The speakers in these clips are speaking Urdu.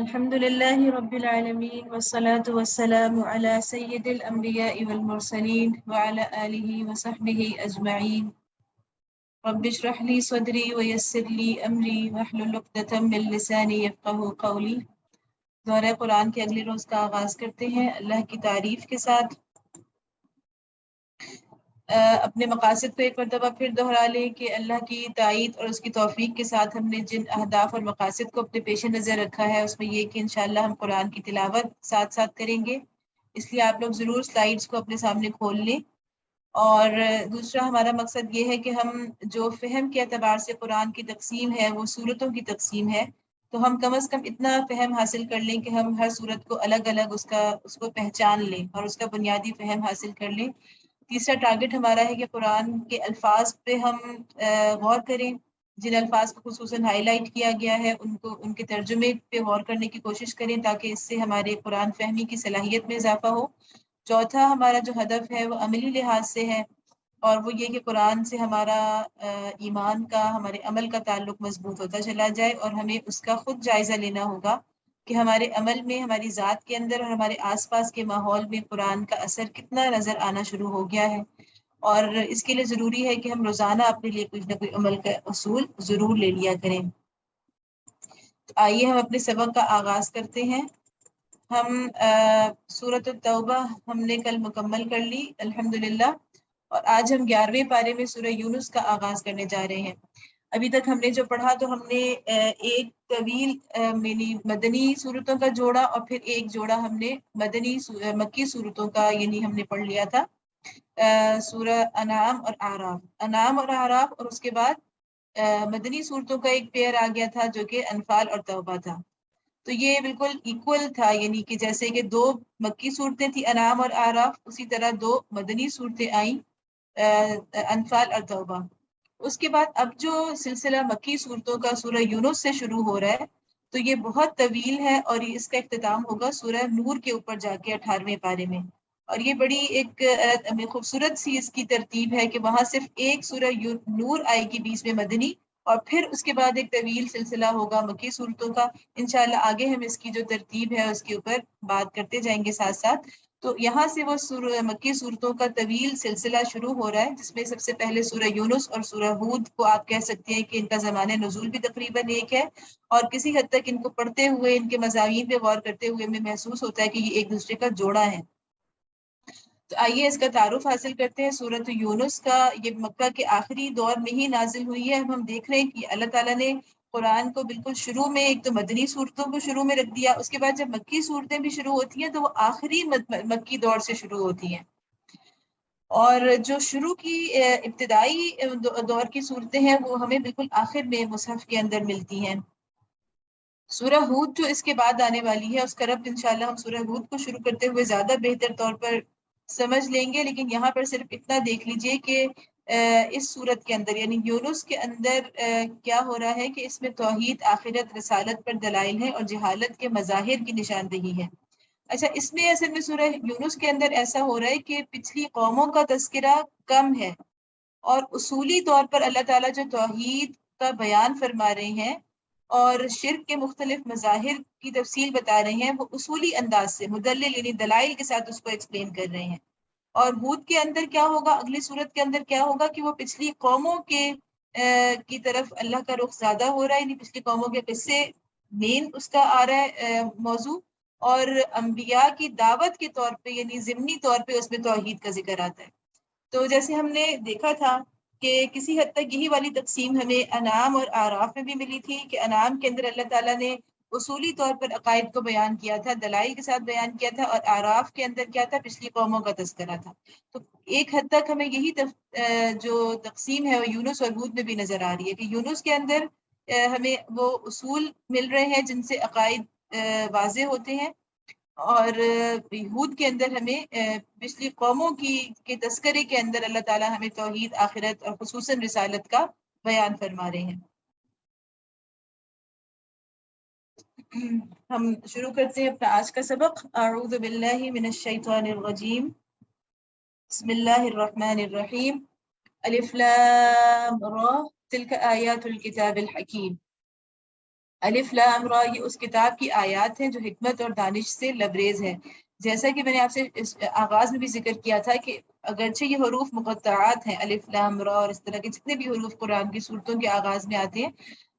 الحمد لله رب العالمين والصلاة والسلام على سيد الأنبياء والمرسلين وعلى آله وصحبه أجمعين. رب اشرح لي صدري ويسر لي أمري واحلل عقدة من لساني يفقهوا قولي. دورہ قرآن کے اگلے روز کا آغاز کرتے ہیں اللہ کی تعریف کے ساتھ. اپنے مقاصد کو ایک مرتبہ پھر دہرا لیں کہ اللہ کی تائید اور اس کی توفیق کے ساتھ ہم نے جن اہداف اور مقاصد کو اپنے پیش نظر رکھا ہے اس میں یہ کہ انشاءاللہ ہم قرآن کی تلاوت ساتھ ساتھ کریں گے. اس لیے آپ لوگ ضرور سلائیڈز کو اپنے سامنے کھول لیں. اور دوسرا ہمارا مقصد یہ ہے کہ ہم جو فہم کے اعتبار سے قرآن کی تقسیم ہے وہ صورتوں کی تقسیم ہے، تو ہم کم از کم اتنا فہم حاصل کر لیں کہ ہم ہر صورت کو الگ الگ اس کو پہچان لیں اور اس کا بنیادی فہم حاصل کر لیں. تیسرا ٹارگٹ ہمارا ہے کہ قرآن کے الفاظ پہ ہم غور کریں. جن الفاظ کو خصوصاً ہائی لائٹ کیا گیا ہے ان کے ترجمے پہ غور کرنے کی کوشش کریں تاکہ اس سے ہمارے قرآن فہمی کی صلاحیت میں اضافہ ہو. چوتھا ہمارا جو ہدف ہے وہ عملی لحاظ سے ہے، اور وہ یہ کہ قرآن سے ہمارا ایمان کا، ہمارے عمل کا تعلق مضبوط ہوتا چلا جائے، اور ہمیں اس کا خود جائزہ لینا ہوگا کہ ہمارے عمل میں، ہماری ذات کے اندر اور ہمارے آس پاس کے ماحول میں قرآن کا اثر کتنا نظر آنا شروع ہو گیا ہے. اور اس کے لیے ضروری ہے کہ ہم روزانہ اپنے لیے کچھ نہ کوئی عمل کا اصول ضرور لے لیا کریں. تو آئیے ہم اپنے سبق کا آغاز کرتے ہیں. ہم سورۃ التوبہ ہم نے کل مکمل کر لی الحمدللہ، اور آج ہم 11ویں پارے میں سورہ یونس کا آغاز کرنے جا رہے ہیں. ابھی تک ہم نے جو پڑھا تو ہم نے ایک طویل مدنی صورتوں کا جوڑا اور پھر ایک جوڑا ہم نے مکی صورتوں کا ہم نے پڑھ لیا تھا، سورہ انعام اور اعراف، اور اس کے بعد مدنی صورتوں کا ایک پیئر آ گیا تھا جو کہ انفال اور توبہ تھا. تو یہ بالکل ایکول تھا، کہ جیسے کہ 2 مکی صورتیں تھیں انعام اور اعراف، اسی طرح 2 مدنی صورتیں آئیں انفال اور توبہ. اس کے بعد اب جو سلسلہ مکی صورتوں کا سورہ یونس سے شروع ہو رہا ہے تو یہ بہت طویل ہے، اور اس کا اختتام ہوگا سورہ نور کے اوپر جا کے 18ویں پارے میں. اور یہ بڑی ایک خوبصورت سی اس کی ترتیب ہے کہ وہاں صرف ایک سورہ نور آئے گی 20 میں مدنی، اور پھر اس کے بعد ایک طویل سلسلہ ہوگا مکی صورتوں کا. انشاءاللہ آگے ہم اس کی جو ترتیب ہے اس کے اوپر بات کرتے جائیں گے ساتھ ساتھ. تو یہاں سے وہ مکی صورتوں کا طویل سلسلہ شروع ہو رہا ہے، جس میں سب سے پہلے سورہ یونس اور سورہ ہود کو آپ کہہ سکتے ہیں کہ ان کا زمانہ نزول بھی تقریباً ایک ہے، اور کسی حد تک ان کو پڑھتے ہوئے، ان کے مضامین پہ غور کرتے ہوئے ہمیں محسوس ہوتا ہے کہ یہ ایک دوسرے کا جوڑا ہے. تو آئیے اس کا تعارف حاصل کرتے ہیں. سورۃ یونس کا یہ مکہ کے آخری دور میں ہی نازل ہوئی ہے. ہم دیکھ رہے ہیں کہ اللہ تعالیٰ نے قرآن کو بالکل شروع میں ایک تو مدنی صورتوں کو شروع میں رکھ دیا، اس کے بعد جب مکی صورتیں بھی شروع ہوتی ہیں تو وہ آخری مکی دور سے شروع ہوتی ہیں. اور جو شروع کی ابتدائی دور کی صورتیں ہیں وہ ہمیں بالکل آخر میں مصحف کے اندر ملتی ہیں. سورہ ہود جو اس کے بعد آنے والی ہے اس کا ربط انشاءاللہ ہم سورہ ہود کو شروع کرتے ہوئے زیادہ بہتر طور پر سمجھ لیں گے، لیکن یہاں پر صرف اتنا دیکھ لیجئے کہ اس صورت کے اندر یونس کے اندر کیا ہو رہا ہے کہ اس میں توحید، آخرت، رسالت پر دلائل ہے اور جہالت کے مظاہر کی نشاندہی ہے. اچھا، اس میں اصل میں سورہ یونس کے اندر ایسا ہو رہا ہے کہ پچھلی قوموں کا تذکرہ کم ہے، اور اصولی طور پر اللہ تعالیٰ جو توحید کا بیان فرما رہے ہیں اور شرک کے مختلف مظاہر کی تفصیل بتا رہے ہیں، وہ اصولی انداز سے مدلل دلائل کے ساتھ اس کو ایکسپلین کر رہے ہیں. اور ہود کے اندر کیا ہوگا، اگلی صورت کے اندر کیا ہوگا کہ وہ پچھلی قوموں کی طرف اللہ کا رخ زیادہ ہو رہا ہے، پچھلی قوموں کے قصے مین اس کا آ رہا ہے موضوع، اور انبیاء کی دعوت کے طور پہ ضمنی طور پہ اس میں توحید کا ذکر آتا ہے. تو جیسے ہم نے دیکھا تھا کہ کسی حد تک یہی والی تقسیم ہمیں انعام اور اعراف میں بھی ملی تھی کہ انعام کے اندر اللہ تعالیٰ نے اصولی طور پر عقائد کو بیان کیا تھا، دلائل کے ساتھ بیان کیا تھا، اور اعراف کے اندر کیا تھا، پچھلی قوموں کا تذکرہ تھا. تو ایک حد تک ہمیں یہی جو تقسیم ہے وہ یونس اور ہود میں بھی نظر آ رہی ہے کہ یونس کے اندر ہمیں وہ اصول مل رہے ہیں جن سے عقائد واضح ہوتے ہیں، اور ہود کے اندر ہمیں پچھلی قوموں کے تذکرے کے اندر اللہ تعالیٰ ہمیں توحید، آخرت اور خصوصاً رسالت کا بیان فرما رہے ہیں. ہم شروع کرتے ہیں اپنا آج کا سبق. اعوذ باللہ من الشیطان الرجیم، بسم اللہ الرحمن الرحیم. الف لام را تلک آیات الکتاب الحکیم. الف لام را یہ اس کتاب کی آیات ہیں جو حکمت اور دانش سے لبریز ہے. جیسا کہ میں نے آپ سے اس آغاز میں بھی ذکر کیا تھا کہ اگرچہ یہ حروف مقطعات ہیں الف لام را اور اس طرح کے جتنے بھی حروف قرآن کی صورتوں کے آغاز میں آتے ہیں،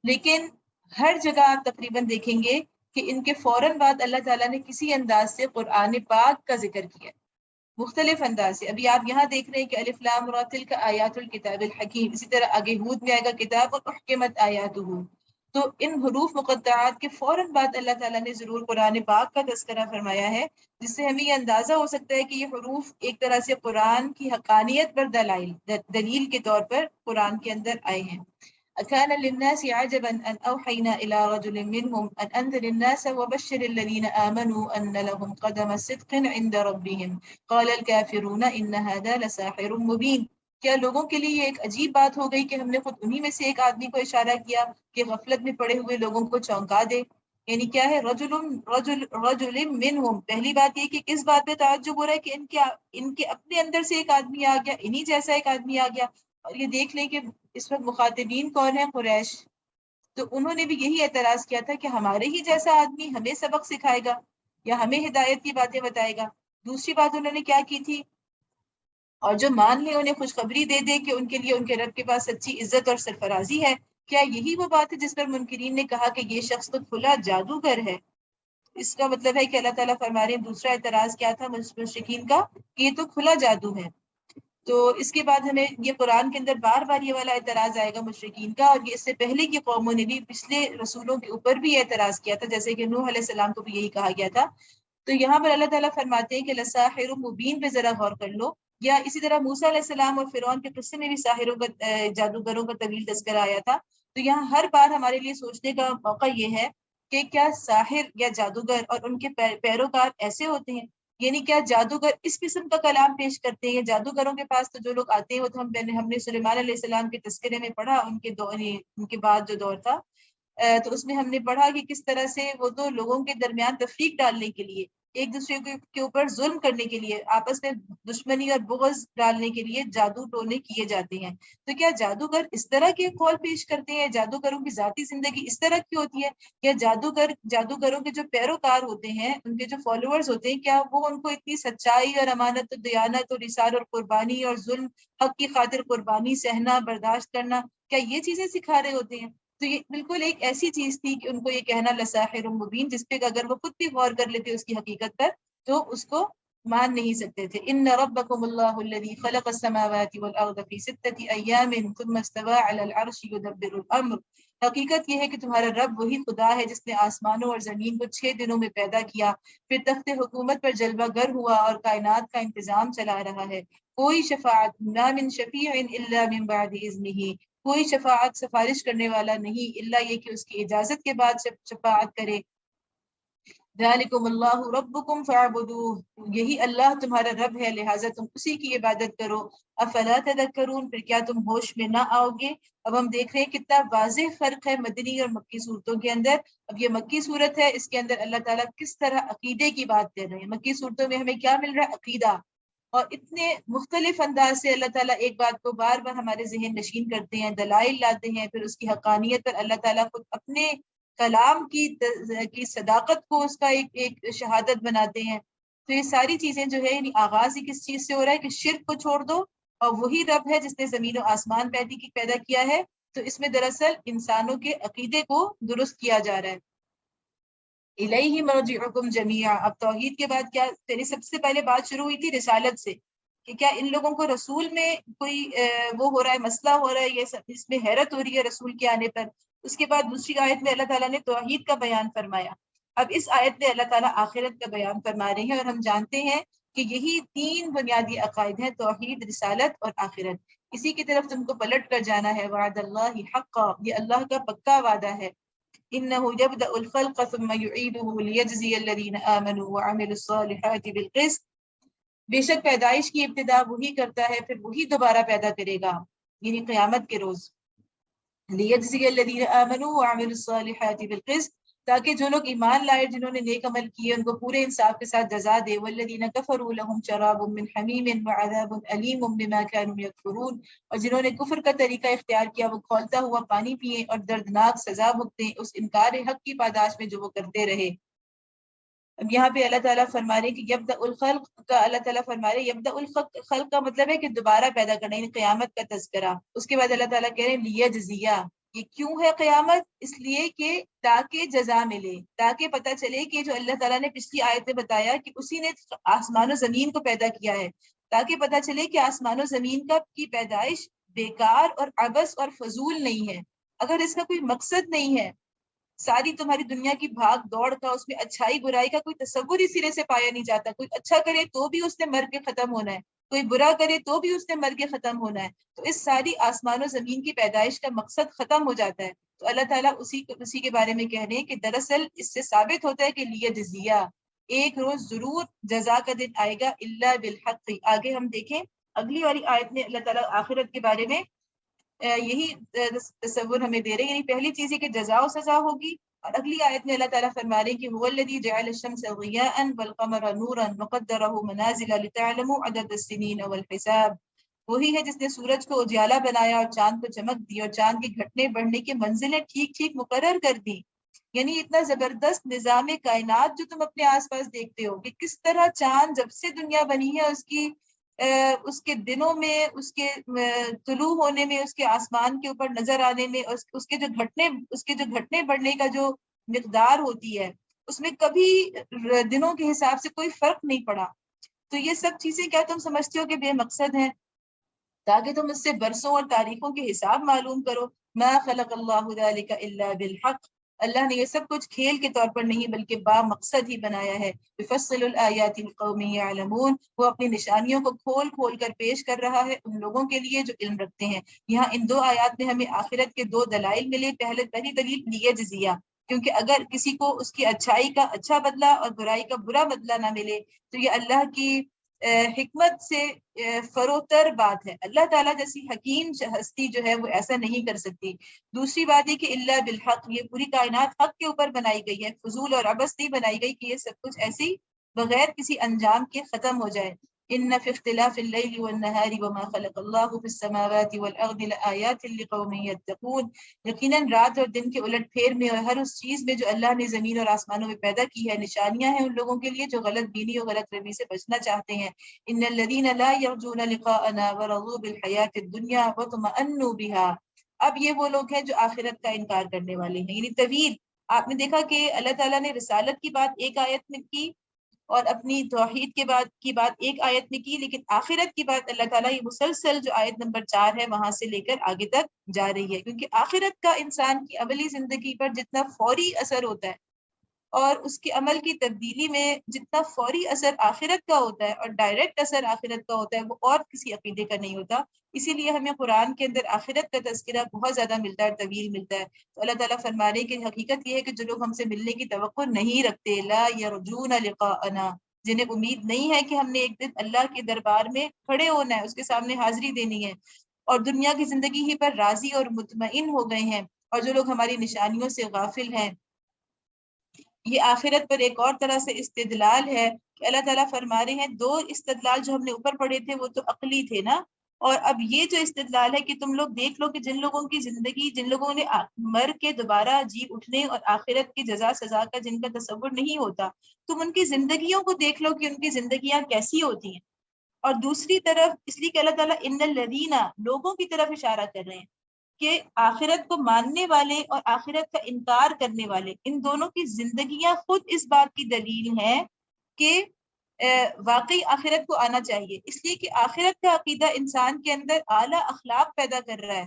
لیکن ہر جگہ آپ تقریباً دیکھیں گے کہ ان کے فوراً بعد اللہ تعالیٰ نے کسی انداز سے قرآن پاک کا ذکر کیا، مختلف انداز سے. ابھی آپ یہاں دیکھ رہے ہیں کہ الف لام را تلک آیات الکتاب الحکیم، اسی طرح آگے ہود میں آئے گا کتاب اور احکمت آیاتہ. تو ان حروف مقطعات کے فوراً بعد اللہ تعالیٰ نے ضرور قرآن پاک کا تذکرہ فرمایا ہے، جس سے ہمیں یہ اندازہ ہو سکتا ہے کہ یہ حروف ایک طرح سے قرآن کی حقانیت پر دلیل کے طور پر قرآن کے اندر آئے ہیں. أكان للناس عجبا أن أوحينا إلى رجل منهم أن أنذر الناس وبشر الذين آمنوا أن لهم قدم صدق عند ربهم قال الكافرون إن هذا لساحر مبين. کیا لوگوں کے لیے یہ ایک عجیب بات ہو گئی کہ ہم نے خود انہی میں سے ایک آدمی کو اشارہ کیا کہ غفلت میں پڑے ہوئے لوگوں کو چونکا دے. یعنی کیا ہے رجل منہم، پہلی بات یہ کہ کس بات پہ تعجب ہو رہا ہے کہ ان کے اپنے اندر سے ایک آدمی آ گیا، انہی جیسا ایک آدمی آ گیا. اور یہ دیکھ لیں کہ اس وقت مخاطبین کون ہیں؟ قریش. تو انہوں نے بھی یہی اعتراض کیا تھا کہ ہمارے ہی جیسا آدمی ہمیں سبق سکھائے گا یا ہمیں ہدایت کی باتیں بتائے گا. دوسری بات انہوں نے کیا کی تھی؟ اور جو مان لے انہیں خوشخبری دے دے کہ ان کے لیے ان کے رب کے پاس سچی عزت اور سرفرازی ہے. کیا یہی وہ بات ہے جس پر منکرین نے کہا کہ یہ شخص تو کھلا جادوگر ہے؟ اس کا مطلب ہے کہ اللہ تعالیٰ فرما رہے ہیں دوسرا اعتراض کیا تھا مشرکین کا کہ یہ تو کھلا جادو ہے. تو اس کے بعد ہمیں یہ قرآن کے اندر بار بار یہ والا اعتراض آئے گا مشرکین کا، اور یہ اس سے پہلے کی قوموں نے بھی پچھلے رسولوں کے اوپر بھی اعتراض کیا تھا، جیسے کہ نوح علیہ السلام کو بھی یہی کہا گیا تھا. تو یہاں پر اللہ تعالیٰ فرماتے ہیں کہ لساحر مبین پہ ذرا غور کر لو. یا اسی طرح موسیٰ علیہ السلام اور فرعون کے قصے میں بھی ساحروں کا جادوگروں کا طویل تذکرہ آیا تھا. تو یہاں ہر بار ہمارے لیے سوچنے کا موقع یہ ہے کہ کیا ساحر یا جادوگر اور ان کے پیروکار ایسے ہوتے ہیں؟ یعنی کیا جادوگر اس قسم کا کلام پیش کرتے ہیں؟ جادوگروں کے پاس تو جو لوگ آتے ہیں وہ تو ہم نے سلیمان علیہ السلام کے تذکرے میں پڑھا، ان کے بعد جو دور تھا تو اس میں ہم نے پڑھا کہ کس طرح سے وہ تو لوگوں کے درمیان تفریق ڈالنے کے لیے، ایک دوسرے کے اوپر ظلم کرنے کے لیے، آپس میں دشمنی اور بغض ڈالنے کے لیے جادو ٹونے کیے جاتے ہیں. تو کیا جادوگر اس طرح کے قول پیش کرتے ہیں؟ جادوگروں کی ذاتی زندگی اس طرح کی ہوتی ہے؟ یا جادوگروں کے جو پیروکار ہوتے ہیں، ان کے جو فالوورز ہوتے ہیں، کیا وہ ان کو اتنی سچائی اور امانت اور دیانت اور اثار اور قربانی اور ظلم حق کی خاطر قربانی سہنا برداشت کرنا، کیا یہ چیزیں سکھا رہے ہوتے ہیں؟ تو یہ بالکل ایک ایسی چیز تھی کہ ان کو یہ کہنا لساحر مبین، جس پہ اگر وہ خود بھی غور کر لیتے اس کی حقیقت پر تو اس کو مان نہیں سکتے تھے. ان ربکم اللہ الذی خلق السماوات والارض فی 6 ایام ثم استوى علی العرش یدبر الامر. حقیقت یہ ہے کہ تمہارا رب وہی خدا ہے جس نے آسمانوں اور زمین کو 6 دنوں میں پیدا کیا، پھر تخت حکومت پر جلوہ گر ہوا اور کائنات کا انتظام چلا رہا ہے. کوئی شفاعت ما من شفیع الا من بعد اذنہ، کوئی شفاعت سفارش کرنے والا نہیں الا یہ کہ اس کی اجازت کے بعد شفاعت کرے. ذالکم اللہ ربکم فاعبدوہ، یہی اللہ تمہارا رب ہے لہٰذا تم اسی کی عبادت کرو. افلا تذکرون، پھر کیا تم ہوش میں نہ آؤ گے؟ اب ہم دیکھ رہے ہیں کتنا واضح فرق ہے مدنی اور مکی صورتوں کے اندر. اب یہ مکی صورت ہے، اس کے اندر اللہ تعالیٰ کس طرح عقیدے کی بات کر رہے ہیں. مکی صورتوں میں ہمیں کیا مل رہا ہے؟ عقیدہ. اور اتنے مختلف انداز سے اللہ تعالیٰ ایک بات کو بار بار ہمارے ذہن نشین کرتے ہیں، دلائل لاتے ہیں، پھر اس کی حقانیت پر اللہ تعالیٰ خود اپنے کلام کی صداقت کو اس کا ایک شہادت بناتے ہیں. تو یہ ساری چیزیں جو ہے یعنی آغاز ہی کس چیز سے ہو رہا ہے کہ شرک کو چھوڑ دو، اور وہی رب ہے جس نے زمین و آسمان پیدا کیا ہے. تو اس میں دراصل انسانوں کے عقیدے کو درست کیا جا رہا ہے. الیہ مرجعکم جمیعا. اب توحید کے بعد کیا سب سے پہلے بات شروع ہوئی تھی رسالت سے، کہ کیا ان لوگوں کو رسول میں کوئی وہ ہو رہا ہے، مسئلہ ہو رہا ہے، یہ اس میں حیرت ہو رہی ہے رسول کے آنے پر. اس کے بعد دوسری آیت میں اللہ تعالیٰ نے توحید کا بیان فرمایا. اب اس آیت میں اللہ تعالیٰ آخرت کا بیان فرما رہے ہیں، اور ہم جانتے ہیں کہ یہی 3 بنیادی عقائد ہیں، توحید، رسالت اور آخرت. اسی کی طرف تم کو پلٹ کر جانا ہے. وعد اللہ حقا، یہ اللہ کا پکا وعدہ ہے. انه يبدأ الخلق ثم يعيده ليجزي الذين آمنوا وعملوا الصالحات بالقسط. بے شک پیدائش کی ابتدا وہی کرتا ہے، پھر وہی دوبارہ پیدا کرے گا، یعنی قیامت کے روز. لِيَجْزِيَ الَّذِينَ آمَنُوا وَعَمِلُوا الصَّالِحَاتِ بِالْقِسْطِ. تاکہ جو لوگ ایمان لائے جنہوں نے نیک عمل کیے ان کو پورے انصاف کے ساتھ جزا دے. والذین کفروا لهم شراب من حمیم وعذاب علیم بما كانوا یکفرون، اور جنہوں نے کفر کا طریقہ اختیار کیا وہ کھولتا ہوا پانی پیے اور دردناک سزا بھگتیں اس انکار حق کی پاداش میں جو وہ کرتے رہے. اب یہاں پہ اللہ تعالیٰ فرما رہے ہیں کہ یبدأ الخلق کا، اللہ تعالیٰ فرما رہے ہیں یبدأ الخلق کا مطلب ہے کہ دوبارہ پیدا کرنا، یعنی قیامت کا تذکرہ. اس کے بعد اللہ تعالیٰ کہہ رہے ہیں لیجزیہ. یہ کیوں ہے قیامت؟ اس لیے کہ تاکہ جزا ملے، تاکہ پتہ چلے کہ جو اللہ تعالیٰ نے پچھلی آیت میں بتایا کہ اسی نے آسمان و زمین کو پیدا کیا ہے، تاکہ پتہ چلے کہ آسمان و زمین کی پیدائش بیکار اور عبث اور فضول نہیں ہے. اگر اس کا کوئی مقصد نہیں ہے، ساری تمہاری دنیا کی بھاگ دوڑ کا، اس میں اچھائی برائی کا کوئی تصور ہی سرے سے پایا نہیں جاتا. کوئی اچھا کرے تو بھی اس نے مر کے ختم ہونا ہے، کوئی برا کرے تو بھی اس نے مر کے ختم ہونا ہے. تو اس ساری آسمان و زمین کی پیدائش کا مقصد ختم ہو جاتا ہے. تو اللہ تعالیٰ اسی کے بارے میں کہہ رہے ہیں کہ دراصل اس سے ثابت ہوتا ہے کہ لیے جزیہ، ایک روز ضرور جزا کا دن آئے گا. الا بالحق. آگے ہم دیکھیں اگلی والی آیت میں اللہ تعالیٰ آخرت کے بارے میں یہی تصور ہمیں دے رہے ہیں. یعنی پہلی چیز ہے کہ جزا و سزا ہوگی، اور اگلی آیت میں اللہ تعالیٰ فرما رہے ہیں کہ هو الذی جعل الشمس ضیاء والقمر نورا وقدره منازل لتعلموا عدد السنین والحساب. وہی ہے جس نے سورج کو اجالا بنایا اور چاند کو چمک دی اور چاند کے گھٹنے بڑھنے کی منزلیں ٹھیک ٹھیک مقرر کر دی. یعنی اتنا زبردست نظام کائنات جو تم اپنے آس پاس دیکھتے ہو کہ کس طرح چاند جب سے دنیا بنی ہے اس کے دنوں میں، اس کے طلوع ہونے میں، اس کے آسمان کے اوپر نظر آنے میں، اس کے جو گھٹنے بڑھنے کا جو مقدار ہوتی ہے اس میں کبھی دنوں کے حساب سے کوئی فرق نہیں پڑا. تو یہ سب چیزیں کیا تم سمجھتے ہو کہ بے مقصد ہیں تاکہ تم اس سے برسوں اور تاریخوں کے حساب معلوم کرو؟ ما خلق اللہ ذلک الا بالحق. اللہ نے یہ سب کچھ کھیل کے طور پر نہیں بلکہ با مقصد ہی بنایا ہے. بفصل الآیات لقوم یعلمون. وہ اپنی نشانیوں کو کھول کھول کر پیش کر رہا ہے ان لوگوں کے لیے جو علم رکھتے ہیں. یہاں ان دو آیات میں ہمیں آخرت کے دو دلائل ملے. پہلی دلیل لیے جزیہ، کیونکہ اگر کسی کو اس کی اچھائی کا اچھا بدلہ اور برائی کا برا بدلہ نہ ملے تو یہ اللہ کی حکمت سے فروتر بات ہے. اللہ تعالیٰ جیسی حکیم ہستی جو ہے وہ ایسا نہیں کر سکتی. دوسری بات یہ کہ اللہ بالحق، یہ پوری کائنات حق کے اوپر بنائی گئی ہے، فضول اور عبث نہیں بنائی گئی کہ یہ سب کچھ ایسی بغیر کسی انجام کے ختم ہو جائے. ان فی اختلاف اللیل والنہار وما خلق اللہ فی السماوات والارض لآیات لقوم یتقون. یقیناً رات اور دن کے الٹ پھیر میں اور ہر اس چیز میں جو اللہ نے زمین اور آسمانوں میں پیدا کی ہے نشانیاں ہیں ان لوگوں کے لیے جو غلط بینی اور غلط فہمی سے بچنا چاہتے ہیں. ان الذین لا یرجون لقاءنا ورضوا بالحیاۃ الدنیا واطمأنوا بها. اب یہ وہ لوگ ہیں جو آخرت کا انکار کرنے والے ہیں. یعنی طویل آپ نے دیکھا کہ اللہ تعالیٰ نے رسالت کی بات ایک آیت میں کی اور اپنی توحید کی بات ایک آیت میں کی، لیکن آخرت کی بات اللہ تعالیٰ یہ مسلسل جو آیت نمبر 4 ہے وہاں سے لے کر آگے تک جا رہی ہے. کیونکہ آخرت کا انسان کی عملی زندگی پر جتنا فوری اثر ہوتا ہے اور اس کے عمل کی تبدیلی میں جتنا فوری اثر آخرت کا ہوتا ہے اور ڈائریکٹ اثر آخرت کا ہوتا ہے وہ اور کسی عقیدے کا نہیں ہوتا. اسی لیے ہمیں قرآن کے اندر آخرت کا تذکرہ بہت زیادہ ملتا ہے، طویل ملتا ہے. تو اللہ تعالیٰ فرما رہے ہیں کہ حقیقت یہ ہے کہ جو لوگ ہم سے ملنے کی توقع نہیں رکھتے، لا یرجون لقاءنا، جنہیں امید نہیں ہے کہ ہم نے ایک دن اللہ کے دربار میں کھڑے ہونا ہے، اس کے سامنے حاضری دینی ہے، اور دنیا کی زندگی ہی پر راضی اور مطمئن ہو گئے ہیں، اور جو لوگ ہماری نشانیوں سے غافل ہیں. یہ آخرت پر ایک اور طرح سے استدلال ہے کہ اللہ تعالیٰ فرما رہے ہیں دو استدلال جو ہم نے اوپر پڑھے تھے وہ تو عقلی تھے نا، اور اب یہ جو استدلال ہے کہ تم لوگ دیکھ لو کہ جن لوگوں کی زندگی، جن لوگوں نے مر کے دوبارہ جی اٹھنے اور آخرت کی جزا سزا کا جن کا تصور نہیں ہوتا، تم ان کی زندگیوں کو دیکھ لو کہ ان کی زندگیاں کیسی ہوتی ہیں. اور دوسری طرف اس لیے کہ اللہ تعالیٰ ان الذین، لوگوں کی طرف اشارہ کر رہے ہیں کہ آخرت کو ماننے والے اور آخرت کا انکار کرنے والے، ان دونوں کی زندگیاں خود اس بات کی دلیل ہیں کہ واقعی آخرت کو آنا چاہیے. اس لیے کہ آخرت کا عقیدہ انسان کے اندر اعلیٰ اخلاق پیدا کر رہا ہے،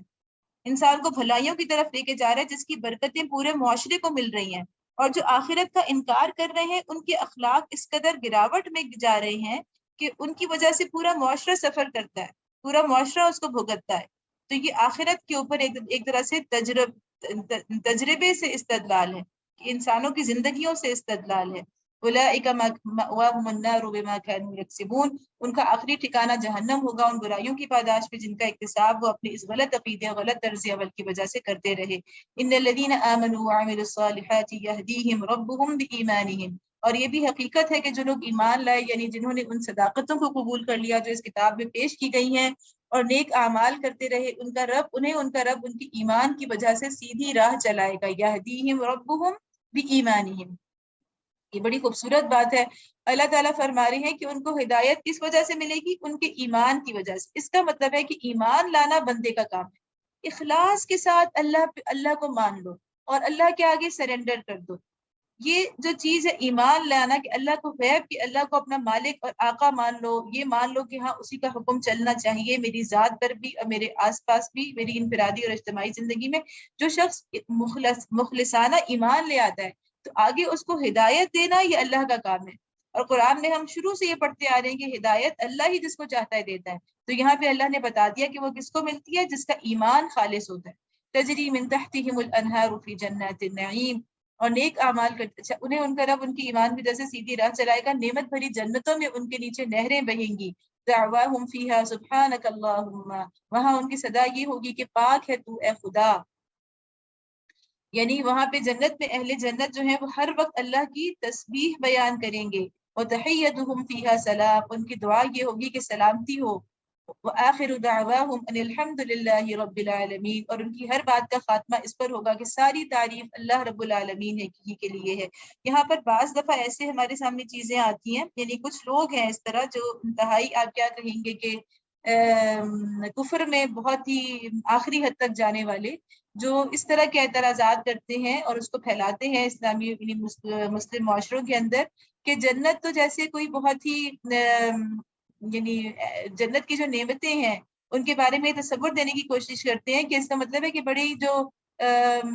انسان کو بھلائیوں کی طرف لے کے جا رہا ہے جس کی برکتیں پورے معاشرے کو مل رہی ہیں. اور جو آخرت کا انکار کر رہے ہیں ان کے اخلاق اس قدر گراوٹ میں جا رہے ہیں کہ ان کی وجہ سے پورا معاشرہ سفر کرتا ہے، پورا معاشرہ اس کو بھگتتا ہے. تو یہ آخرت کے اوپر ایک طرح سے تجربے سے استدلال ہے، کہ انسانوں کی زندگیوں سے استدلال ہے. اولئک مأواہم النار بما كانوا یکسبون، ان کا آخری ٹھکانہ جہنم ہوگا ان برائیوں کی پاداش میں جن کا اکتساب وہ اپنے اس غلط عقیدے غلط طرز عمل کی وجہ سے کرتے رہے۔ ان الذین آمنوا وعملوا الصالحات یہدیہم ربہم بایمانہم، اور یہ بھی حقیقت ہے کہ جو لوگ ایمان لائے یعنی جنہوں نے ان صداقتوں کو قبول کر لیا جو اس کتاب میں پیش کی گئی ہیں اور نیک اعمال کرتے رہے، ان کا رب ان کی ایمان کی وجہ سے سیدھی راہ چلائے گا۔ یہدیہم ربہم بایمانہم، یہ بڑی خوبصورت بات ہے۔ اللہ تعالیٰ فرما رہے ہیں کہ ان کو ہدایت کس وجہ سے ملے گی؟ ان کے ایمان کی وجہ سے۔ اس کا مطلب ہے کہ ایمان لانا بندے کا کام ہے، اخلاص کے ساتھ اللہ کو مان لو اور اللہ کے آگے سرنڈر کر دو۔ یہ جو چیز ہے ایمان لانا، کہ اللہ کو غیب کہ اللہ کو اپنا مالک اور آقا مان لو، یہ مان لو کہ ہاں اسی کا حکم چلنا چاہیے میری ذات پر بھی اور میرے آس پاس بھی، میری انفرادی اور اجتماعی زندگی میں۔ جو شخص مخلصانہ ایمان لے آتا ہے تو آگے اس کو ہدایت دینا یہ اللہ کا کام ہے، اور قرآن میں ہم شروع سے یہ پڑھتے آ رہے ہیں کہ ہدایت اللہ ہی جس کو چاہتا ہے دیتا ہے۔ تو یہاں پہ اللہ نے بتا دیا کہ وہ کس کو ملتی ہے؟ جس کا ایمان خالص ہوتا ہے۔ تجری من تحتہم الانہار فی جنات النعیم، اور نیک اعمال کرتے، اچھا انہیں ان کا رب ان کی ایمان کی وجہ سے سیدھی راہ چلائے گا، نعمت بھری جنتوں میں ان کے نیچے نہریں بہیں گی۔ دعواہم فیہا سبحانک اللہم، وہاں ان کی صدا یہ ہوگی کہ پاک ہے تو اے خدا، یعنی وہاں پہ جنت میں اہل جنت جو ہیں وہ ہر وقت اللہ کی تسبیح بیان کریں گے۔ وتحیتہم فیہا سلام، ان کی دعا یہ ہوگی کہ سلامتی ہو۔ وآخر دعواہم ان الحمد للہ رب العالمین، اور ان کی ہر بات کا خاتمہ اس پر ہوگا کہ ساری تعریف اللہ رب العالمین ہی کے لیے ہے۔ یہاں پر بعض دفعہ ایسے ہمارے سامنے چیزیں آتی ہیں، یعنی کچھ لوگ ہیں اس طرح جو انتہائی آپ کیا کہیں گے کہ کفر میں بہت ہی آخری حد تک جانے والے، جو اس طرح کے اعتراضات کرتے ہیں اور اس کو پھیلاتے ہیں اسلامی یعنی مسلم معاشروں کے اندر، کہ جنت تو جیسے کوئی بہت ہی یعنی جنت کی جو نعمتیں ہیں ان کے بارے میں تصور دینے کی کوشش کرتے ہیں کہ اس کا مطلب ہے کہ بڑی جو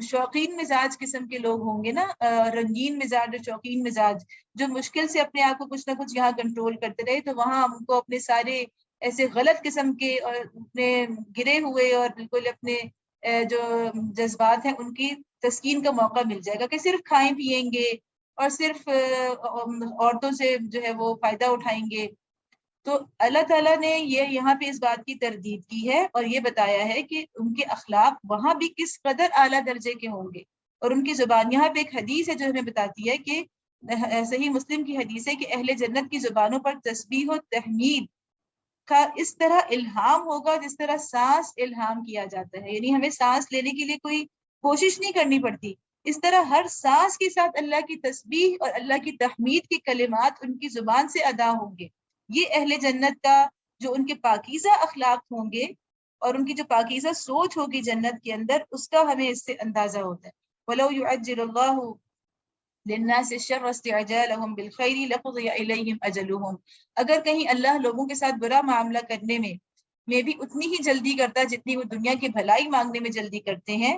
شوقین مزاج قسم کے لوگ ہوں گے نا، رنگین مزاج اور شوقین مزاج، جو مشکل سے اپنے آپ کو کچھ نہ کچھ یہاں کنٹرول کرتے رہے، تو وہاں ہم کو اپنے سارے ایسے غلط قسم کے اور اپنے گرے ہوئے اور بالکل اپنے جو جذبات ہیں ان کی تسکین کا موقع مل جائے گا، کہ صرف کھائیں پیئیں گے اور صرف عورتوں سے جو ہے وہ فائدہ اٹھائیں گے۔ تو اللہ تعالیٰ نے یہ یہاں پہ اس بات کی تردید کی ہے اور یہ بتایا ہے کہ ان کے اخلاق وہاں بھی کس قدر اعلیٰ درجے کے ہوں گے، اور ان کی زبان، یہاں پہ ایک حدیث ہے جو ہمیں بتاتی ہے کہ صحیح مسلم کی حدیث ہے کہ اہل جنت کی زبانوں پر تسبیح و تحمید کا اس طرح الہام ہوگا جس طرح سانس الہام کیا جاتا ہے، یعنی ہمیں سانس لینے کے لیے کوئی کوشش نہیں کرنی پڑتی، اس طرح ہر سانس کے ساتھ اللہ کی تسبیح اور اللہ کی تحمید کے کلمات ان کی زبان سے ادا ہوں گے۔ یہ اہل جنت کا جو ان کے پاکیزہ اخلاق ہوں گے اور ان کی جو پاکیزہ سوچ ہوگی جنت کے اندر، اس کا ہمیں اس سے اندازہ ہوتا ہے۔ وَلَوْ يُعَجِّلُ اللَّهُ لِلنَّاسِ الشَّرَّ اسْتِعْجَالَهُم بِالْخَيْرِ لَقُضِيَ إِلَيْهِمْ أَجَلُهُم، اگر کہیں اللہ لوگوں کے ساتھ برا معاملہ کرنے میں بھی اتنی ہی جلدی کرتا جتنی وہ دنیا کی بھلائی مانگنے میں جلدی کرتے ہیں،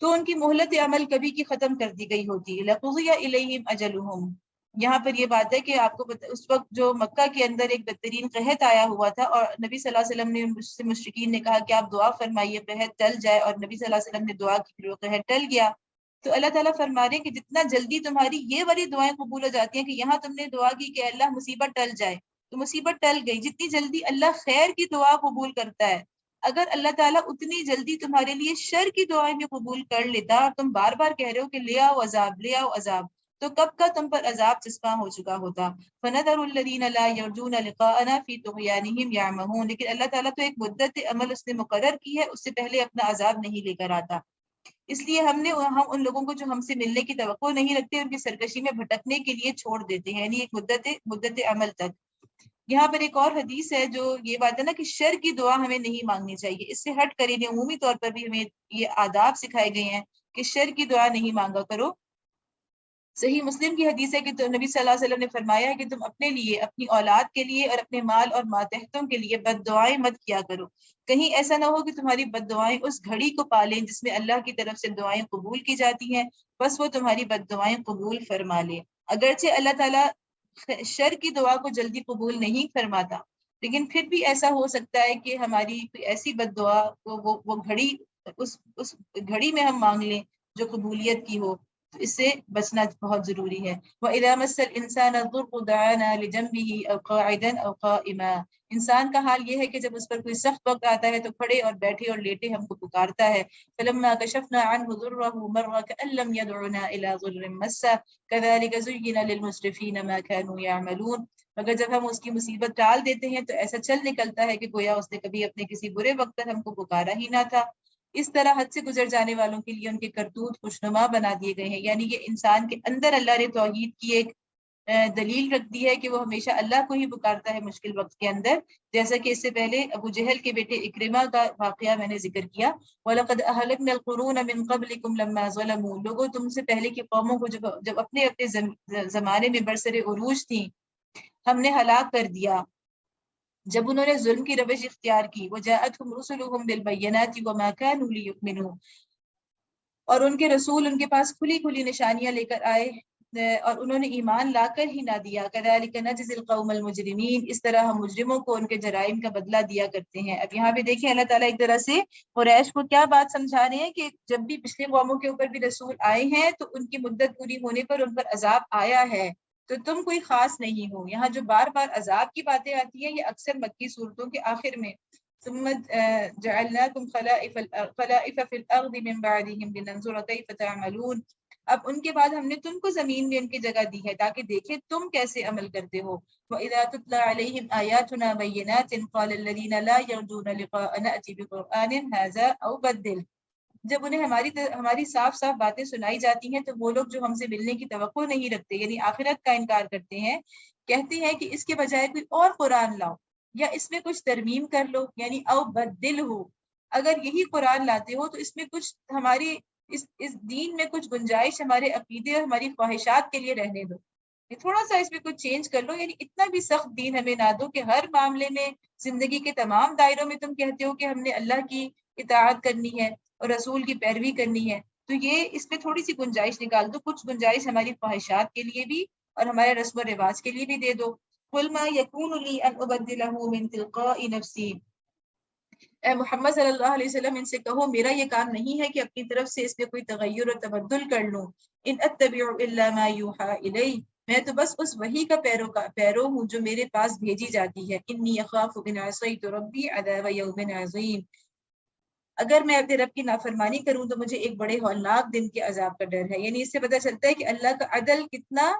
تو ان کی مہلت عمل کبھی کی ختم کر دی گئی ہوتی۔ لَقُضِيَ إِلَيْهِمْ أَجَلُهُم، یہاں پر یہ بات ہے کہ آپ کو اس وقت جو مکہ کے اندر ایک بدترین قحط آیا ہوا تھا اور نبی صلی اللہ علیہ وسلم نے اس سے مشرکین نے کہا کہ آپ دعا فرمائیے قحط ٹل جائے، اور نبی صلی اللہ علیہ وسلم نے دعا کی، پھر وہ قحط ٹل گیا۔ تو اللہ تعالیٰ فرما رہے ہیں کہ جتنا جلدی تمہاری یہ والی دعائیں قبول ہو جاتی ہیں، کہ یہاں تم نے دعا کی کہ اللہ مصیبت ٹل جائے تو مصیبت ٹل گئی، جتنی جلدی اللہ خیر کی دعا قبول کرتا ہے، اگر اللہ تعالیٰ اتنی جلدی تمہارے لیے شر کی دعائیں بھی قبول کر لیتا اور تم بار بار کہہ رہے ہو کہ لے آؤ عذاب لے آؤ عذاب، تو کب کا تم پر عذاب چسپاں ہو چکا ہوتا۔ فَنَذَرُ الَّذِينَ لَا يَرْجُونَ لِقَاءَنَا فِي طُغْيَانِهِمْ يَعْمَهُونَ، لیکن اللہ تعالیٰ تو ایک مدت عمل اس نے مقرر کی ہے، اس سے پہلے اپنا عذاب نہیں لے کر آتا، اس لیے ہم ان لوگوں کو جو ہم سے ملنے کی توقع نہیں رکھتے ان کی سرکشی میں بھٹکنے کے لیے چھوڑ دیتے ہیں، یعنی ایک مدت عمل تک۔ یہاں پر ایک اور حدیث ہے جو یہ بات ہے نا کہ شر کی دعا ہمیں نہیں مانگنی چاہیے، اس سے ہٹ کر عمومی طور پر بھی ہمیں یہ آداب سکھائے گئے ہیں کہ شر کی دعا نہیں مانگا کرو۔ صحیح مسلم کی حدیث ہے کہ تو نبی صلی اللہ علیہ وسلم نے فرمایا ہے کہ تم اپنے لیے، اپنی اولاد کے لیے اور اپنے مال اور ماتحتوں کے لیے بد دعائیں مت کیا کرو، کہیں ایسا نہ ہو کہ تمہاری بد دعائیں اس گھڑی کو پالیں جس میں اللہ کی طرف سے دعائیں قبول کی جاتی ہیں، بس وہ تمہاری بد دعائیں قبول فرما لے۔ اگرچہ اللہ تعالیٰ شر کی دعا کو جلدی قبول نہیں فرماتا، لیکن پھر بھی ایسا ہو سکتا ہے کہ ہماری کوئی ایسی بد دعا وہ گھڑی اس گھڑی میں ہم مانگ لیں جو قبولیت کی ہو۔ تو اس سے بچنا بہت ضروری ہے. وَإِذَا مَسَّ الْإِنسَانَ الضُّرُّ دَعَانَا لِجَنبِهِ أَوْ قَاعِدًا أَوْ قَائِمًا. انسان کا حال یہ ہے کہ جب اس پر کوئی سخت وقت آتا ہے تو کھڑے اور بیٹھے اور لیٹے ہم کو پکارتا ہے. فَلَمَّا كَشَفْنَا عَنْهُ ضُرَّهُ مَرَّ كَأَن لَّمْ يَدْعُنَا إِلَىٰ ضُرٍّ مَسَّهُ كَذَٰلِكَ زُيِّنَ لِلْمُسْرِفِينَ مَا كَانُوا يَعْمَلُونَ. مگر جب ہم اس کی مصیبت ٹال دیتے ہیں تو ایسا چل نکلتا ہے کہ گویا اس نے کبھی اپنے کسی برے وقت پر ہم کو پکارا ہی نہ تھا. اس طرح حد سے گزر جانے والوں کے لیے ان کے کرتوت خوشنما بنا دیے گئے ہیں. یعنی یہ انسان کے اندر اللہ نے توحید کی ایک دلیل رکھ دی ہے کہ وہ ہمیشہ اللہ کو ہی پکارتا ہے مشکل وقت کے اندر. جیسا کہ اس سے پہلے ابو جہل کے بیٹے اکرمہ کا واقعہ میں نے ذکر کیا. وَلَقَدْ أَهْلَكْنَا الْقُرُونَ مِنْ قَبْلِكُمْ لَمَّا ظَلَمُوا. لوگوں تم سے پہلے کی قوموں کو جب اپنے اپنے زمانے میں برسر عروج تھیں ہم نے ہلاک کر دیا جب انہوں نے ظلم کی روش اختیار کی. وَجَاءَتْهُمْ رُسُلُهُمْ بِالْبَيِّنَاتِ وَمَا كَانُوا لِيُؤْمِنُوا. اور ان کے رسول ان کے پاس کھلی کھلی نشانیاں لے کر آئے اور انہوں نے ایمان لا کر ہی نہ دیا. كَذَلِكَ نَجْزِي الْقَوْمَ الْمُجْرِمِينَ. اس طرح ہم مجرموں کو ان کے جرائم کا بدلہ دیا کرتے ہیں. اب یہاں پہ دیکھیں اللہ تعالیٰ ایک طرح سے قریش کو کیا بات سمجھا رہے ہیں کہ جب بھی پچھلے قوموں کے اوپر بھی رسول آئے ہیں تو ان کی مدت پوری ہونے پر ان پر عذاب آیا ہے تو تم کوئی خاص نہیں ہو. یہاں جو بار بار عذاب کی باتیں آتی ہیں یہ اکثر مکی صورتوں کے آخر میں. ثم جعلناكم خلائف في الارض من بعدهم لننظر كيف تعملون. اب ان کے بعد ہم نے تم کو زمین میں ان کی جگہ دی ہے تاکہ دیکھیں تم کیسے عمل کرتے ہو. وَإِذَا تُتْلَى عَلَيْهِمْ آيَاتُنَا بَيِّنَاتٍ قَالَ الَّذِينَ لَا يَرْجُونَ لِقَاءَنَا ائْتِ بِقُرْآنٍ هَٰذَا أَوْ بَدِّلْهُ. جب انہیں ہماری صاف صاف باتیں سنائی جاتی ہیں تو وہ لوگ جو ہم سے ملنے کی توقع نہیں رکھتے یعنی آخرت کا انکار کرتے ہیں کہتے ہیں کہ اس کے بجائے کوئی اور قرآن لاؤ یا اس میں کچھ ترمیم کر لو یعنی او بدل ہو. اگر یہی قرآن لاتے ہو تو اس میں کچھ ہماری اس دین میں کچھ گنجائش ہمارے عقیدے اور ہماری خواہشات کے لیے رہنے دو. تھوڑا سا اس میں کچھ چینج کر لو. یعنی اتنا بھی سخت دین ہمیں نہ دو کہ ہر معاملے میں زندگی کے تمام دائروں میں تم کہتے ہو کہ ہم نے اللہ کی اطاعت کرنی ہے اور رسول کی پیروی کرنی ہے. تو یہ اس میں تھوڑی سی گنجائش نکال دو. کچھ گنجائش ہماری خواہشات کے لیے بھی اور ہمارے رسم و رواج کے لیے بھی دے دو. قُلْ مَا يَكُونُ لِي أَنْ أُبَدِّلَهُ مِنْ تِلْقَاءِ نَفْسِي. اے محمد صلی اللہ علیہ وسلم ان سے کہو میرا یہ کام نہیں ہے کہ اپنی طرف سے اس میں کوئی تغیر اور تبدل کر لوں. ان اتبع الا ما یوحى الی. میں تو بس اس وحی کا پیرو ہوں جو میرے پاس بھیجی جاتی ہے. انی اخاف ان عصیت ربی عذاب یوم عظیم. اگر میں اپنے رب کی نافرمانی کروں تو مجھے ایک بڑے ہولناک دن کے عذاب کا ڈر ہے. یعنی اس سے پتہ چلتا ہے کہ اللہ کا عدل کتنا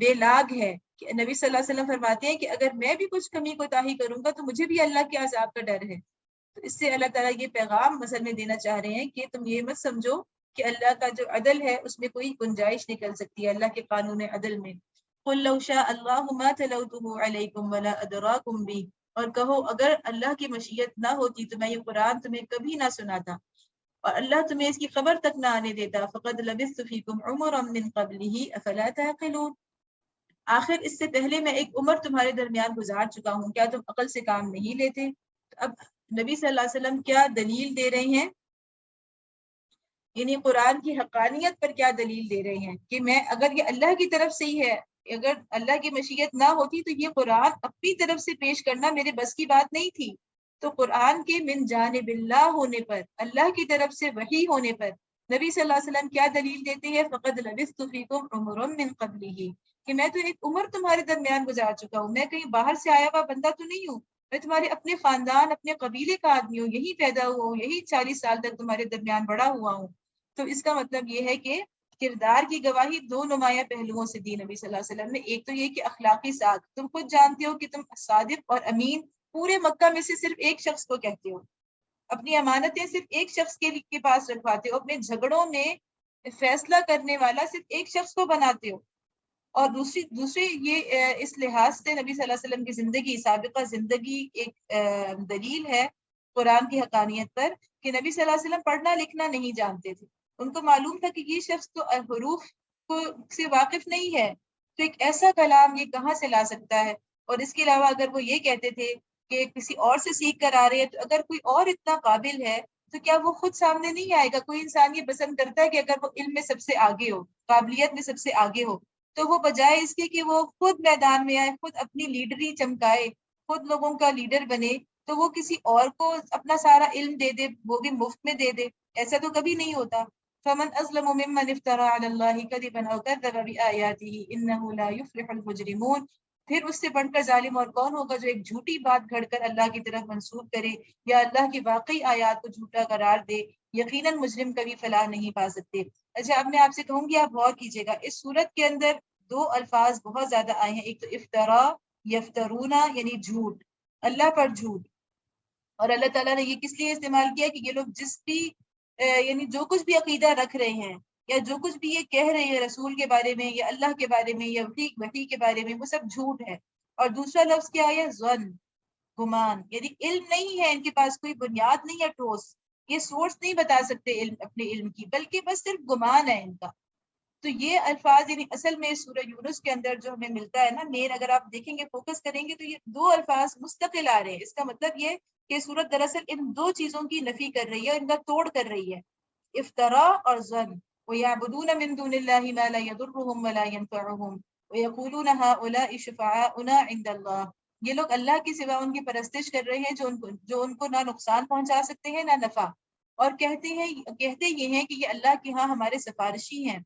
بے لاگ ہے. نبی صلی اللہ علیہ وسلم فرماتے ہیں کہ اگر میں بھی کچھ کمی کوتاہی کروں گا تو مجھے بھی اللہ کے عذاب کا ڈر ہے. تو اس سے اللہ تعالیٰ یہ پیغام مثل میں دینا چاہ رہے ہیں کہ تم یہ مت سمجھو کہ اللہ کا جو عدل ہے اس میں کوئی گنجائش نکل سکتی ہے اللہ کے قانون عدل میں. قُلْ لَوْ شَاءَ اللَّهُ مَا تَلَوْتُهُ عَلَيْكُمْ وَلَا أَدْرَاكُمْ بِهِ. اور کہو اگر اللہ کی مشیت نہ ہوتی تو میں یہ قرآن تمہیں کبھی نہ سناتا اور اللہ تمہیں اس کی خبر تک نہ آنے دیتا. فَقَدْ لَبِثْتُ فِيكُمْ عُمُرًا مِّن قَبْلِهِ أَفَلَا تَعْقِلُونَ. آخر اس سے پہلے میں ایک عمر تمہارے درمیان گزار چکا ہوں کیا تم عقل سے کام نہیں لیتے. اب نبی صلی اللہ علیہ وسلم کیا دلیل دے رہے ہیں یعنی قرآن کی حقانیت پر کیا دلیل دے رہے ہیں کہ میں اگر یہ اللہ کی طرف سے ہی ہے اگر اللہ کی مشیت نہ ہوتی تو یہ قرآن اپنی طرف سے پیش کرنا میرے بس کی بات نہیں تھی. تو قرآن کے من جانب اللہ ہونے پر اللہ کی طرف سے وحی ہونے پر نبی صلی اللہ علیہ وسلم کیا دلیل دیتے ہیں. فقد لبثت فیکم عمرا من قبلہ کہ میں تو ایک عمر تمہارے درمیان گزار چکا ہوں. میں کہیں باہر سے آیا ہوا بندہ تو نہیں ہوں. میں تمہارے اپنے خاندان اپنے قبیلے کا آدمی ہوں. یہی پیدا ہوا ہوں یہی 40 سال تک تمہارے درمیان بڑا ہوا ہوں. تو اس کا مطلب یہ ہے کہ کردار کی گواہی دو نمایاں پہلوؤں سے دی نبی صلی اللہ علیہ وسلم نے. ایک تو یہ کہ اخلاقی ساتھ تم خود جانتے ہو کہ تم صادق اور امین پورے مکہ میں سے صرف ایک شخص کو کہتے ہو. اپنی امانتیں صرف ایک شخص کے پاس رکھواتے ہو. اپنے جھگڑوں میں فیصلہ کرنے والا صرف ایک شخص کو بناتے ہو. اور دوسری یہ اس لحاظ سے نبی صلی اللہ علیہ وسلم کی زندگی سابقہ زندگی ایک دلیل ہے قرآن کی حقانیت پر کہ نبی صلی اللہ علیہ وسلم پڑھنا لکھنا نہیں جانتے تھے. ان کو معلوم تھا کہ یہ شخص تو حروف سے واقف نہیں ہے تو ایک ایسا کلام یہ کہاں سے لا سکتا ہے. اور اس کے علاوہ اگر وہ یہ کہتے تھے کہ کسی اور سے سیکھ کر آ رہے ہیں تو اگر کوئی اور اتنا قابل ہے تو کیا وہ خود سامنے نہیں آئے گا. کوئی انسان یہ پسند کرتا ہے کہ اگر وہ علم میں سب سے آگے ہو قابلیت میں سب سے آگے ہو تو وہ بجائے اس کے کہ وہ خود میدان میں آئے خود اپنی لیڈری چمکائے خود لوگوں کا لیڈر بنے تو وہ کسی اور کو اپنا سارا علم دے دے وہ بھی مفت میں دے دے. ایسا تو کبھی نہیں ہوتا. فمن أظلم ممن افترى على الله كذبا أو كذب بآياته إنه لا يفلح المجرمون. پھر اس سے بڑھ کر ظالم اور کون ہوگا جو ایک جھوٹی بات گھڑ کر اللہ کی طرف منسوب کرے یا اللہ کی واقعی آیات کو جھوٹا قرار دے. یقیناً مجرم کبھی فلاح نہیں پا سکتے. اچھا اب میں آپ سے کہوں گی آپ غور کیجیے گا اس صورت کے اندر دو الفاظ بہت زیادہ آئے ہیں. ایک تو افطرا یفترونا یعنی جھوٹ، اللہ پر جھوٹ. اور اللہ تعالیٰ نے یہ کس لیے استعمال کیا کہ یہ لوگ جس بھی یعنی جو کچھ بھی عقیدہ رکھ رہے ہیں یا جو کچھ بھی یہ کہہ رہے ہیں رسول کے بارے میں یا اللہ کے بارے میں یا وحی کے بارے میں وہ سب جھوٹ ہے. اور دوسرا لفظ کیا ہے؟ ظن، گمان. یعنی علم نہیں ہے ان کے پاس، کوئی بنیاد نہیں ہے ٹھوس، یہ سورس نہیں بتا سکتے علم اپنے علم کی، بلکہ بس صرف گمان ہے ان کا. تو یہ الفاظ یعنی اصل میں سورہ یونس کے اندر جو ہمیں ملتا ہے نا مین، اگر آپ دیکھیں گے فوکس کریں گے تو یہ دو الفاظ مستقل آ رہے ہیں. اس کا مطلب یہ کہ سورت دراصل ان دو چیزوں کی نفی کر رہی ہے، ان کا توڑ کر رہی ہے، افطرا اور ظن. وَيَعْبُدُونَ مِن دُونِ اللَّهِ مَا لَا يَضُرُّهُمْ وَلَا يَنفَعُهُمْ وَيَقُولُونَ هَؤُلَاءِ شُفَعَاؤُنَا عِندَ اللَّهِ. یہ لوگ اللہ کے سوا ان کی پرستش کر رہے ہیں جو ان کو نہ نقصان پہنچا سکتے ہیں نہ نفع، اور کہتے یہ ہیں کہ یہ اللہ کے ہاں ہمارے سفارشی ہیں.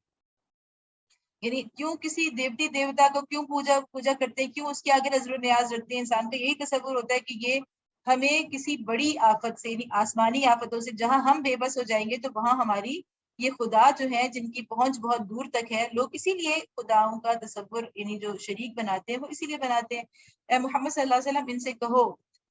یعنی کیوں کسی دیوتی دیوتا کو کیوں پوجا کرتے ہیں، کیوں اس کے آگے نظر و نیاز رکھتے ہیں؟ انسان کا یہی تصور ہوتا ہے کہ یہ ہمیں کسی بڑی آفت سے یعنی آسمانی آفتوں سے جہاں ہم بے بس ہو جائیں گے تو وہاں ہماری یہ خدا جو ہے جن کی پہنچ بہت دور تک ہے، لوگ اسی لیے خداؤں کا تصور یعنی جو شریک بناتے ہیں وہ اسی لیے بناتے ہیں. اے محمد صلی اللہ علیہ وسلم ان سے کہو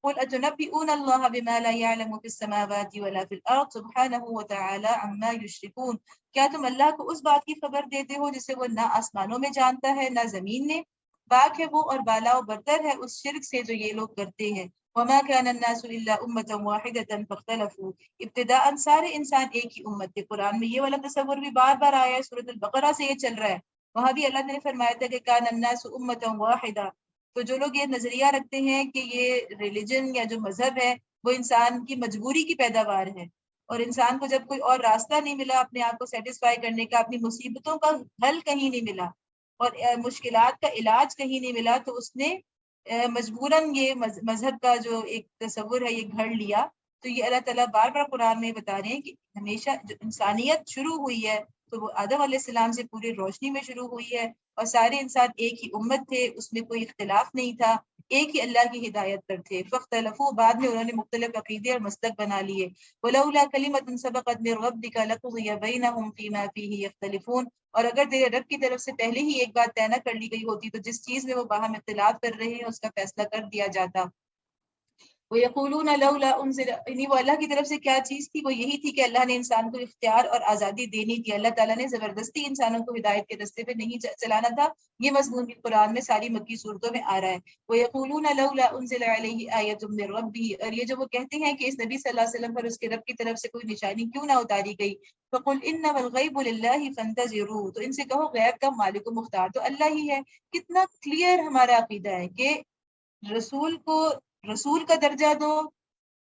قل اتنبئون اللہ بما لا يعلم في السماوات ولا في الارض سبحانه وتعالى عما يشركون. کیا تم اللہ کو اس بات کی خبر دیتے ہو جسے وہ نہ آسمانوں میں جانتا ہے نہ زمین میں؟ پاک ہے وہ اور بالا و برتر ہے اس شرک سے جو یہ لوگ کرتے ہیں. وما كان الناس الا امة واحدة فاختلفوا. ابتداء سارے انسان ایک ہی امت تھے. قرآن میں یہ والا تصور بھی بار بار آیا ہے، سورۃ البقرہ سے یہ چل رہا ہے. وہاں بھی اللہ نے فرمایا تھا کہ كان الناس امة واحدة. تو جو لوگ یہ نظریہ رکھتے ہیں کہ یہ ریلیجن یا جو مذہب ہے وہ انسان کی مجبوری کی پیداوار ہے، اور انسان کو جب کوئی اور راستہ نہیں ملا اپنے آپ کو سیٹسفائی کرنے کا، اپنی مصیبتوں کا حل کہیں نہیں ملا اور مشکلات کا علاج کہیں نہیں ملا، تو اس نے مجبوراً یہ مذہب کا جو ایک تصور ہے یہ گھڑ لیا. تو یہ اللہ تعالیٰ بار بار قرآن میں بتا رہے ہیں کہ ہمیشہ جو انسانیت شروع ہوئی ہے تو وہ آدم علیہ السلام سے پوری روشنی میں شروع ہوئی ہے، اور سارے انسان ایک ہی امت تھے، اس میں کوئی اختلاف نہیں تھا، ایک ہی اللہ کی ہدایت پر تھے. فاختلفوا، بعد میں انہوں نے مختلف عقیدے اور مسلک بنا لیے. ولولا کلمۃ سبقت من ربک لقضی بینہم فیما فیہ یختلفون. اور اگر تیرے رب کی طرف سے پہلے ہی ایک بات طے نہ کر لی گئی ہوتی تو جس چیز میں وہ باہم اختلاف کر رہے ہیں اس کا فیصلہ کر دیا جاتا. وَيَقُولُونَ لَوْلَا أُنزِلَ، یعنی وہ اللہ کی طرف سے کیا چیز تھی؟ وہ یہی تھی کہ اللہ نے انسان کو اختیار اور آزادی دینی تھی. اللہ تعالیٰ نے زبردستی انسانوں کو ہدایت کے رستے پہ نہیں چلانا تھا. یہ مضمون بھی قرآن میں ساری مکی صورتوں میں آ رہا ہے. وَيَقُولُونَ لَوْلَا أُنزِلَ عَلَيْهِ آيَةٌ مِّن رَّبِّهِ، اور یہ جو وہ کہتے ہیں کہ اس نبی صلی اللہ علیہ وسلم پر اس کے رب کی طرف سے کوئی نشانی کیوں نہ اتاری گئی. فَقُلْ إِنَّمَا الْغَيْبُ لِلَّهِ فَانتَظِرُوا، تو ان سے کہو غیب کا مالک و مختار تو اللہ ہی ہے. کتنا کلیئر ہمارا عقیدہ ہے کہ رسول کو رسول کا درجہ دو،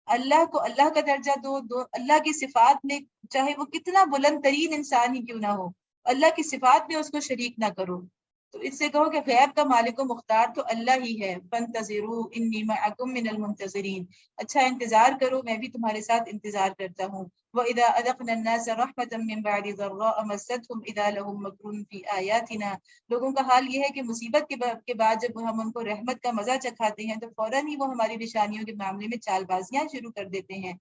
اللہ کو اللہ کا درجہ دو اللہ کی صفات میں چاہے وہ کتنا بلند ترین انسان ہی کیوں نہ ہو، اللہ کی صفات میں اس کو شریک نہ کرو. تو اس سے کہو کہ غیب کا مالک و مختار تو اللہ ہی ہے. فانتظروا انی معکم من المنتظرین، اچھا انتظار کرو میں بھی تمہارے ساتھ انتظار کرتا ہوں. وَإِذَا أَذَقْنَا النَّاسَ رَحْمَةً مِّن بَعْدِ ضَرَّاءَ مَسَّتْهُمْ إِذَا لَهُم مَّكْرٌ فِي آيَاتِنَا، لوگوں کا حال یہ ہے کہ مصیبت کے بعد جب ہم ان کو رحمت کا مزہ چکھاتے ہیں تو فوراً ہی وہ ہماری نشانیوں کے معاملے میں چال بازیاں شروع کر دیتے ہیں.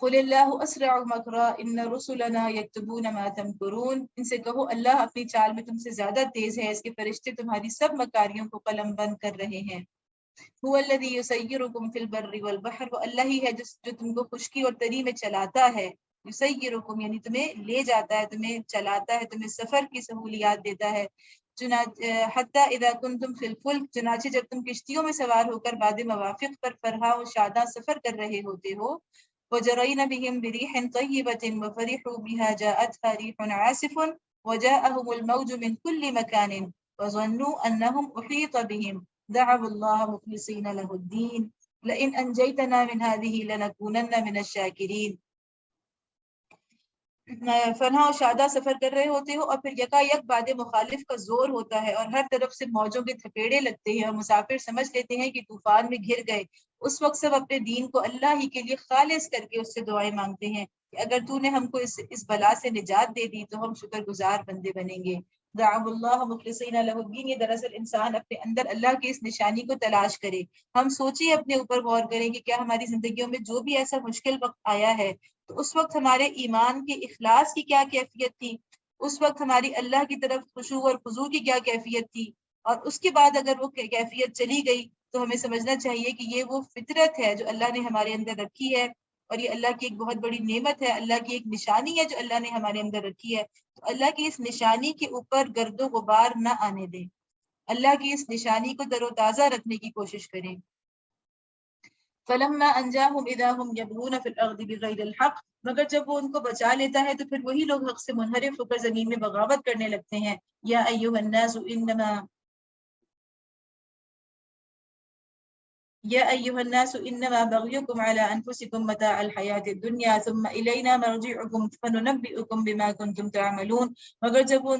قل اللہ اسرع مکرا ان رسلنا یکتبون ما تمکرون، ان سے کہو اللہ اپنی چال میں تم سے زیادہ تیز ہے، اس کے فرشتے تمہاری سب مکاریوں کو قلم بند کر رہے ہیں. هو الذی یسیرکم فی البر والبحر، وہ اللہ ہی ہے جو تم کو خشکی اور تری میں چلاتا ہے. یسیرکم یعنی تمہیں لے جاتا ہے، تمہیں چلاتا ہے، تمہیں سفر کی سہولیات دیتا ہے. حتی اذا کنتم فی الفلک، چنانچہ جب تم کشتیوں میں سوار ہو کر بعد موافق پر فرحا و شاداں سفر کر رہے ہوتے ہو. وجرین بهم بريح طیبة وفرحوا بها جاءتها ريح عاصف وجاءهم الموج من كل مكان وظنوا انهم احيط بهم دعوا الله مخلصين له الدين لئن انجيتنا من هذه لنكونن من الشاكرين. فنہا و شادہ سفر کر رہے ہوتے ہو اور پھر یکا یک باد مخالف کا زور ہوتا ہے اور ہر طرف سے موجوں کے تھپیڑے لگتے ہیں اور مسافر سمجھ لیتے ہیں کہ طوفان میں گھر گئے. اس وقت سب اپنے دین کو اللہ ہی کے لیے خالص کر کے اس سے دعائیں مانگتے ہیں کہ اگر تو نے ہم کو اس بلا سے نجات دے دی تو ہم شکر گزار بندے بنیں گے. دعوا اللہ مخلصین لہ الدین، یہ دراصل انسان اپنے اندر اللہ کی اس نشانی کو تلاش کرے. ہم سوچیں، اپنے اوپر غور کریں کہ کیا ہماری زندگیوں میں جو بھی ایسا مشکل وقت آیا ہے تو اس وقت ہمارے ایمان کے اخلاص کی کیا کیفیت تھی، اس وقت ہماری اللہ کی طرف خشوع اور خضوع کی کیا کیفیت تھی، اور اس کے بعد اگر وہ کیفیت چلی گئی تو ہمیں سمجھنا چاہیے کہ یہ وہ فطرت ہے جو اللہ نے ہمارے اندر رکھی ہے، اور یہ اللہ کی ایک بہت بڑی نعمت ہے، اللہ کی ایک نشانی ہے جو اللہ نے ہمارے اندر رکھی ہے. تو اللہ کی اس نشانی کے اوپر گرد و غبار نہ آنے دیں، اللہ کی اس نشانی کو در و تازہ رکھنے کی کوشش کریں. فَلَمَّا أَنْجَاهُمْ إِذَا هُمْ يَبْغُونَ فِي الْأَرْضِ بِغَيْرِ الْحَقِّ، مگر جب وہ ان کو بچا لیتا ہے تو پھر وہی لوگ حق سے منحرف ہو کر زمین میں بغاوت کرنے لگتے ہیں. یا ایھا الناس انما يا أيها الناس إنما بغيكم على أنفسكم متاع الحياة الدنيا ثم إلينا مرجعكم فننبئكم بما كنتم تعملون. مگر جب وہ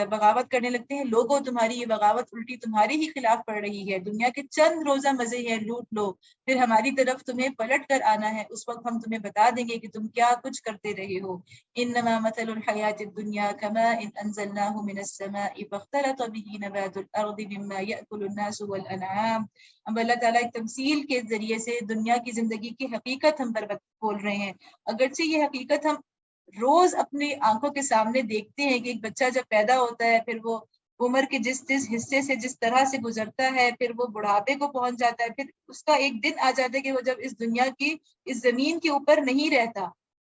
بغاوت کرنے لگتے ہیں، لوگوں تمہاری یہ بغاوت الٹی تمہاری ہی خلاف پڑ رہی ہے، دنیا کے چند روزہ مزے ہیں، لوٹ لو، پھر ہماری طرف تمہیں پلٹ کر آنا ہے، اس وقت ہم تمہیں بتا دیں گے کہ تم کیا کچھ کرتے رہے ہو. انما مثل الحیات الدنیا كماء انزلناه من السماء فاختلط به نبات الارض مما يأكل الناس والانعام. اب اللہ تعالیٰ ایک تمثیل کے ذریعے سے دنیا کی زندگی کی حقیقت ہم پر بول رہے ہیں. اگرچہ یہ حقیقت ہم روز اپنی آنکھوں کے سامنے دیکھتے ہیں کہ ایک بچہ جب پیدا ہوتا ہے، پھر وہ عمر کے جس حصے سے جس طرح سے گزرتا ہے، پھر وہ بڑھاپے کو پہنچ جاتا ہے، پھر اس کا ایک دن آ جاتا ہے کہ وہ جب اس دنیا کی اس زمین کے اوپر نہیں رہتا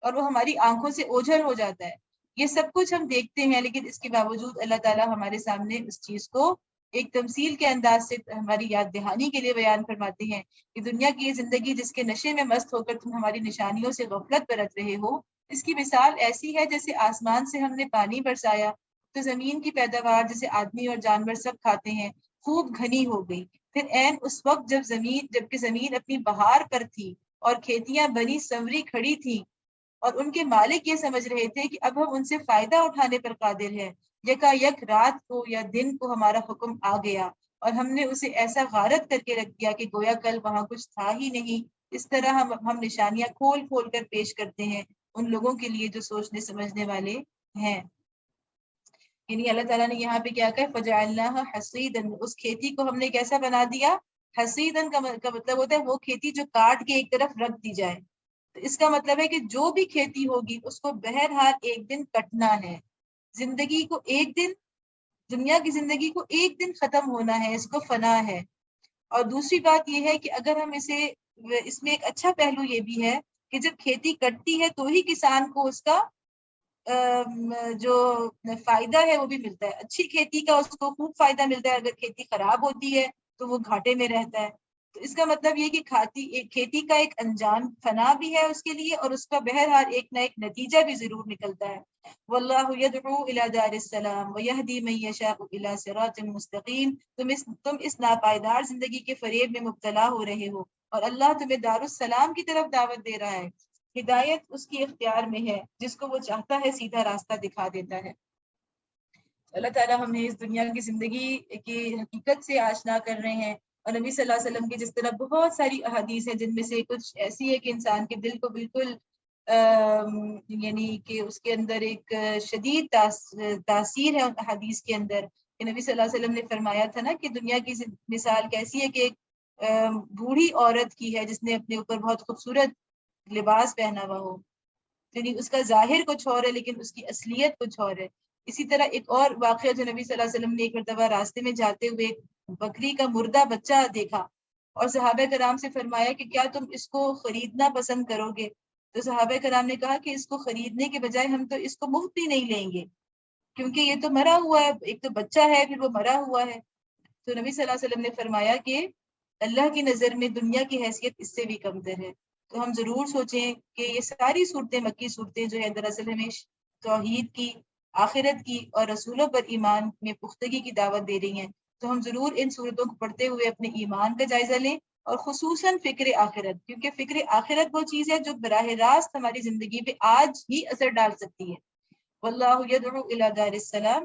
اور وہ ہماری آنکھوں سے اوجھل ہو جاتا ہے. یہ سب کچھ ہم دیکھتے ہیں، لیکن اس کے باوجود اللہ تعالیٰ ہمارے سامنے اس چیز کو ایک تمثیل کے انداز سے ہماری یاد دہانی کے لیے بیان فرماتے ہیں کہ دنیا کی یہ زندگی جس کے نشے میں مست ہو کر تم ہماری نشانیوں سے غفلت برت رہے ہو، اس کی مثال ایسی ہے جیسے آسمان سے ہم نے پانی برسایا تو زمین کی پیداوار جسے آدمی اور جانور سب کھاتے ہیں خوب گھنی ہو گئی. پھر عین اس وقت جبکہ زمین اپنی بہار پر تھی اور کھیتیاں بنی سنوری کھڑی تھیں اور ان کے مالک یہ سمجھ رہے تھے کہ اب ہم ان سے فائدہ اٹھانے پر قادر ہیں، یکا یک رات کو یا دن کو ہمارا حکم آ گیا اور ہم نے اسے ایسا غارت کر کے رکھ دیا کہ گویا کل وہاں کچھ تھا ہی نہیں. اس طرح ہم نشانیاں کھول کھول کر پیش کرتے ہیں ان لوگوں کے لیے جو سوچنے سمجھنے والے ہیں. یعنی اللہ تعالیٰ نے یہاں پہ کیا کہا، فجعلناها حصیدا، اس کھیتی کو ہم نے کیسا بنا دیا؟ حصیدا کا مطلب ہوتا ہے وہ کھیتی جو کاٹ کے ایک طرف رکھ دی جائے. تو اس کا مطلب ہے کہ جو بھی کھیتی ہوگی اس کو بہرحال ایک دن کٹنا ہے. زندگی کو ایک دن، دنیا کی زندگی کو ایک دن ختم ہونا ہے، اس کو فنا ہے. اور دوسری بات یہ ہے کہ اگر ہم اس میں ایک اچھا پہلو یہ بھی ہے کہ جب کھیتی کٹتی ہے تو ہی کسان کو اس کا جو فائدہ ہے وہ بھی ملتا ہے. اچھی کھیتی کا اس کو خوب فائدہ ملتا ہے، اگر کھیتی خراب ہوتی ہے تو وہ گھاٹے میں رہتا ہے. تو اس کا مطلب یہ کہ کھیتی کا ایک انجام فنا بھی ہے اس کے لیے، اور اس کا بہرحال ایک نہ ایک نتیجہ بھی ضرور نکلتا ہے. واللہ یدعو الی دار السلام ویہدی من یشاء الی صراط مستقیم. تم اس ناپائیدار زندگی کے فریب میں مبتلا ہو رہے ہو اور اللہ تمہیں دار السلام کی طرف دعوت دے رہا ہے. ہدایت اس کی اختیار میں ہے، جس کو وہ چاہتا ہے سیدھا راستہ دکھا دیتا ہے. اللہ تعالیٰ ہمیں اس دنیا کی زندگی کی حقیقت سے آشنا کر رہے ہیں، اور نبی صلی اللہ علیہ وسلم کی جس طرح بہت ساری احادیث ہیں جن میں سے کچھ ایسی ہے کہ انسان کے دل کو بالکل یعنی کہ اس کے اندر ایک شدید تاثیر ہے ان احادیث کے اندر کہ نبی صلی اللہ علیہ وسلم نے فرمایا تھا نا کہ دنیا کی مثال کیسی ہے کہ ایک بوڑھی عورت کی ہے جس نے اپنے اوپر بہت خوبصورت لباس پہنا ہوا ہو، یعنی اس کا ظاہر کچھ اور ہے لیکن اس کی اصلیت کچھ اور ہے. اسی طرح ایک اور واقعہ جو نبی صلی اللہ علیہ وسلم نے ایک مرتبہ راستے میں جاتے ہوئے ایک بکری کا مردہ بچہ دیکھا اور صحابہ کرام سے فرمایا کہ کیا تم اس کو خریدنا پسند کرو گے؟ تو صحابہ کرام نے کہا کہ اس کو خریدنے کے بجائے ہم تو اس کو مفت بھی نہیں لیں گے، کیونکہ یہ تو مرا ہوا ہے، ایک تو بچہ ہے پھر وہ مرا ہوا ہے. تو نبی صلی اللہ علیہ وسلم نے فرمایا کہ اللہ کی نظر میں دنیا کی حیثیت اس سے بھی کم تر ہے. تو ہم ضرور سوچیں کہ یہ ساری صورتیں مکی صورتیں جو ہے دراصل ہمیں توحید کی، آخرت کی اور رسولوں پر ایمان میں پختگی کی دعوت دے رہی ہیں. تو ہم ضرور ان صورتوں کو پڑھتے ہوئے اپنے ایمان کا جائزہ لیں، اور خصوصاً فکر آخرت، کیونکہ فکر آخرت وہ چیز ہے جو براہ راست ہماری زندگی پہ آج ہی اثر ڈال سکتی ہے. واللہ یدعو الی دار السلام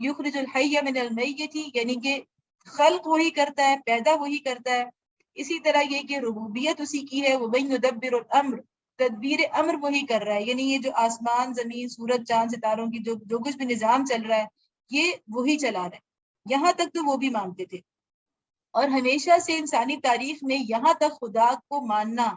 یخرج الحی من المیت، یعنی کہ خلق وہی کرتا ہے، پیدا وہی کرتا ہے. اسی طرح یہ کہ ربوبیت اسی کی ہے. ومن یدبر الامر، تدبیر امر وہی کر رہا ہے، یعنی یہ جو آسمان زمین سورج چاند ستاروں کی جو کچھ بھی نظام چل رہا ہے یہ وہی چلا رہا ہے. یہاں تک تو وہ بھی مانتے تھے. اور ہمیشہ سے انسانی تاریخ میں یہاں تک خدا کو ماننا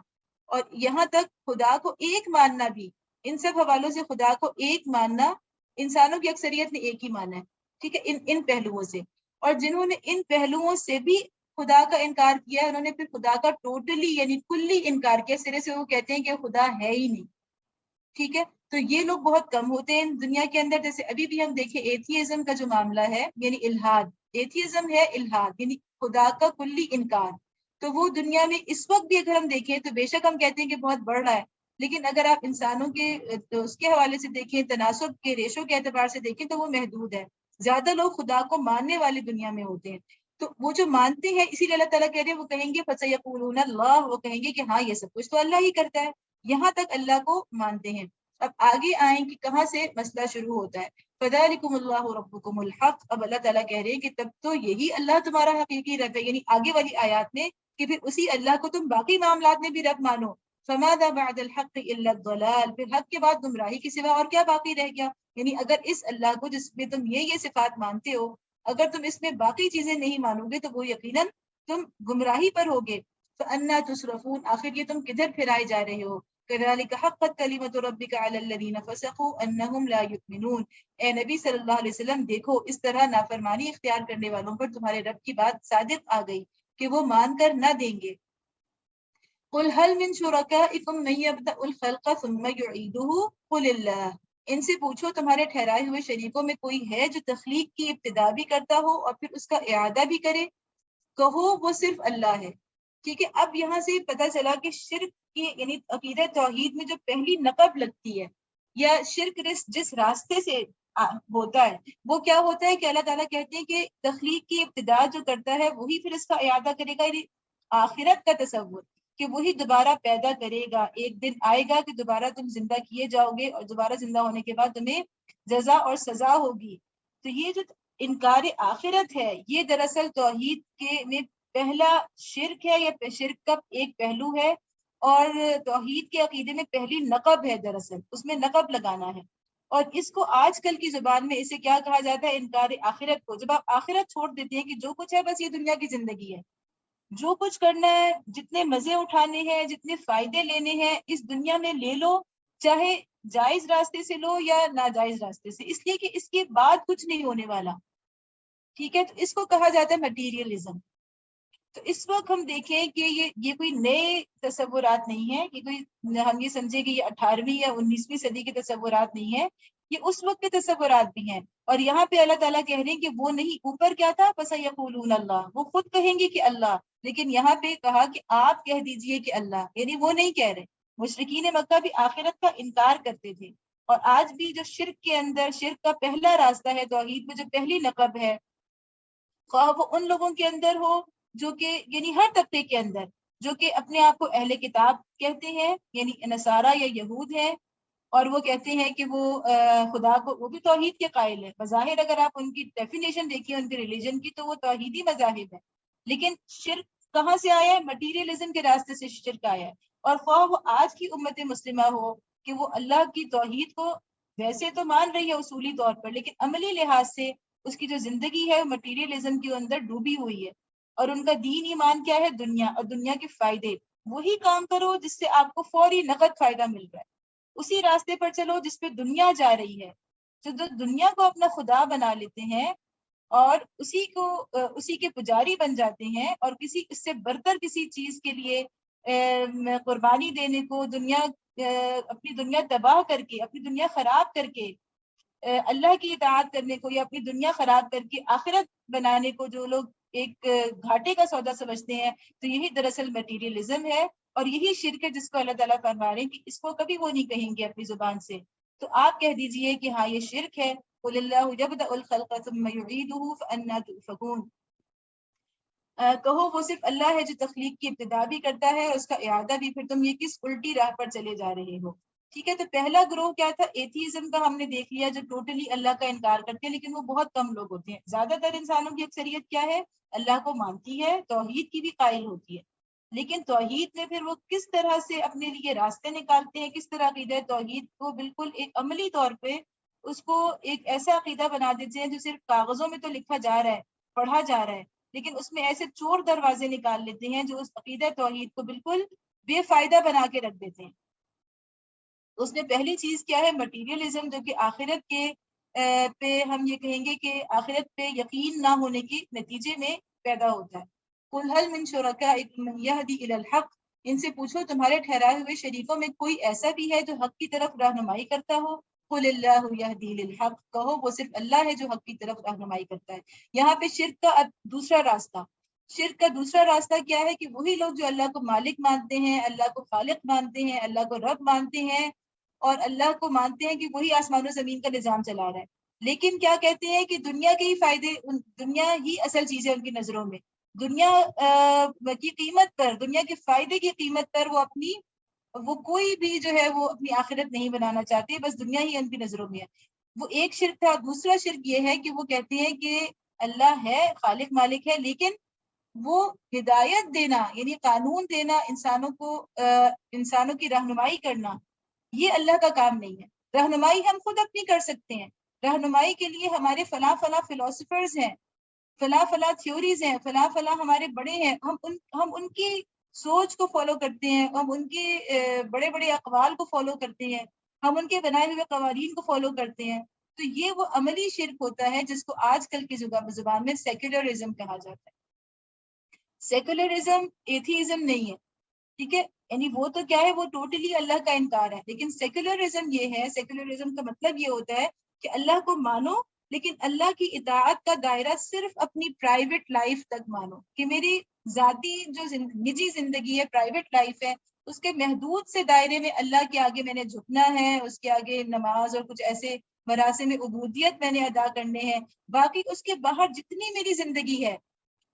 اور یہاں تک خدا کو ایک ماننا بھی، ان سب حوالوں سے خدا کو ایک ماننا انسانوں کی اکثریت نے ایک ہی مانا ہے. ٹھیک ہے، ان پہلوؤں سے. اور جنہوں نے ان پہلوؤں سے بھی خدا کا انکار کیا، انہوں نے پھر خدا کا ٹوٹلی یعنی کلی انکار کیا، سرے سے وہ کہتے ہیں کہ خدا ہے ہی نہیں. ٹھیک ہے، تو یہ لوگ بہت کم ہوتے ہیں دنیا کے اندر. جیسے ابھی بھی ہم دیکھیں ایتھیزم کا جو معاملہ ہے، یعنی الحاد، ایتھیزم ہے الحاد یعنی خدا کا کلی انکار. تو وہ دنیا میں اس وقت بھی اگر ہم دیکھیں تو بے شک ہم کہتے ہیں کہ بہت بڑھ رہا ہے، لیکن اگر آپ انسانوں کے اس کے حوالے سے دیکھیں، تناسب کے ریشو کے اعتبار سے دیکھیں تو وہ محدود ہے. زیادہ لوگ خدا کو ماننے والے دنیا میں ہوتے ہیں. تو وہ جو مانتے ہیں، اسی لیے اللہ تعالیٰ کہہ رہے ہیں، وہ کہیں گے فَسَيَقُولُونَ اللَّهُ، وہ کہیں گے کہ ہاں یہ سب کچھ تو اللہ ہی کرتا ہے. یہاں تک اللہ کو مانتے ہیں. اب آگے آئیں کہ کہاں سے مسئلہ شروع ہوتا ہے. فَذَلِكُمُ اللَّهُ رَبُّكُمُ الْحَقُّ، اب اللہ تعالیٰ کہہ رہے ہیں کہ تب تو یہی اللہ تمہارا حقیقی رب ہے، یعنی آگے والی آیات میں کہ پھر اسی اللہ کو تم باقی معاملات میں بھی رب مانو. فَمَاذَا بَعْدَ الْحَقِّ إِلَّا الضَّلَالُ، پھر حق کے بعد گمراہی کے سوا اور کیا باقی رہ گیا. یعنی اگر اس اللہ کو جس میں تم یہ صفات مانتے ہو، اگر تم اس میں باقی چیزیں نہیں مانو گے تو وہ یقیناً تم گمراہی پر ہوگے. فَأَنَّىٰ تُصْرَفُونَ، آخر یہ تم کدھر پھرائے جا رہے ہو. كَذَلِكَ حَقَّتْ كَلِمَةُ رَبِّكَ عَلَى الَّذِينَ فَسَقُوا أَنَّهُمْ لَا يُؤْمِنُونَ. اے نبی صلی اللہ علیہ وسلم دیکھو، اس طرح نافرمانی اختیار کرنے والوں پر تمہارے رب کی بات صادق آ گئی کہ وہ مان کر نہ دیں گے. قُلْ هَلْ مِنْ شُرَكَائِكُمْ مَن يَبْدَأُ الْخَلْقَ ثُمَّ يُعِيدُهُ قُلِ اللَّهُ، ان سے پوچھو تمہارے ٹھہرائے ہوئے شریکوں میں کوئی ہے جو تخلیق کی ابتدا بھی کرتا ہو اور پھر اس کا اعادہ بھی کرے؟ کہو وہ صرف اللہ ہے. ٹھیک ہے، اب یہاں سے پتہ چلا کہ شرک کی یعنی عقیدہ توحید میں جو پہلی نقب لگتی ہے یا شرک جس راستے سے ہوتا ہے وہ کیا ہوتا ہے کہ اللہ تعالیٰ کہتے ہیں کہ تخلیق کی ابتدا جو کرتا ہے وہی پھر اس کا اعادہ کرے گا. یعنی آخرت کا تصور کہ وہی دوبارہ پیدا کرے گا. ایک دن آئے گا کہ دوبارہ تم زندہ کیے جاؤ گے اور دوبارہ زندہ ہونے کے بعد تمہیں جزا اور سزا ہوگی. تو یہ جو انکار آخرت ہے یہ دراصل توحید کے میں پہلا شرک ہے، یا شرک کا ایک پہلو ہے اور توحید کے عقیدے میں پہلی نقب ہے. دراصل اس میں نقب لگانا ہے. اور اس کو آج کل کی زبان میں اسے کیا کہا جاتا ہے؟ انکار آخرت کو. جب آپ آخرت چھوڑ دیتے ہیں کہ جو کچھ ہے بس یہ دنیا کی زندگی ہے، جو کچھ کرنا ہے، جتنے مزے اٹھانے ہیں، جتنے فائدے لینے ہیں اس دنیا میں لے لو، چاہے جائز راستے سے لو یا ناجائز راستے سے، اس لیے کہ اس کے بعد کچھ نہیں ہونے والا. ٹھیک ہے، تو اس کو کہا جاتا ہے مٹیریلزم. تو اس وقت ہم دیکھیں کہ یہ کوئی نئے تصورات نہیں ہیں، یہ کوئی ہم یہ سمجھے کہ یہ 18ویں یا 19ویں صدی کے تصورات نہیں ہیں، یہ اس وقت کے تصورات بھی ہیں. اور یہاں پہ اللہ تعالیٰ کہہ رہے ہیں کہ وہ نہیں، اوپر کیا تھا فَسَيَقُولُونَ اللَّهُ، وہ خود کہیں گے کہ اللہ، لیکن یہاں پہ کہا کہ آپ کہہ دیجئے کہ اللہ، یعنی وہ نہیں کہہ رہے. مشرکین مکہ بھی آخرت کا انکار کرتے تھے، اور آج بھی جو شرک کے اندر شرک کا پہلا راستہ ہے، توحید میں جو پہلی نقب ہے، خواہ وہ ان لوگوں کے اندر ہو جو کہ یعنی ہر طبقے کے اندر جو کہ اپنے آپ کو اہل کتاب کہتے ہیں، یعنی نصارہ یا یہود ہیں، اور وہ کہتے ہیں کہ وہ خدا کو، وہ بھی توحید کے قائل ہے بظاہر. اگر آپ ان کی ڈیفینیشن دیکھیں ان کے ریلیجن کی تو وہ توحیدی مذاہب ہے، لیکن شرک کہاں سے آیا ہے؟ مٹیریلزم کے راستے سے شرک آیا ہے. اور خواہ وہ آج کی امت مسلمہ ہو کہ وہ اللہ کی توحید کو ویسے تو مان رہی ہے اصولی طور پر، لیکن عملی لحاظ سے اس کی جو زندگی ہے مٹیریلزم کے اندر ڈوبی ہوئی ہے. اور ان کا دین ایمان کیا ہے؟ دنیا اور دنیا کے فائدے. وہی کام کرو جس سے آپ کو فوری نقد فائدہ مل رہا ہے، اسی راستے پر چلو جس پہ دنیا جا رہی ہے. جو دنیا کو اپنا خدا بنا لیتے ہیں اور اسی کے پجاری بن جاتے ہیں، اور کسی اس سے برتر کسی چیز کے لیے قربانی دینے کو، اپنی دنیا تباہ کر کے، اپنی دنیا خراب کر کے اللہ کی اطاعت کرنے کو، یا اپنی دنیا خراب کر کے آخرت بنانے کو جو لوگ ایک گھاٹے کا سودا سمجھتے ہیں، تو یہی دراصل مٹیریلزم ہے اور یہی شرک ہے جس کو اللہ تعالیٰ فرما رہے ہیں کہ اس کو کبھی وہ نہیں کہیں گے اپنی زبان سے. تو آپ کہہ دیجئے کہ ہاں یہ شرک ہے. قُلِ اللَّهُ يَبْدَأُ الْخَلْقَ ثُمَّ يُعِيدُهُ فَأَنَّىٰ تُؤْفَكُونَ، کہو وہ صرف اللہ ہے جو تخلیق کی ابتدا بھی کرتا ہے اور اس کا اعادہ بھی، پھر تم یہ کس الٹی راہ پر چلے جا رہے ہو. ٹھیک ہے، تو پہلا گروہ کیا تھا؟ ایتھیزم کا ہم نے دیکھ لیا، جو ٹوٹلی اللہ کا انکار کرتے ہیں، لیکن وہ بہت کم لوگ ہوتے ہیں. زیادہ تر انسانوں کی اکثریت کیا ہے؟ اللہ کو مانتی ہے، توحید کی بھی قائل ہوتی ہے، لیکن توحید میں پھر وہ کس طرح سے اپنے لیے راستے نکالتے ہیں، کس طرح عقیدہ توحید کو بالکل ایک عملی طور پہ اس کو ایک ایسا عقیدہ بنا دیتے ہیں جو صرف کاغذوں میں تو لکھا جا رہا ہے، پڑھا جا رہا ہے، لیکن اس میں ایسے چور دروازے نکال لیتے ہیں جو اس عقیدہ توحید کو بالکل بے فائدہ بنا کے رکھ دیتے ہیں. اس میں پہلی چیز کیا ہے؟ مٹیریلزم، جو کہ آخرت کے پہ ہم یہ کہیں گے کہ آخرت پہ یقین نہ ہونے کے نتیجے میں پیدا ہوتا ہے. قُلْ هَلْ مِن شُرَكَائِكُم مَّن يَهْدِي إِلَى الْحَقِّ، ان سے پوچھو تمہارے ٹھہرائے ہوئے شریکوں میں کوئی ایسا بھی ہے جو حق کی طرف رہنمائی کرتا ہو؟ قُلِ اللَّهُ يَهْدِي لِلْحَقِّ، کہو وہ صرف اللہ ہے جو حق کی طرف رہنمائی کرتا ہے. یہاں پہ شرک کا دوسرا راستہ، شرک کا دوسرا راستہ کیا ہے؟ کہ وہی لوگ جو اللہ کو مالک مانتے ہیں، اللہ کو خالق مانتے ہیں، اللہ کو رب مانتے ہیں، اور اللہ کو مانتے ہیں کہ وہی آسمان و زمین کا نظام چلا رہا ہے، لیکن کیا کہتے ہیں کہ دنیا کے ہی فائدے، دنیا ہی اصل چیز ہے ان کی نظروں میں، دنیا کی قیمت پر، دنیا کے فائدے کی قیمت پر وہ کوئی بھی جو ہے وہ اپنی آخرت نہیں بنانا چاہتے، بس دنیا ہی ان کی نظروں میں ہے. وہ ایک شرک تھا. دوسرا شرک یہ ہے کہ وہ کہتے ہیں کہ اللہ ہے، خالق مالک ہے، لیکن وہ ہدایت دینا، یعنی قانون دینا، انسانوں کی رہنمائی کرنا، یہ اللہ کا کام نہیں ہے. رہنمائی ہم خود اپنی کر سکتے ہیں. رہنمائی کے لیے ہمارے فلاں فلاں فلاسفرز ہیں، فلاں فلاں تھیوریز ہیں، فلاں فلاں ہمارے بڑے ہیں، ہم ان کی سوچ کو فالو کرتے ہیں، ہم ان کے بڑے بڑے اقوال کو فالو کرتے ہیں، ہم ان کے بنائے ہوئے قوانین کو فالو کرتے ہیں. تو یہ وہ عملی شرک ہوتا ہے جس کو آج کل کی زبان میں سیکولرزم کہا جاتا ہے. سیکولرزم ایتھیزم نہیں ہے، ٹھیک ہے، یعنی وہ تو کیا ہے، وہ ٹوٹلی اللہ کا انکار ہے. لیکن سیکولرزم یہ ہے، سیکولرزم کا مطلب یہ ہوتا ہے کہ اللہ کو مانو، لیکن اللہ کی اطاعت کا دائرہ صرف اپنی پرائیویٹ لائف تک مانو، کہ میری ذاتی جو نجی زندگی ہے، پرائیویٹ لائف ہے، اس کے محدود سے دائرے میں اللہ کے آگے میں نے جھکنا ہے، اس کے آگے نماز اور کچھ ایسے مراسم عبودیت میں نے ادا کرنے ہیں. باقی اس کے باہر جتنی میری زندگی ہے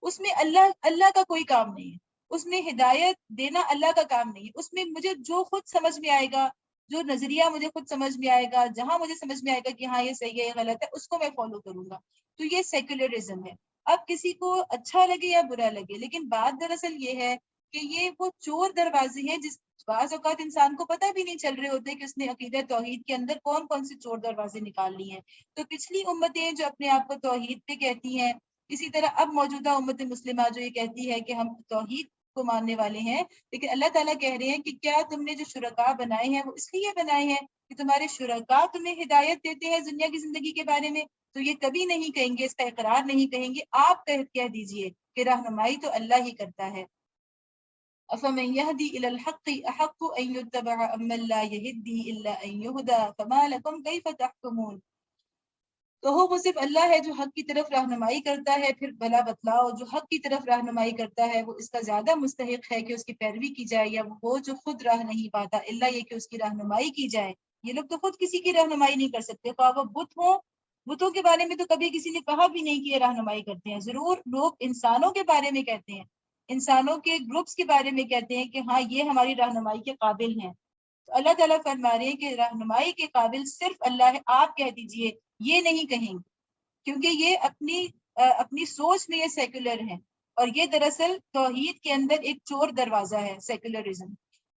اس میں اللہ کا کوئی کام نہیں ہے، اس میں ہدایت دینا اللہ کا کام نہیں ہے. اس میں مجھے جو خود سمجھ میں آئے گا، جو نظریہ مجھے خود سمجھ میں آئے گا، جہاں مجھے سمجھ میں آئے گا کہ ہاں یہ صحیح ہے، یہ غلط ہے، اس کو میں فالو کروں گا. تو یہ سیکولرزم ہے. اب کسی کو اچھا لگے یا برا لگے، لیکن بات دراصل یہ ہے کہ یہ وہ چور دروازے ہیں جس بعض اوقات انسان کو پتہ بھی نہیں چل رہے ہوتے کہ اس نے عقیدہ توحید کے اندر کون کون سے چور دروازے نکال لی ہیں. تو پچھلی امتیں جو اپنے آپ کو توحید پہ کہتی ہیں، اسی طرح اب موجودہ امت مسلمہ جو یہ کہتی ہے کہ ہم توحید کو ماننے والے ہیں، لیکن اللہ تعالیٰ کہہ رہے ہیں کہ کیا تم نے جو شرکاء بنائے ہیں وہ اس لیے بنائے ہیں کہ تمہارے شرکاء تمہیں ہدایت دیتے ہیں دنیا کی زندگی کے بارے میں؟ تو یہ کبھی نہیں کہیں گے، اس کا اقرار نہیں کہیں گے. آپ کہہ دیجئے کہ رہنمائی تو اللہ ہی کرتا ہے. أَفَمَنْ يَهْدِي إِلَى الْحَقِّ أَحَقُّ أَنْ يُتَّبَعَ أَمَّنْ لَا يَهِدِّي إِلَّا أَنْ يُهْدَى فَمَا لَكُمْ كَيْفَ تَحْكُمُونَ. کہو وہ صرف اللہ ہے جو حق کی طرف رہنمائی کرتا ہے. پھر بھلا بتلاؤ، جو حق کی طرف رہنمائی کرتا ہے وہ اس کا زیادہ مستحق ہے کہ اس کی پیروی کی جائے، یا وہ جو خود راہ نہیں پاتا اللہ یہ کہ اس کی رہنمائی کی جائے. یہ لوگ تو خود کسی کی رہنمائی نہیں کر سکتے، خواہ وہ بت ہوں. بتوں کے بارے میں تو کبھی کسی نے کہا بھی نہیں کہ یہ رہنمائی کرتے ہیں. ضرور لوگ انسانوں کے بارے میں کہتے ہیں، انسانوں کے گروپس کے بارے میں کہتے ہیں کہ ہاں یہ ہماری رہنمائی کے قابل ہیں. تو اللہ تعالیٰ فرما رہے ہیں کہ رہنمائی کے قابل صرف اللہ ہے. آپ کہہ دیجئے یہ نہیں کہیں گے، کیونکہ یہ اپنی سوچ میں یہ سیکولر ہیں، اور یہ دراصل توحید کے اندر ایک چور دروازہ ہے، سیکولرزم.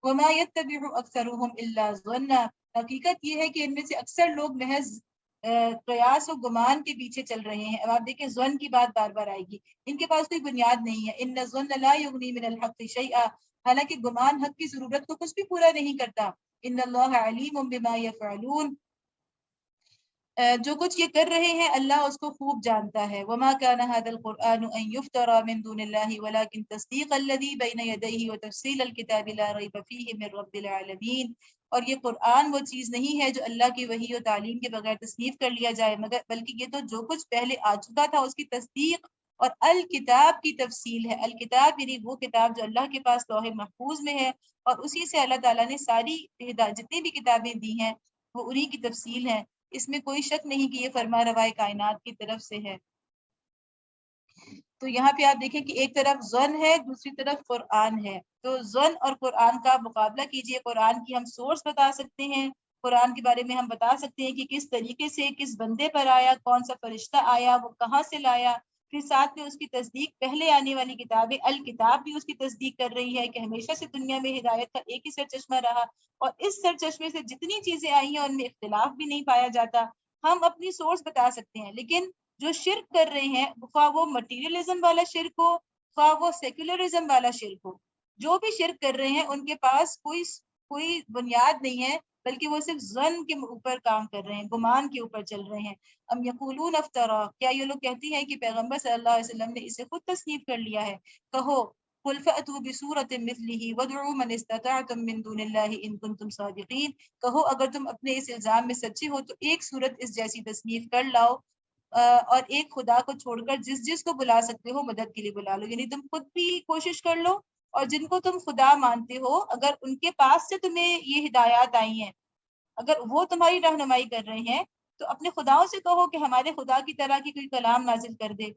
وَمَا يَتَّبِعُ أَكْثَرُهُمْ إِلَّا ظَنًّا، حقیقت یہ ہے کہ ان میں سے اکثر لوگ محض قیاس و گمان کے پیچھے چل رہے ہیں. اب آپ دیکھیں ظن کی بات بار بار آئے گی، ان کے پاس کوئی بنیاد نہیں ہے. إِنَّ الظَّنَّ لَا يُغْنِي مِنَ الْحَقِّ شَيْئًا، حالانکہ گمان حق کی ضرورت کو کچھ بھی پورا نہیں کرتا. إِنَّ اللَّهَ عَلِيمٌ بِمَا يَفْعَلُونَ، جو کچھ یہ کر رہے ہیں اللہ اس کو خوب جانتا ہے. وما كان هذا القرآن ان يفترى من دون الله ولكن تصديق الذي بين يديه وتفصيل الكتاب لا ريب فيه من رب العالمين. اور یہ قرآن وہ چیز نہیں ہے جو اللہ کی وحی و تعلیم کے بغیر تصنیف کر لیا جائے، مگر بلکہ یہ تو جو کچھ پہلے آ چکا تھا اس کی تصدیق اور الکتاب کی تفصیل ہے. الکتاب یعنی وہ کتاب جو اللہ کے پاس لوح محفوظ میں ہے، اور اسی سے اللہ تعالیٰ نے ساری جتنی بھی کتابیں دی ہیں وہ انہی کی تفصیل ہے. اس میں کوئی شک نہیں کہ یہ فرما روائے کائنات کی طرف سے ہے. تو یہاں پہ آپ دیکھیں کہ ایک طرف ظن ہے، دوسری طرف قرآن ہے، تو ظن اور قرآن کا مقابلہ کیجئے۔ قرآن کی ہم سورس بتا سکتے ہیں، قرآن کے بارے میں ہم بتا سکتے ہیں کہ کس طریقے سے کس بندے پر آیا، کون سا فرشتہ آیا، وہ کہاں سے لایا، پھر ساتھ میں اس کی تصدیق پہلے آنے والی کتابیں الکتاب بھی اس کی تصدیق کر رہی ہے کہ ہمیشہ سے دنیا میں ہدایت کا ایک ہی سر چشمہ رہا، اور اس سر چشمے سے جتنی چیزیں آئی ہیں ان میں اختلاف بھی نہیں پایا جاتا۔ ہم اپنی سورس بتا سکتے ہیں، لیکن جو شرک کر رہے ہیں، خواہ وہ مٹیریلزم والا شرک ہو، خواہ وہ سیکولرزم والا شرک ہو، جو بھی شرک کر رہے ہیں ان کے پاس کوئی بنیاد نہیں ہے، بلکہ وہ صرف ظن کے اوپر کام کر رہے ہیں، گمان کے اوپر چل رہے ہیں۔ ام یقولون افترا، کیا یہ لوگ کہتی ہیں کہ پیغمبر صلی اللہ علیہ وسلم نے اسے خود تصنیف کر لیا ہے؟ کہو قل فأتوا بسورۃ مثلہ وادعوا من استطعتم من دون اللہ ان کنتم صادقین، کہو اگر تم اپنے اس الزام میں سچے ہو تو ایک صورت اس جیسی تصنیف کر لاؤ، اور ایک خدا کو چھوڑ کر جس کو بلا سکتے ہو مدد کے لیے بلا لو، یعنی تم خود بھی کوشش کر لو، اور جن کو تم خدا مانتے ہو اگر ان کے پاس سے تمہیں یہ ہدایات آئی ہیں، اگر وہ تمہاری رہنمائی کر رہے ہیں تو اپنے خداؤں سے کہو کہ ہمارے خدا کی طرح کی کوئی کلام نازل کر دے۔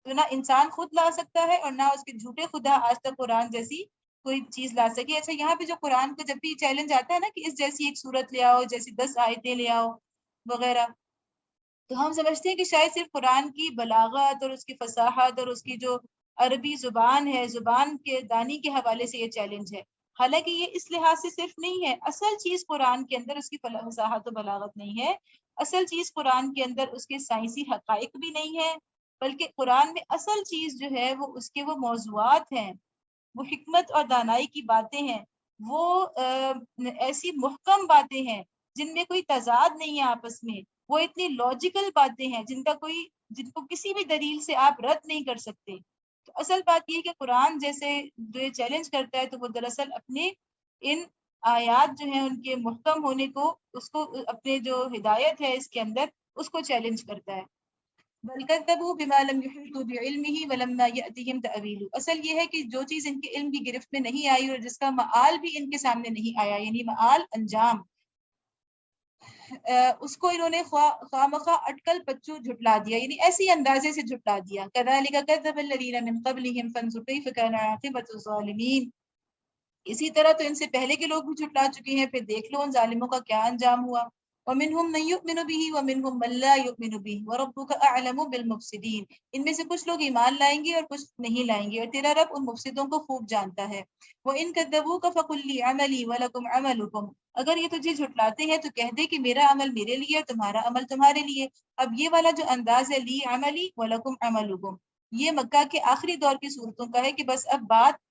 تو نہ انسان خود لا سکتا ہے اور نہ اس کے جھوٹے خدا آج تک قرآن جیسی کوئی چیز لا سکے۔ اچھا، یہاں پہ جو قرآن کو جب بھی چیلنج آتا ہے نا کہ اس جیسی ایک صورت لے آؤ، جیسی 10 آیتیں لے آؤ وغیرہ، تو ہم سمجھتے ہیں کہ شاید صرف قرآن کی بلاغت اور اس کی فصاحت اور اس کی جو عربی زبان ہے، زبان کے دانی کے حوالے سے یہ چیلنج ہے، حالانکہ یہ اس لحاظ سے صرف نہیں ہے۔ اصل چیز قرآن کے اندر اس کی فصاحت و بلاغت نہیں ہے، اصل چیز قرآن کے اندر اس کے سائنسی حقائق بھی نہیں ہے، بلکہ قرآن میں اصل چیز جو ہے وہ اس کے وہ موضوعات ہیں، وہ حکمت اور دانائی کی باتیں ہیں، وہ ایسی محکم باتیں ہیں جن میں کوئی تضاد نہیں ہے آپس میں، وہ اتنی لاجیکل باتیں ہیں جن کو کسی بھی دلیل سے آپ رد نہیں کر سکتے۔ تو اصل بات یہ کہ قرآن جیسے جو یہ چیلنج کرتا ہے تو وہ دراصل اپنے ان آیات جو ہیں ان کے محکم ہونے کو، اس کو اپنے جو ہدایت ہے اس کے اندر اس کو چیلنج کرتا ہے۔ بل كذبوا بما لم يحيطوا بعلمه ولما يأتهم تأويله، اصل یہ ہے کہ جو چیز ان کے علم کی گرفت میں نہیں آئی اور جس کا مآل بھی ان کے سامنے نہیں آیا، یعنی مآل انجام، اس کو انہوں نے خواہ مخواہ اٹکل پچو جھٹلا دیا، یعنی ایسی اندازے سے جھٹلا دیا۔ كذلك كذب الذين من قبلهم فانظر كيف كان عاقبة الظالمين، اسی طرح تو ان سے پہلے کے لوگ بھی جھٹلا چکے ہیں، پھر دیکھ لو ان ظالموں کا کیا انجام ہوا۔ وَمِنْهُمْ مَن يُؤْمِنُ بِهِ وَمِنْهُمْ مَن لَا يُؤْمِنُ بِهِ وَرَبُّكَ أَعْلَمُ بِالْمُفْسِدِينَ، ان میں سے کچھ لوگ ایمان لائیں گے اور کچھ نہیں لائیں گے، اور تیرا رب ان مفسدوں کو خوب جانتا ہے۔ وَإِن كَذَّبُوكَ فَقُلْ لِي عَمَلِي وَلَكُمْ عَمَلُكُمْ، اگر یہ تجھے جھٹلاتے ہیں تو کہہ دے کہ میرا عمل میرے لیے اور تمہارا عمل تمہارے لیے۔ اب یہ والا جو انداز ہے لی عملی وَلَكُمْ عَمَلُكُمْ، یہ مکہ کے آخری دور کی صورتوں کا ہے کہ بس اب بات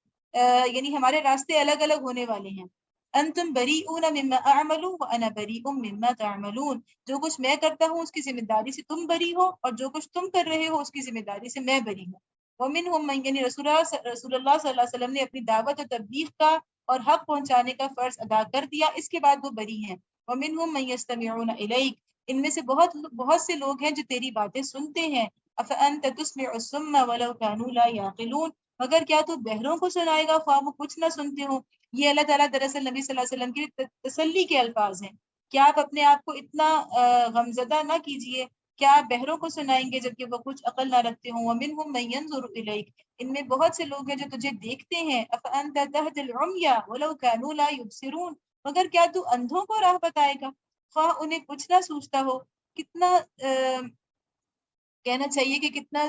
یعنی ہمارے راستے الگ الگ ہونے والے ہیں۔ انتم بریئون مما اعمل وانا بریء مما تعملون، جو کچھ میں کرتا ہوں اس کی ذمہ داری سے تم بری ہو، اور جو کچھ تم کر رہے ہو اس کی ذمہ داری سے میں بری ہوں۔ ومنہم من، یعنی رسول اللہ صلی اللہ علیہ وسلم نے اپنی دعوت و تبلیغ کا اور حق پہنچانے کا فرض ادا کر دیا، اس کے بعد وہ بری ہیں۔ ومنہم من یستمعون الیک، ان میں سے بہت سے لوگ ہیں جو تیری باتیں سنتے ہیں۔ افانت تسمع الصم ولو كانوا لا يعقلون، مگر کیا تو بہروں کو سنائے گا خواہ وہ کچھ نہ سنتے ہوں۔ یہ اللہ تعالیٰ دراصل نبی صلی اللہ علیہ وسلم کی تسلی کے الفاظ ہیں کہ آپ اپنے آپ کو اتنا غمزدہ نہ کیجئے، کیا آپ بہروں کو سنائیں گے جبکہ وہ کچھ عقل نہ رکھتے ہوں۔ وَمِنْهُمْ مَن يَنظُرُ إِلَيْكَ، ان میں بہت سے لوگ ہیں جو تجھے دیکھتے ہیں۔ أَفَأَنْتَ تَهْدِي الْعُمْيَ وَلَوْ كَانُوا لَا يُبْصِرُونَ، مگر کیا تو اندھوں کو راہ بتائے گا خواہ انہیں کچھ نہ سوچتا ہو۔ کتنا کہنا چاہیے کہ کتنا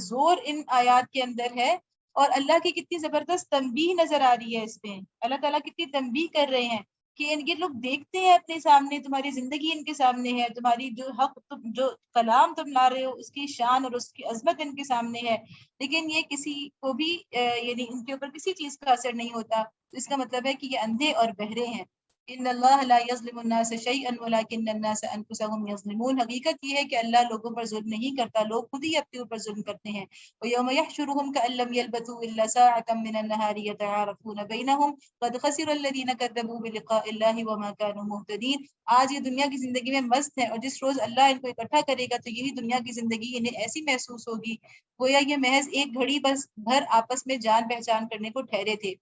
زور ان آیات کے اندر ہے، اور اللہ کی کتنی زبردست تنبیہ نظر آ رہی ہے اس میں۔ اللہ تعالیٰ کتنی تنبیہ کر رہے ہیں کہ یہ لوگ دیکھتے ہیں اپنے سامنے، تمہاری زندگی ان کے سامنے ہے، تمہاری جو حق جو کلام تم لا رہے ہو اس کی شان اور اس کی عظمت ان کے سامنے ہے، لیکن یہ کسی کو بھی یعنی ان کے اوپر کسی چیز کا اثر نہیں ہوتا۔ تو اس کا مطلب ہے کہ یہ اندھے اور بہرے ہیں۔ ان اللہ لا یظلم الناس شیئا ولکن الناس انفسهم یظلمون، حقیقت یہ ہے کہ اللہ لوگوں پر ظلم نہیں کرتا، لوگ خود ہی اپنے اوپر ظلم کرتے ہیں۔ ویوم یحشرهم کأن لم یلبثوا الا ساعة من النہار یتعارفون بینہم قد خسر الذین کذبوا بلقاء اللہ وما كانوا مهتدین، آج یہ دنیا کی زندگی میں مست ہیں، اور جس روز اللہ ان کو اکٹھا کرے گا تو یہی دنیا کی زندگی انہیں ایسی محسوس ہوگی گویا یہ محض ایک گھڑی بس بھر آپس میں جان پہچان کرنے کو ٹھہرے تھے۔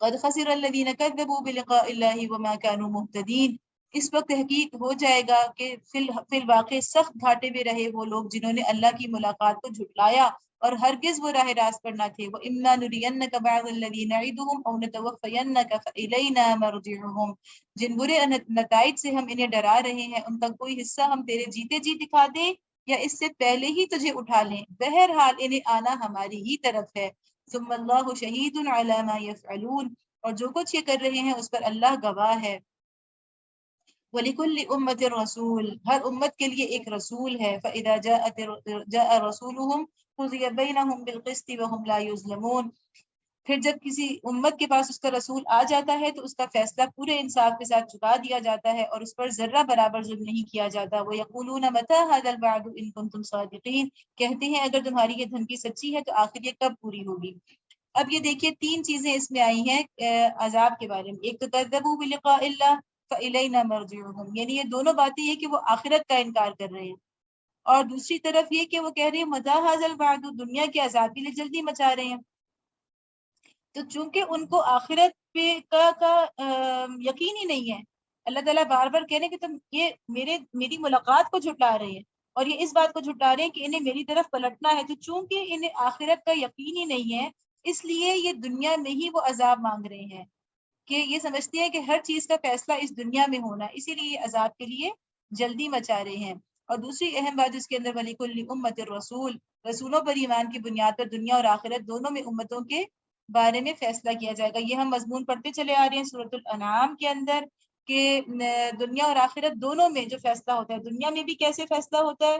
قد خسر الذين كذبوا بلقاء الله وما كانوا مهتدين، اس وقت تحقیق ہو جائے گا کہ فی الواقع سخت گھاٹے میں رہے وہ لوگ جنہوں نے اللہ کی ملاقات کو جھٹلایا اور ہرگز وہ راہ راست پر نہ تھے. وَإِمَّا نُرِيَنَّكَ بَعْضَ الَّذِي نَعِدُهُمْ أَوْ نَتَوَفَّيَنَّكَ فَإِلَيْنَا مَرْجِعُهُمْ. جن برے نتائج سے ہم انہیں ڈرا رہے ہیں ان کا کوئی حصہ ہم تیرے جیتے جی دکھا دیں یا اس سے پہلے ہی تجھے اٹھا لیں، بہرحال انہیں آنا ہماری ہی طرف ہے. ثُمَّ اللَّهُ شَهِيدٌ عَلَى مَا يَفْعَلُونَ. اور جو کچھ یہ کر رہے ہیں اس پر اللہ گواہ ہے. وَلِكُلِّ أُمَّةٍ رَسُولٌ. ہر امت کے لیے ایک رسول ہے. فَإِذَا جَاءَ رَسُولُهُمْ قُضِيَ بَيْنَهُمْ بِالْقِسْطِ وَهُمْ لَا يُظْلَمُونَ. پھر جب کسی امت کے پاس اس کا رسول آ جاتا ہے تو اس کا فیصلہ پورے انصاف کے ساتھ چکا دیا جاتا ہے اور اس پر ذرہ برابر ظلم نہیں کیا جاتا. وَيَقُولُونَ مَتَىٰ هَٰذَا الْوَعْدُ إِن كُنتُمْ صَادِقِينَ. کہتے ہیں اگر تمہاری یہ دھمکی سچی ہے تو آخر یہ کب پوری ہوگی. اب یہ دیکھیے تین چیزیں اس میں آئی ہیں عذاب کے بارے میں. ایک تو کذبوا بلقاء اللہ فإلینا مرجعهم، یعنی یہ دونوں باتیں یہ کہ وہ آخرت کا انکار کر رہے ہیں، اور دوسری طرف یہ کہ وہ کہہ رہے ہیں متى هذا الوعد، دنیا کے عذاب کے لیے جلدی مچا رہے ہیں. تو چونکہ ان کو آخرت پہ کا یقین ہی نہیں ہے، اللہ تعالیٰ بار بار کہہ رہے ہیں کہ تم یہ میری ملاقات کو جھٹلا رہے ہیں اور یہ اس بات کو جھٹلا رہے ہیں کہ انہیں میری طرف پلٹنا ہے. تو چونکہ انہیں آخرت کا یقین ہی نہیں ہے اس لیے یہ دنیا میں ہی وہ عذاب مانگ رہے ہیں، کہ یہ سمجھتے ہیں کہ ہر چیز کا فیصلہ اس دنیا میں ہونا، اسی لیے یہ عذاب کے لیے جلدی مچا رہے ہیں. اور دوسری اہم بات جس کے اندر وَلِكُلِّ أُمَّةٍ رَسُولٌ، رسولوں پر ایمان کی بنیاد پر دنیا اور آخرت دونوں میں امتوں کے بارے میں فیصلہ کیا جائے گا. یہ ہم مضمون پڑھتے چلے آ رہے ہیں سورۃ الانعام کے اندر کہ دنیا اور آخرت دونوں میں جو فیصلہ ہوتا ہے، دنیا میں بھی کیسے فیصلہ ہوتا ہے،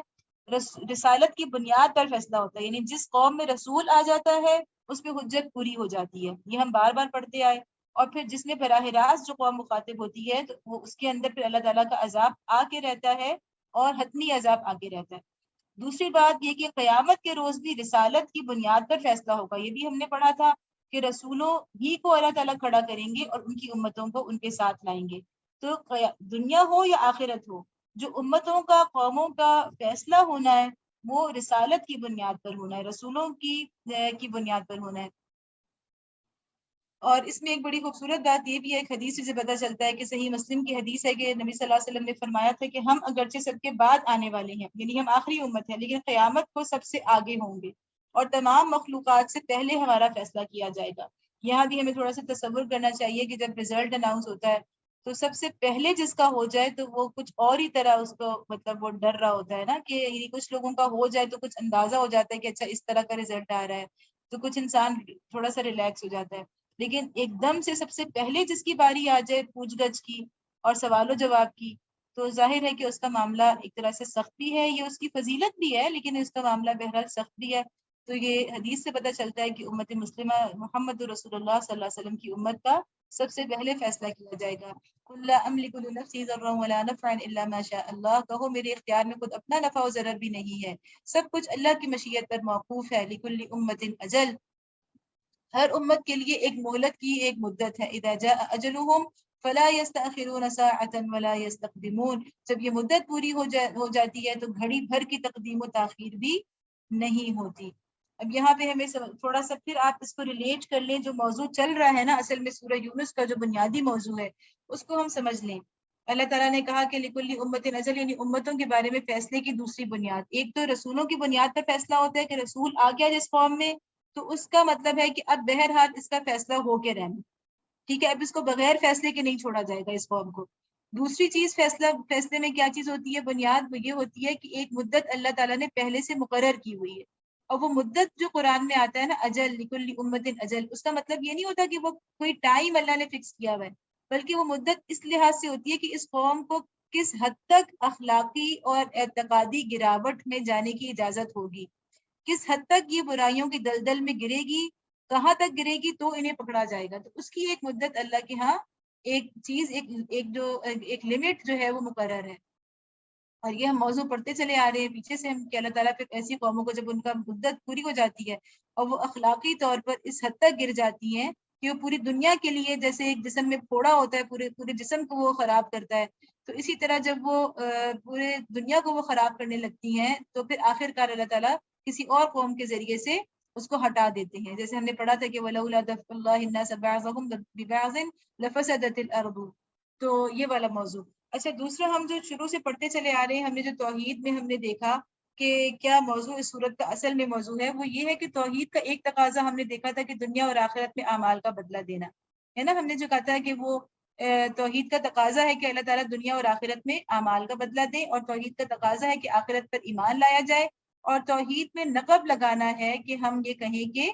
رسالت کی بنیاد پر فیصلہ ہوتا ہے، یعنی جس قوم میں رسول آ جاتا ہے اس پہ حجت پوری ہو جاتی ہے. یہ ہم بار بار پڑھتے آئے. اور پھر جس میں براہ راست جو قوم مخاطب ہوتی ہے تو وہ اس کے اندر پھر اللہ تعالیٰ کا عذاب آ کے رہتا ہے اور حتمی عذاب آگے رہتا ہے. دوسری بات یہ کہ قیامت کے روز بھی رسالت کی بنیاد پر فیصلہ ہوگا. یہ بھی ہم نے پڑھا تھا کہ رسولوں ہی کو اللہ تعالیٰ کھڑا کریں گے اور ان کی امتوں کو ان کے ساتھ لائیں گے. تو دنیا ہو یا آخرت ہو، جو امتوں کا قوموں کا فیصلہ ہونا ہے وہ رسالت کی بنیاد پر ہونا ہے، رسولوں کی بنیاد پر ہونا ہے. اور اس میں ایک بڑی خوبصورت بات یہ بھی ہے، ایک حدیث سے پتہ چلتا ہے کہ صحیح مسلم کی حدیث ہے کہ نبی صلی اللہ علیہ وسلم نے فرمایا تھا کہ ہم اگرچہ سب کے بعد آنے والے ہیں، یعنی ہم آخری امت ہیں، لیکن قیامت کو سب سے آگے ہوں گے اور تمام مخلوقات سے پہلے ہمارا فیصلہ کیا جائے گا. یہاں بھی ہمیں تھوڑا سا تصور کرنا چاہیے کہ جب رزلٹ اناؤنس ہوتا ہے تو سب سے پہلے جس کا ہو جائے تو وہ کچھ اور ہی طرح اس کو مطلب وہ ڈر رہا ہوتا ہے نا، کہ یعنی کچھ لوگوں کا ہو جائے تو کچھ اندازہ ہو جاتا ہے کہ اچھا اس طرح کا رزلٹ آ رہا ہے، تو کچھ انسان تھوڑا سا ریلیکس ہو جاتا ہے. لیکن ایک دم سے سب سے پہلے جس کی باری آ جائے پوچھ گچھ کی اور سوال و جواب کی، تو ظاہر ہے کہ اس کا معاملہ ایک طرح سے سخت بھی ہے، یہ اس کی فضیلت بھی ہے لیکن اس کا معاملہ بہرحال سخت بھی ہے. تو یہ حدیث سے پتہ چلتا ہے کہ امت مسلمہ محمد رسول اللہ صلی اللہ علیہ وسلم کی امت کا سب سے پہلے فیصلہ کیا جائے گا. قُل لَا أَمْلِكُ لِنَفْسِي ضَرًّا وَلَا نَفْعًا إِلَّا مَا شَاءَ اللَّهُ، کہو میرے اختیار میں خود اپنا نفع و ضرر بھی نہیں ہے، سب کچھ اللہ کی مشیت پر موقوف ہے. لِكُلِّ أُمَّةٍ أَجَلٌ، ہر امت کے لیے ایک مہلت کی ایک مدت ہے. اذا جاء اجلهم فلا يستأخرون ساعة ولا يستقدمون، جب یہ مدت پوری ہو جاتی ہے تو گھڑی بھر کی تقدیم و تاخیر بھی نہیں ہوتی. اب یہاں پہ ہمیں تھوڑا سا پھر آپ اس کو ریلیٹ کر لیں، جو موضوع چل رہا ہے نا اصل میں سورہ یونس کا جو بنیادی موضوع ہے اس کو ہم سمجھ لیں. اللہ تعالیٰ نے کہا کہ لکل امت اجل، یعنی امتوں کے بارے میں فیصلے کی دوسری بنیاد، ایک تو رسولوں کی بنیاد پر فیصلہ ہوتا ہے کہ رسول آ گیا جس قوم میں تو اس کا مطلب ہے کہ اب بہرحال اس کا فیصلہ ہو کے رہنا، ٹھیک ہے، اب اس کو بغیر فیصلے کے نہیں چھوڑا جائے گا اس قوم کو. دوسری چیز فیصلے میں کیا چیز ہوتی ہے، بنیاد وہ یہ ہوتی ہے کہ ایک مدت اللہ تعالیٰ نے پہلے سے مقرر کی ہوئی ہے، اور وہ مدت جو قرآن میں آتا ہے نا اجل لکل امت اجل، اس کا مطلب یہ نہیں ہوتا کہ وہ کوئی ٹائم اللہ نے فکس کیا ہوا ہے، بلکہ وہ مدت اس لحاظ سے ہوتی ہے کہ اس قوم کو کس حد تک اخلاقی اور اعتقادی گراوٹ میں جانے کی اجازت ہوگی، کس حد تک یہ برائیوں کی دلدل میں گرے گی، کہاں تک گرے گی تو انہیں پکڑا جائے گا. تو اس کی ایک مدت اللہ کے ہاں ایک چیز ایک لمٹ جو ہے وہ مقرر ہے. اور یہ ہم موضوع پڑھتے چلے آ رہے ہیں پیچھے سے ہم کہ اللہ تعالیٰ پھر ایسی قوموں کو جب ان کا مدت پوری ہو جاتی ہے اور وہ اخلاقی طور پر اس حد تک گر جاتی ہیں کہ وہ پوری دنیا کے لیے جیسے ایک جسم میں پھوڑا ہوتا ہے، پورے جسم کو وہ خراب کرتا ہے، تو اسی طرح جب وہ پورے دنیا کو وہ خراب کرنے لگتی ہیں تو پھر آخر کار اللہ تعالیٰ کسی اور قوم کے ذریعے سے اس کو ہٹا دیتے ہیں. جیسے ہم نے پڑھا تھا کہ وَلَوْلَا دَفْعُ اللَّهِ النَّاسَ بَعْضَهُمْ بِبَعْضٍ لَفَسَدَتِ الْأَرْضُ، تو یہ والا موضوع. اچھا دوسرا ہم جو شروع سے پڑھتے چلے آ رہے ہیں، ہم نے جو توحید میں ہم نے دیکھا کہ کیا موضوع اس صورت کا اصل میں موضوع ہے، وہ یہ ہے کہ توحید کا ایک تقاضا ہم نے دیکھا تھا کہ دنیا اور آخرت میں اعمال کا بدلہ دینا ہے نا. ہم نے جو کہا تھا کہ وہ توحید کا تقاضا ہے کہ اللہ تعالیٰ دنیا اور آخرت میں اعمال کا بدلہ دے، اور توحید کا تقاضا ہے کہ آخرت پر ایمان لایا جائے، اور توحید میں نقب لگانا ہے کہ ہم یہ کہیں کہ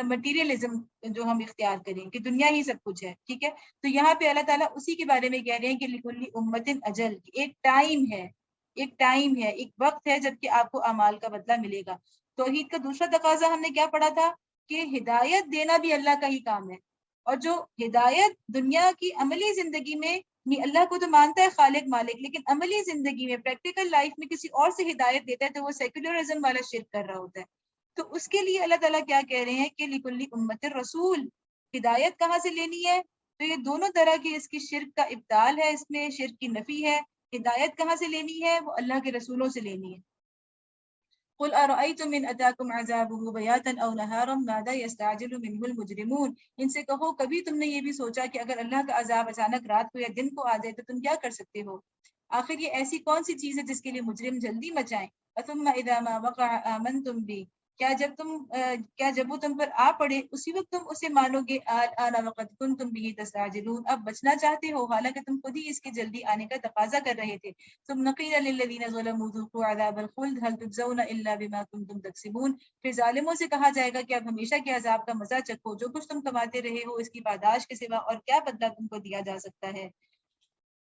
مٹیریلزم جو ہم اختیار کریں کہ دنیا ہی سب کچھ ہے. ٹھیک ہے، تو یہاں پہ اللہ تعالیٰ اسی کے بارے میں کہہ رہے ہیں کہ لکل امت اجل، ایک ٹائم ہے، ایک ٹائم ہے، ایک وقت ہے جب کہ آپ کو اعمال کا بدلہ ملے گا. توحید کا دوسرا تقاضا ہم نے کیا پڑھا تھا کہ ہدایت دینا بھی اللہ کا ہی کام ہے، اور جو ہدایت دنیا کی عملی زندگی میں اللہ کو تو مانتا ہے خالق مالک، لیکن عملی زندگی میں پریکٹیکل لائف میں کسی اور سے ہدایت دیتا ہے تو وہ سیکولرزم والا شرک کر رہا ہوتا ہے. تو اس کے لیے اللہ تعالیٰ کیا کہہ رہے ہیں کہ لکل امت رسول، ہدایت کہاں سے لینی ہے؟ تو یہ دونوں طرح کی اس کی شرک کا ابطال ہے، اس میں شرک کی نفی ہے. ہدایت کہاں سے لینی ہے؟ وہ اللہ کے رسولوں سے لینی ہے. قل ارأيتم من اتاكم عذابه بياتا او نهارا ماذا يستعجل منه المجرمون، ان سے کہو کبھی تم نے یہ بھی سوچا کہ اگر اللہ کا عذاب اچانک رات کو یا دن کو آ جائے تو تم کیا کر سکتے ہو؟ آخر یہ ایسی کون سی چیز ہے جس کے لیے مجرم جلدی مچائیں؟ ثم اذا ما وقع آمنتم بی، کیا جب وہ تم پر آ پڑے اسی وقت تم اسے مانو گے؟ آنا وقت کنتم به تستعجلون، اب بچنا چاہتے ہو حالانکہ تم خود ہی اس کے جلدی آنے کا تقاضا کر رہے تھے. ثم قیل للذین ظلموا ذوقوا عذاب الخلد هل تجزون الا بما کنتم تکسبون، پھر ظالموں سے کہا جائے گا کہ اب ہمیشہ کے عذاب کا مزہ چکھو، جو کچھ تم کماتے رہے ہو اس کی پاداش کے سوا اور کیا بدلہ تم کو دیا جا سکتا ہے.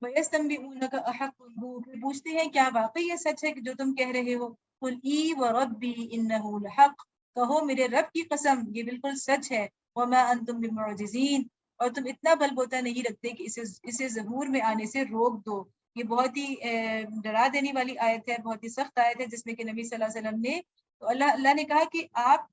وَيَسْتَنْبِئُونَكَ أَحَقٌّ هُوَ، پھر پوچھتے ہیں کیا واقعی یہ سچ ہے کہ جو تم کہہ رہے ہو؟ قُلْ ای وَرَبِّی إِنَّهُ لَحَقٌّ، کہو میرے رب کی قسم یہ بالکل سچ ہے. وَمَا أَنْتُمْ بِمُعْجِزِينَ، اور تم اتنا بل بوتا نہیں رکھتے کہ اسے ظہور میں آنے سے روک دو. یہ بہت ہی ڈرا دینے والی آیت ہے، بہت ہی سخت آیت ہے، جس میں کہ نبی صلی اللہ علیہ وسلم نے تو اللہ نے کہا کہ آپ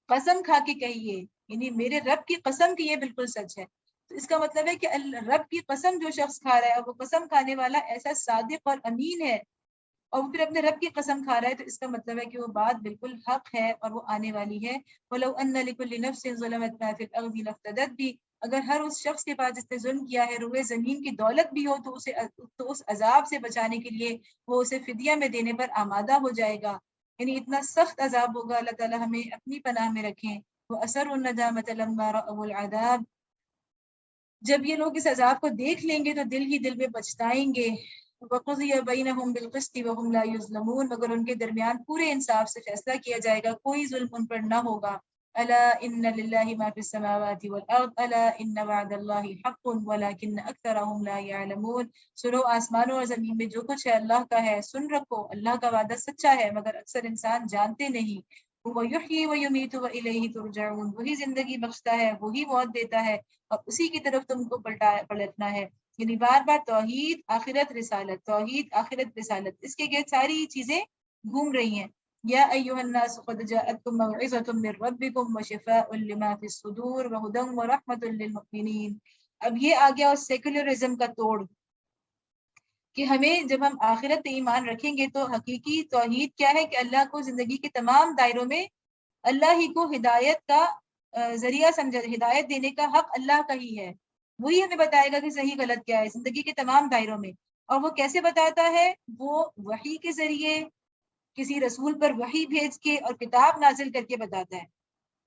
قسم کھا کے کہیے، یعنی میرے رب کی قسم کی یہ بالکل سچ ہے. تو اس کا مطلب ہے کہ رب کی قسم جو شخص کھا رہا ہے وہ قسم کھانے والا ایسا صادق اور امین ہے، اور وہ پھر اپنے رب کی قسم کھا رہا ہے، تو اس کا مطلب ہے کہ وہ بات بالکل حق ہے اور وہ آنے والی ہے. وَلَوْ أَنَّ لِكُلِّ نَفْسٍ ظَلَمَتْ مَا فِي الْأَرْضِ لَافْتَدَتْ بِهِ، اگر ہر اس شخص کے پاس جس نے ظلم کیا ہے روئے زمین کی دولت بھی ہو تو اس عذاب سے بچانے کے لیے وہ اسے فدیہ میں دینے پر آمادہ ہو جائے گا. یعنی اتنا سخت عذاب ہوگا. اللہ تعالیٰ ہمیں اپنی پناہ میں رکھیں. وَأَسَرُّوا النَّدَامَةَ لَمَّا رَأَوُا الْعَذَابَ، جب یہ لوگ اس عذاب کو دیکھ لیں گے تو دل ہی دل میں پچھتائیں گے. وَقُضِيَ بَيْنَهُم بِالْقِسْطِ وَهُمْ لَا يُظْلَمُونَ، مگر ان کے درمیان پورے انصاف سے فیصلہ کیا جائے گا، کوئی ظلم ان پر نہ ہوگا. أَلَا إِنَّ لِلَّهِ مَا فِي السَّمَاوَاتِ وَالْأَرْضِ أَلَا إِنَّ وَعْدَ اللَّهِ حَقٌّ وَلَكِنَّ أَكْثَرَهُمْ لَا يَعْلَمُونَ، سنو آسمانوں اور زمین میں جو کچھ ہے اللہ کا ہے، سن رکھو اللہ کا وعدہ سچا ہے مگر اکثر انسان جانتے نہیں. وَيُحْيِي وَيُمِيتُ وَإِلَيْهِ تُرْجَعُونَ، وہی زندگی بخشتا ہے، وہی موت دیتا ہے، اور اسی کی طرف تم کو پلٹنا ہے. یعنی بار بار توحید آخرت رسالت، توحید آخرت رسالت، اس کے گرد ساری چیزیں گھوم رہی ہیں. یا ایھا الناس قد جاءتکم موعظۃ من ربکم وشفاء لما فی الصدور وہدی ورحمۃ للمؤمنین. اب یہ آ گیا اس سیکولرزم کا توڑ کہ ہمیں جب ہم آخرت پہ ایمان رکھیں گے تو حقیقی توحید کیا ہے کہ اللہ کو زندگی کے تمام دائروں میں اللہ ہی کو ہدایت کا ذریعہ سمجھا، ہدایت دینے کا حق اللہ کا ہی ہے. وہی ہمیں بتائے گا کہ صحیح غلط کیا ہے زندگی کے تمام دائروں میں. اور وہ کیسے بتاتا ہے؟ وہ وحی کے ذریعے کسی رسول پر وحی بھیج کے اور کتاب نازل کر کے بتاتا ہے.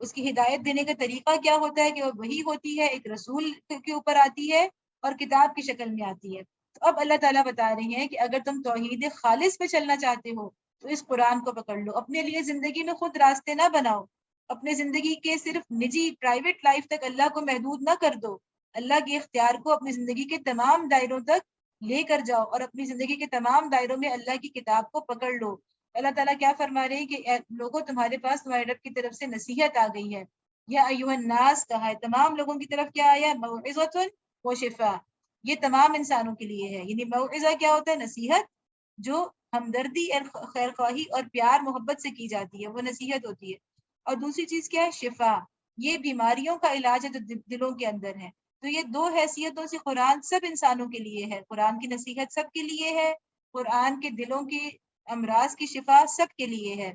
اس کی ہدایت دینے کا طریقہ کیا ہوتا ہے کہ وہ وحی ہوتی ہے، ایک رسول کے اوپر آتی ہے اور کتاب کی شکل میں آتی ہے. تو اب اللہ تعالیٰ بتا رہے ہیں کہ اگر تم توحید خالص پہ چلنا چاہتے ہو تو اس قرآن کو پکڑ لو. اپنے لیے زندگی میں خود راستے نہ بناؤ، اپنے زندگی کے صرف نجی پرائیویٹ لائف تک اللہ کو محدود نہ کر دو، اللہ کے اختیار کو اپنی زندگی کے تمام دائروں تک لے کر جاؤ اور اپنی زندگی کے تمام دائروں میں اللہ کی کتاب کو پکڑ لو. اللہ تعالیٰ کیا فرما رہے ہیں کہ لوگوں تمہارے پاس تمہارے رب کی طرف سے نصیحت آ گئی ہے. یا ایھا الناس کہا ہے، تمام لوگوں کی طرف کیا آیا؟ موعظۃ و شفاء، یہ تمام انسانوں کے لیے ہے. یعنی موعظہ کیا ہوتا ہے؟ نصیحت، جو ہمدردی اور خیر خواہی اور پیار محبت سے کی جاتی ہے، وہ نصیحت ہوتی ہے. اور دوسری چیز کیا ہے؟ شفا، یہ بیماریوں کا علاج ہے جو دلوں کے اندر ہے. تو یہ دو حیثیتوں سے قرآن سب انسانوں کے لیے ہے. قرآن کی نصیحت سب کے لیے ہے، قرآن کے دلوں کی امراض کی شفا سب کے لیے ہے.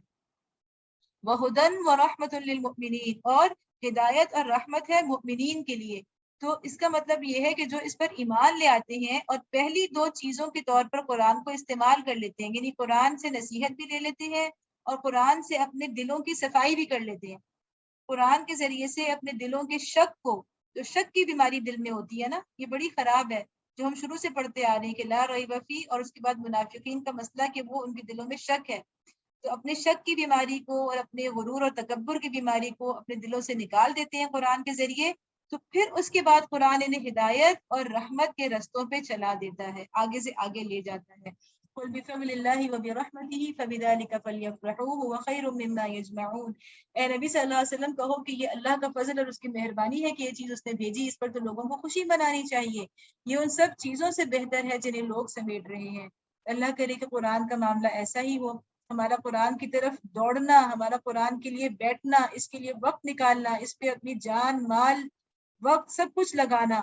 وَهُدًى وَرَحْمَةٌ لِّلْمُؤْمِنِينَ، اور ہدایت اور رحمت ہے مؤمنین کے لیے. تو اس کا مطلب یہ ہے کہ جو اس پر ایمان لے آتے ہیں اور پہلی دو چیزوں کے طور پر قرآن کو استعمال کر لیتے ہیں، یعنی قرآن سے نصیحت بھی لے لیتے ہیں اور قرآن سے اپنے دلوں کی صفائی بھی کر لیتے ہیں، قرآن کے ذریعے سے اپنے دلوں کے شک کو، جو شک کی بیماری دل میں ہوتی ہے نا، یہ بڑی خراب ہے، جو ہم شروع سے پڑھتے آ رہے ہیں کہ لا ریب فی، اور اس کے بعد منافقین کا مسئلہ کہ وہ ان کے دلوں میں شک ہے، تو اپنے شک کی بیماری کو اور اپنے غرور اور تکبر کی بیماری کو اپنے دلوں سے نکال دیتے ہیں قرآن کے ذریعے، تو پھر اس کے بعد قرآن انہیں ہدایت اور رحمت کے رستوں پہ چلا دیتا ہے، آگے سے آگے لے جاتا ہے۔ قل بفضل اللہ وبرحمتہ فبذلک فلیفرحوا هو خیر مما یجمعون، اے نبی صلی اللہ علیہ وسلم کہو کہ یہ اللہ کا فضل اور اس کی مہربانی ہے کہ یہ چیز اس نے بھیجی، اس پر تو لوگوں کو خوشی منانی چاہیے، یہ ان سب چیزوں سے بہتر ہے جنہیں لوگ سمیٹ رہے ہیں۔ اللہ کرے کہ قرآن کا معاملہ ایسا ہی ہو، ہمارا قرآن کی طرف دوڑنا، ہمارا قرآن کے لیے بیٹھنا، اس کے لیے وقت نکالنا، اس پہ اپنی جان مال وقت سب کچھ لگانا،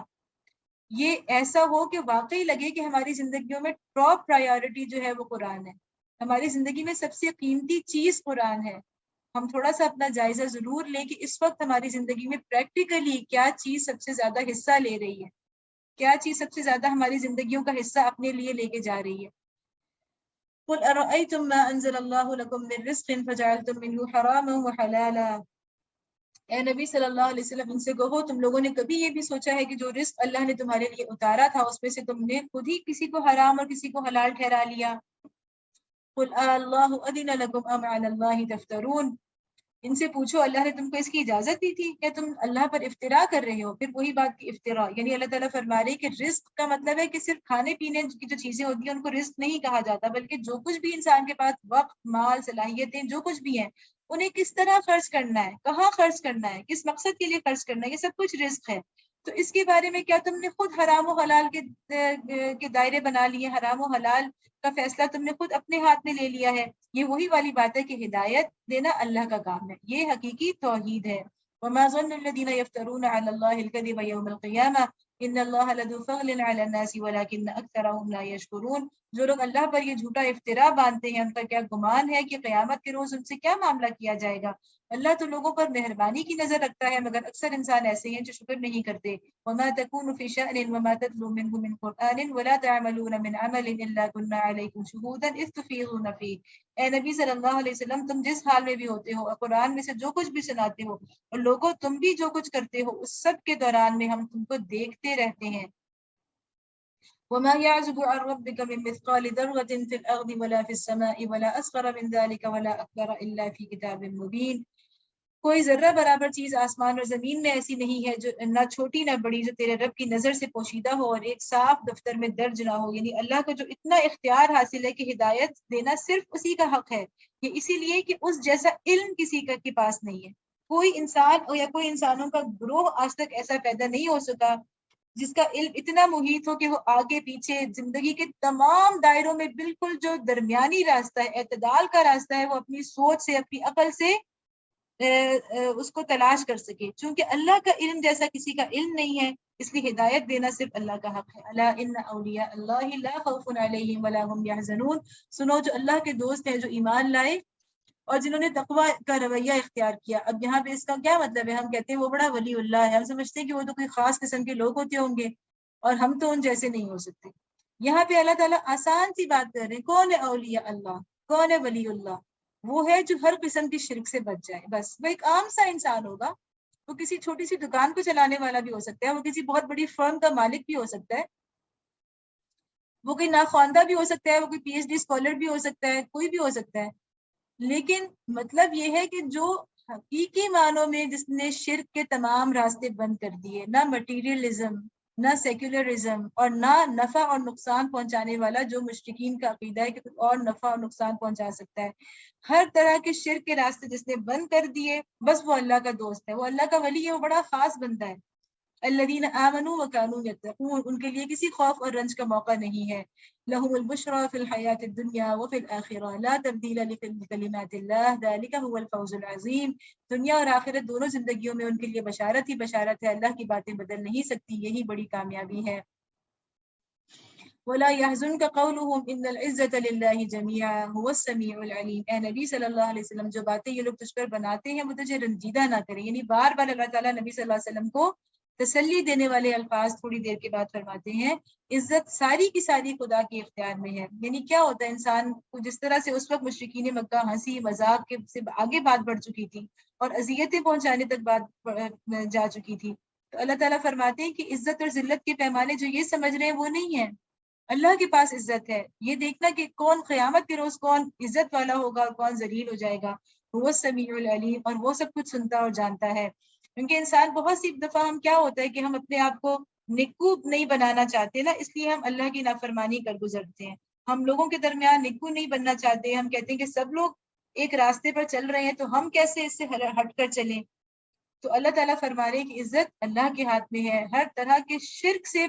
یہ ایسا ہو کہ واقعی لگے کہ ہماری زندگیوں میں ٹاپ پرائیورٹی جو ہے وہ قرآن ہے، ہماری زندگی میں سب سے قیمتی چیز قرآن ہے۔ ہم تھوڑا سا اپنا جائزہ ضرور لیں کہ اس وقت ہماری زندگی میں پریکٹیکلی کیا چیز سب سے زیادہ حصہ لے رہی ہے، کیا چیز سب سے زیادہ ہماری زندگیوں کا حصہ اپنے لیے لے کے جا رہی ہے۔ قل ارأيتم ما انزل الله لكم من رزق فجعلتم منه حراما وحلالا، اے نبی صلی اللہ علیہ وسلم ان سے کہو تم لوگوں نے کبھی یہ بھی سوچا ہے کہ جو رزق اللہ نے تمہارے لیے اتارا تھا اس میں سے تم نے خود ہی کسی کو حرام اور کسی کو حلال ٹھہرا لیا؟ قل اللہ اذن لكم ام علی اللہ تفترون، ان سے پوچھو اللہ نے تم کو اس کی اجازت دی تھی کہ تم اللہ پر افترا کر رہے ہو؟ پھر وہی بات کی افترا، یعنی اللہ تعالیٰ فرما رہے کہ رزق کا مطلب ہے کہ صرف کھانے پینے کی جو چیزیں ہوتی ہیں ان کو رزق نہیں کہا جاتا، بلکہ جو کچھ بھی انسان کے پاس وقت مال صلاحیتیں جو کچھ بھی ہیں انہیں کس طرح خرچ کرنا ہے، کہاں خرچ کرنا ہے، کس مقصد کے لیے خرچ کرنا ہے، یہ سب کچھ رزق ہے۔ تو اس کے بارے میں کیا تم نے خود حرام و حلال کے دائرے بنا لیے، حرام و حلال کا فیصلہ تم نے خود اپنے ہاتھ میں لے لیا ہے؟ یہ وہی والی بات ہے کہ ہدایت دینا اللہ کا کام ہے، یہ حقیقی توحید ہے۔ وما ظن الذين يفترون على الله الكذب يوم القيامة ان الله لذو فضل على الناس ولكن اكثرهم لا يشكرون، جو لوگ اللہ پر یہ جھوٹا افترا باندھتے ہیں ان کا کیا گمان ہے کہ قیامت کے روز ان سے کیا معاملہ کیا جائے گا؟ اللہ تو لوگوں پر مہربانی کی نظر رکھتا ہے مگر اکثر انسان ایسے ہیں جو شکر نہیں کرتے۔ وما تكون في شأن وما تتلو منه من قرآن ولا تعملون من عمل إلا كنا عليكم شهودا إذ تفيضون فيه، اے نبی صلی اللہ علیہ وسلم تم جس حال میں بھی ہوتے ہو اور قرآن میں سے جو کچھ بھی سناتے ہو اور لوگوں تم بھی جو کچھ کرتے ہو اس سب کے دوران میں ہم تم کو دیکھتے رہتے ہیں۔ وما يعزب عن ربك من مثقال ذرة في الأرض ولا في السماء ولا أصغر من ذلك ولا أكبر إلا في كتاب مبين، کوئی ذرہ برابر چیز آسمان اور زمین میں ایسی نہیں ہے جو نہ چھوٹی نہ بڑی جو تیرے رب کی نظر سے پوشیدہ ہو اور ایک صاف دفتر میں درج نہ ہو، یعنی اللہ کو جو اتنا اختیار حاصل ہے کہ ہدایت دینا صرف اسی کا حق ہے، یہ اسی لیے کہ اس جیسا علم کسی کا کے پاس نہیں ہے، کوئی انسان یا کوئی انسانوں کا گروہ آج تک ایسا پیدا نہیں ہو سکا جس کا علم اتنا محیط ہو کہ وہ آگے پیچھے زندگی کے تمام دائروں میں بالکل جو درمیانی راستہ ہے، اعتدال کا راستہ ہے، وہ اپنی سوچ سے اپنی عقل سے اس کو تلاش کر سکے، چونکہ اللہ کا علم جیسا کسی کا علم نہیں ہے، اس لیے ہدایت دینا صرف اللہ کا حق ہے۔ الا ان اولیاء اللہ لا خوف علیہم ولا هم يحزنون، سنو جو اللہ کے دوست ہیں جو ایمان لائے اور جنہوں نے تقوی کا رویہ اختیار کیا۔ اب یہاں پہ اس کا کیا مطلب ہے؟ ہم کہتے ہیں وہ بڑا ولی اللہ ہے، ہم سمجھتے ہیں کہ وہ تو کوئی خاص قسم کے لوگ ہوتے ہوں گے اور ہم تو ان جیسے نہیں ہو سکتے۔ یہاں پہ اللہ تعالیٰ آسان سی بات کر رہے ہیں، کون ہے اولیاء اللہ، کون ہے ولی اللہ؟ وہ ہے جو ہر قسم کی شرک سے بچ جائے، بس وہ ایک عام سا انسان ہوگا، وہ کسی چھوٹی سی دکان کو چلانے والا بھی ہو سکتا ہے، وہ کسی بہت بڑی فرم کا مالک بھی ہو سکتا ہے، وہ کوئی ناخواندہ بھی ہو سکتا ہے، وہ کوئی پی ایچ ڈی اسکالر بھی ہو سکتا ہے، کوئی بھی ہو سکتا ہے، لیکن مطلب یہ ہے کہ جو حقیقی معنوں میں جس نے شرک کے تمام راستے بند کر دیے، نہ مٹیریلزم نہ سیکولرزم اور نہ نفع اور نقصان پہنچانے والا جو مشرکین کا عقیدہ ہے کہ کوئی اور نفع اور نقصان پہنچا سکتا ہے، ہر طرح کے شرک کے راستے جس نے بند کر دیے، بس وہ اللہ کا دوست ہے، وہ اللہ کا ولی ہے، وہ بڑا خاص بندہ ہے۔ الذین آمنوا وکانوا یتقون، ان کے لیے کسی خوف اور رنج کا موقع نہیں ہے۔ لهم البشرى في الحیات الدنیا وفي الآخرة لا تبدیل لکلمات اللہ ذلك هو الفوز العظیم، دنیا اور آخرت دونوں زندگیوں میں ان کے لیے بشارت ہی بشارت ہے، اللہ کی باتیں بدل نہیں سکتی، یہی بڑی کامیابی ہے۔ ولا يحزنك قولهم ان العزة لله جميعا هو السميع العليم، اے نبی صلی اللہ علیہ وسلم جو باتیں یہ لوگ تجھ پر بناتے ہیں وہ تجھے رنجیدہ نہ کریں، یعنی بار بار اللہ تعالیٰ نبی صلی اللہ علیہ وسلم کو تسلی دینے والے الفاظ تھوڑی دیر کے بعد فرماتے ہیں عزت ساری کی ساری خدا کے اختیار میں ہے. یعنی کیا ہوتا ہے انسان کو جس طرح سے اس وقت مشرکین مکہ ہنسی مذاق کے سے آگے بات بڑھ چکی تھی اور اذیتیں پہنچانے تک بات جا چکی تھی، تو اللہ تعالیٰ فرماتے ہیں کہ عزت اور ذلت کے پیمانے جو یہ سمجھ رہے ہیں وہ نہیں ہے، اللہ کے پاس عزت ہے. یہ دیکھنا کہ کون قیامت کے روز کون عزت والا ہوگا اور کون ذلیل ہو جائے گا. وہ سمیع العلیم، اور وہ سب کچھ سنتا اور جانتا ہے. کیونکہ انسان بہت سی دفعہ ہم کیا ہوتا ہے کہ ہم اپنے آپ کو نکو نہیں بنانا چاہتے نا، اس لیے ہم اللہ کی نافرمانی کر گزرتے ہیں. ہم لوگوں کے درمیان نکو نہیں بننا چاہتے، ہم کہتے ہیں کہ سب لوگ ایک راستے پر چل رہے ہیں تو ہم کیسے اس سے ہٹ کر چلیں. تو اللہ تعالیٰ فرما رہے ہیں کہ عزت اللہ کے ہاتھ میں ہے. ہر طرح کے شرک سے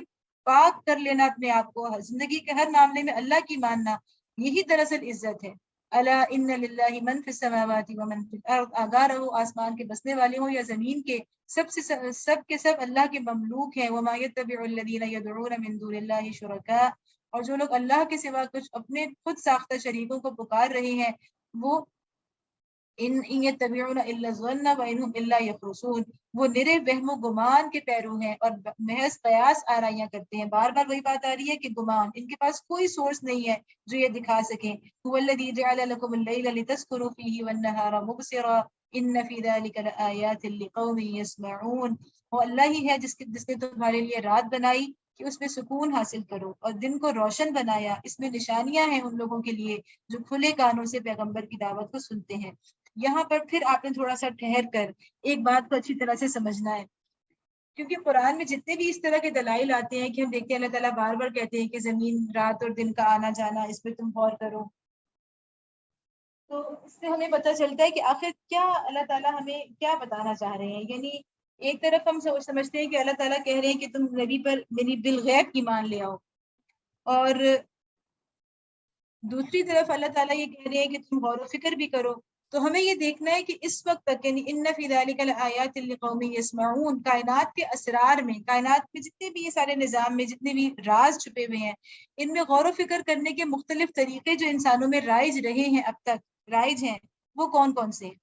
پاک کر لینا اپنے آپ کو، زندگی کے ہر معاملے میں اللہ کی ماننا، یہی دراصل عزت ہے. الا ان للہ من فی السماوات ومن فی الارض، آگاہ رہو آسمان کے بسنے والے ہوں یا زمین کے، سب کے سب اللہ کے مملوک ہیں. وما یتبع الذین یدعون من دون اللہ شرکاء، اور جو لوگ اللہ کے سوا کچھ اپنے خود ساختہ شریکوں کو پکار رہے ہیں، وہ ان یتبعون الا الظن وانهم الا یخرصون، وہ نرے وہم و گمان کے پیرو ہیں اور محض قیاس آرائیاں کرتے ہیں. بار بار وہی بات آ رہی ہے کہ گمان، ان کے پاس کوئی سورس نہیں ہے جو یہ دکھا سکیں. هو الذی جعل لكم الليل لتسكنوا فيه والنهار مبصرا ان فی ذلک لآیات لقوم یسمعون. وہ اللہ ہی ہے جس نے تمہارے لیے رات بنائی کہ اس میں سکون حاصل کرو، اور دن کو روشن بنایا، اس میں نشانیاں ہیں ان لوگوں کے لیے جو کھلے کانوں سے پیغمبر کی دعوت کو سنتے ہیں. یہاں پر پھر آپ نے تھوڑا سا ٹھہر کر ایک بات کو اچھی طرح سے سمجھنا ہے، کیونکہ قرآن میں جتنے بھی اس طرح کے دلائل آتے ہیں کہ ہم دیکھتے ہیں اللہ تعالیٰ بار بار کہتے ہیں کہ زمین رات اور دن کا آنا جانا اس پہ تم غور کرو، تو اس سے ہمیں پتہ چلتا ہے کہ آخر کیا اللہ تعالیٰ ہمیں کیا بتانا چاہ رہے ہیں. یعنی ایک طرف ہم سمجھتے ہیں کہ اللہ تعالیٰ کہہ رہے ہیں کہ تم نبی پر یعنی بالغیب ایمان لے آؤ، اور دوسری طرف اللہ تعالیٰ یہ کہہ رہے ہیں کہ تم غور و فکر بھی کرو. تو ہمیں یہ دیکھنا ہے کہ اس وقت تک یعنی ان فی ذلک لآیات لقوم یسمعون، کائنات کے اسرار میں، کائنات میں جتنے بھی یہ سارے نظام میں جتنے بھی راز چھپے ہوئے ہیں، ان میں غور و فکر کرنے کے مختلف طریقے جو انسانوں میں رائج رہے ہیں، اب تک رائج ہیں، وہ کون کون سے ہیں.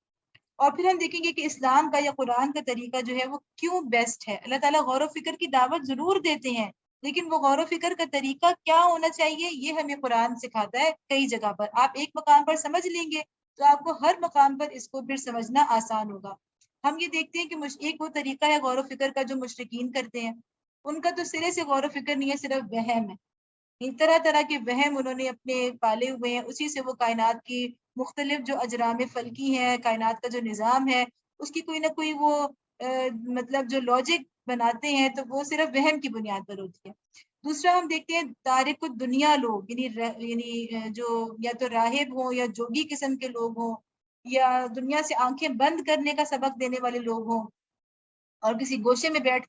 اور پھر ہم دیکھیں گے کہ اسلام کا یا قرآن کا طریقہ جو ہے وہ کیوں بیسٹ ہے. اللہ تعالیٰ غور و فکر کی دعوت ضرور دیتے ہیں، لیکن وہ غور و فکر کا طریقہ کیا ہونا چاہیے یہ ہمیں قرآن سکھاتا ہے کئی جگہ پر. آپ ایک مقام پر سمجھ لیں گے تو آپ کو ہر مقام پر اس کو پھر سمجھنا آسان ہوگا. ہم یہ دیکھتے ہیں کہ ایک وہ طریقہ ہے غور و فکر کا جو مشرکین کرتے ہیں، ان کا تو سرے سے غور و فکر نہیں ہے، صرف وہم ہے. طرح طرح کے وہم انہوں نے اپنے پالے ہوئے ہیں، اسی سے وہ کائنات کی مختلف جو اجرام فلکی ہیں، کائنات کا جو نظام ہے، اس کی کوئی نہ کوئی وہ مطلب جو لاجک بناتے ہیں تو وہ صرف وہم کی بنیاد پر ہوتی ہے. دوسرا ہم دیکھتے ہیں تارک الدنیا لوگ، یعنی جو یا تو راہب ہوں یا جوگی قسم کے لوگ ہوں، یا دنیا سے آنکھیں بند کرنے کا سبق دینے والے لوگ ہوں، اور کسی گوشے میں بیٹھ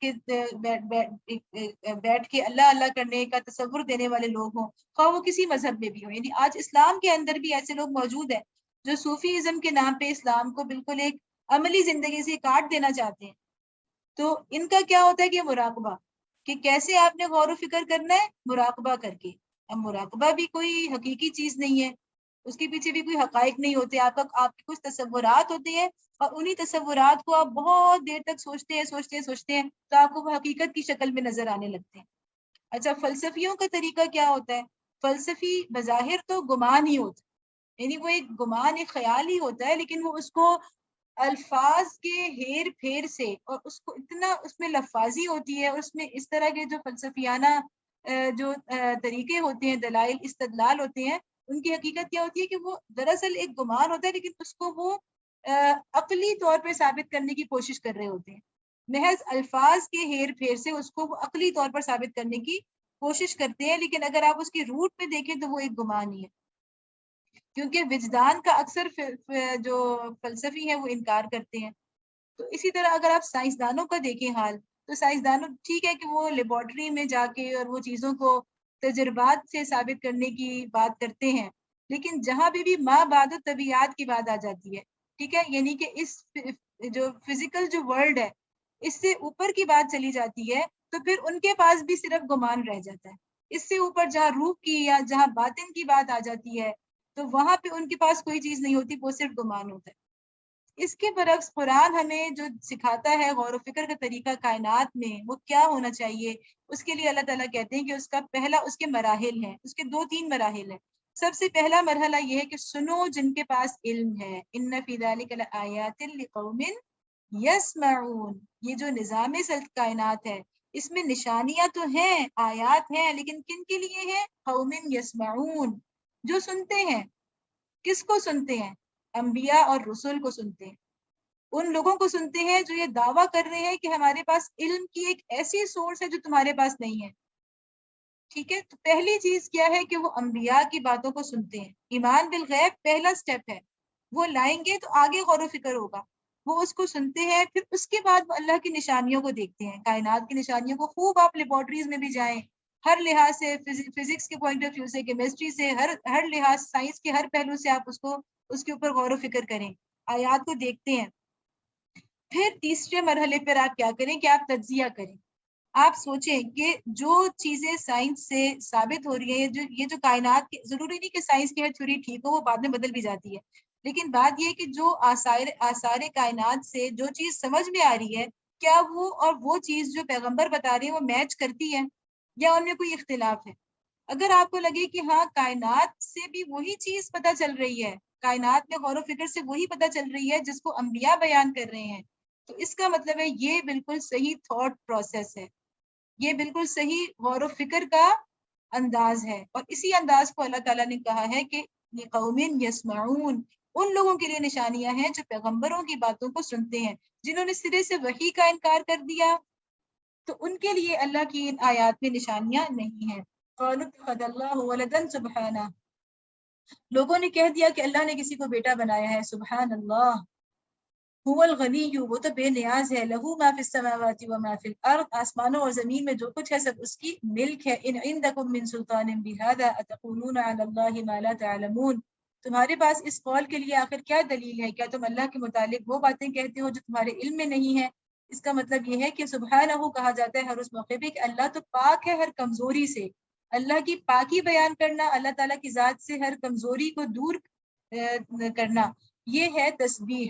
کے اللہ اللہ کرنے کا تصور دینے والے لوگ ہوں، خواہ وہ کسی مذہب میں بھی ہوں. یعنی آج اسلام کے اندر بھی ایسے لوگ موجود ہیں جو صوفی ازم کے نام پہ اسلام کو بالکل ایک عملی زندگی سے کاٹ دینا چاہتے ہیں. تو ان کا کیا ہوتا ہے کہ مراقبہ، کہ کیسے آپ نے غور و فکر کرنا ہے، مراقبہ کر کے. اب مراقبہ بھی کوئی حقیقی چیز نہیں ہے، اس کے پیچھے بھی کوئی حقائق نہیں ہوتے. آپ کے کچھ تصورات ہوتے ہیں، اور انہی تصورات کو آپ بہت دیر تک سوچتے ہیں تو آپ کو وہ حقیقت کی شکل میں نظر آنے لگتے ہیں. اچھا، فلسفیوں کا طریقہ کیا ہوتا ہے؟ فلسفی بظاہر تو گمان ہی ہوتا ہے، یعنی وہ ایک گمان، ایک خیال ہی ہوتا ہے، لیکن وہ اس کو الفاظ کے ہیر پھیر سے، اور اس کو اتنا اس میں لفاظی ہوتی ہے، اور اس میں اس طرح کے جو فلسفیانہ جو طریقے ہوتے ہیں، دلائل استدلال ہوتے ہیں، ان کی حقیقت کیا ہوتی ہے کہ وہ دراصل ایک گمان ہوتا ہے، لیکن اس کو وہ عقلی طور پہ ثابت کرنے کی کوشش کر رہے ہوتے ہیں. محض الفاظ کے ہیر پھیر سے اس کو وہ عقلی طور پر ثابت کرنے کی کوشش کرتے ہیں، لیکن اگر آپ اس کی روٹ پہ دیکھیں تو وہ ایک گمان ہی ہے. کیونکہ وجدان کا اکثر جو فلسفی ہیں وہ انکار کرتے ہیں. تو اسی طرح اگر آپ سائنسدانوں کا دیکھیں حال، تو سائنسدانوں ٹھیک ہے کہ وہ لیبارٹری میں جا کے اور وہ چیزوں کو تجربات سے ثابت کرنے کی بات کرتے ہیں، لیکن جہاں بھی ما بعد الطبیعات کی بات آ جاتی ہے، ٹھیک ہے، یعنی کہ اس جو فزیکل جو ورلڈ ہے اس سے اوپر کی بات چلی جاتی ہے، تو پھر ان کے پاس بھی صرف گمان رہ جاتا ہے. اس سے اوپر جہاں روح کی یا جہاں باطن کی بات آ جاتی ہے تو وہاں پہ ان کے پاس کوئی چیز نہیں ہوتی، وہ صرف گمان ہوتا ہے. اس کے برعکس قرآن ہمیں جو سکھاتا ہے غور و فکر کا طریقہ کائنات میں وہ کیا ہونا چاہیے، اس کے لیے اللہ تعالیٰ کہتے ہیں کہ اس کا پہلا اس کے مراحل ہیں، اس کے 2-3 مراحل ہیں۔ سب سے پہلا مرحلہ یہ ہے کہ سنو جن کے پاس علم ہے، ان فی ذلک لآیات لقوم یسمعون، یہ جو نظام کائنات ہے اس میں نشانیاں تو ہیں، آیات ہیں، لیکن کن کے لیے ہیں؟ قوم یسمعون، جو سنتے ہیں۔ کس کو سنتے ہیں؟ انبیاء اور رسول کو سنتے ہیں، ان لوگوں کو سنتے ہیں جو یہ دعویٰ کر رہے ہیں کہ ہمارے پاس علم کی ایک ایسی سورس ہے جو تمہارے پاس نہیں ہے۔ ٹھیک ہے، تو پہلی چیز کیا ہے کہ وہ انبیاء کی باتوں کو سنتے ہیں۔ ایمان بالغیب پہلا سٹیپ ہے، وہ لائیں گے تو آگے غور و فکر ہوگا، وہ اس کو سنتے ہیں، پھر اس کے بعد وہ اللہ کی نشانیوں کو دیکھتے ہیں، کائنات کی نشانیوں کو خوب آپ لیبارٹریز میں بھی جائیں، ہر لحاظ سے، فزکس کے پوائنٹ آف ویو سے، کیمسٹری سے، ہر لحاظ، سائنس کے ہر پہلو سے آپ اس کے اوپر غور و فکر کریں، آیات کو دیکھتے ہیں۔ پھر تیسرے مرحلے پر آپ کیا کریں کہ آپ تجزیہ کریں، آپ سوچیں کہ جو چیزیں سائنس سے ثابت ہو رہی ہیں، یہ جو کائنات کی، ضروری نہیں کہ سائنس کی ہر تھیوری ٹھیک ہو، وہ بعد میں بدل بھی جاتی ہے، لیکن بات یہ کہ جو آثار کائنات سے جو چیز سمجھ میں آ رہی ہے، کیا وہ اور وہ چیز جو پیغمبر بتا رہے ہیں وہ میچ کرتی ہے یا ان میں کوئی اختلاف ہے؟ اگر آپ کو لگے کہ ہاں کائنات سے بھی وہی چیز پتہ چل رہی ہے، کائنات میں غور و فکر سے وہی پتہ چل رہی ہے جس کو انبیاء بیان کر رہے ہیں، تو اس کا مطلب ہے یہ بالکل صحیح تھاٹ پروسیس ہے، یہ بالکل صحیح غور و فکر کا انداز ہے، اور اسی انداز کو اللہ تعالیٰ نے کہا ہے کہ قوم یسمعون، ان لوگوں کے لیے نشانیاں ہیں جو پیغمبروں کی باتوں کو سنتے ہیں، جنہوں نے سرے سے وحی کا انکار کر دیا تو ان کے لیے اللہ کی ان آیات میں نشانیاں نہیں ہیں۔ قالوا اتخذ اللہ ولدا سبحانہ، لوگوں نے کہہ دیا کہ اللہ نے کسی کو بیٹا بنایا ہے، سبحان اللہ، هو الغنی، وہ تو بے نیاز ہے، لہو ما فی السماوات و ما فی الارض، آسمانوں اور زمین میں جو کچھ ہے سب اس کی ملک ہے، ان عندکم من سلطان بہذا اتقولون علی اللہ ما لا تعلمون، تمہارے پاس اس قول کے لیے آخر کیا دلیل ہے؟ کیا تم اللہ کے متعلق وہ باتیں کہتے ہو جو تمہارے علم میں نہیں ہے؟ اس کا مطلب یہ ہے کہ سبحانہ کہا جاتا ہے ہر اس موقع پہ کہ اللہ تو پاک ہے ہر کمزوری سے، اللہ کی پاکی بیان کرنا، اللہ تعالیٰ کی ذات سے ہر کمزوری کو دور کرنا، یہ ہے تسبیح۔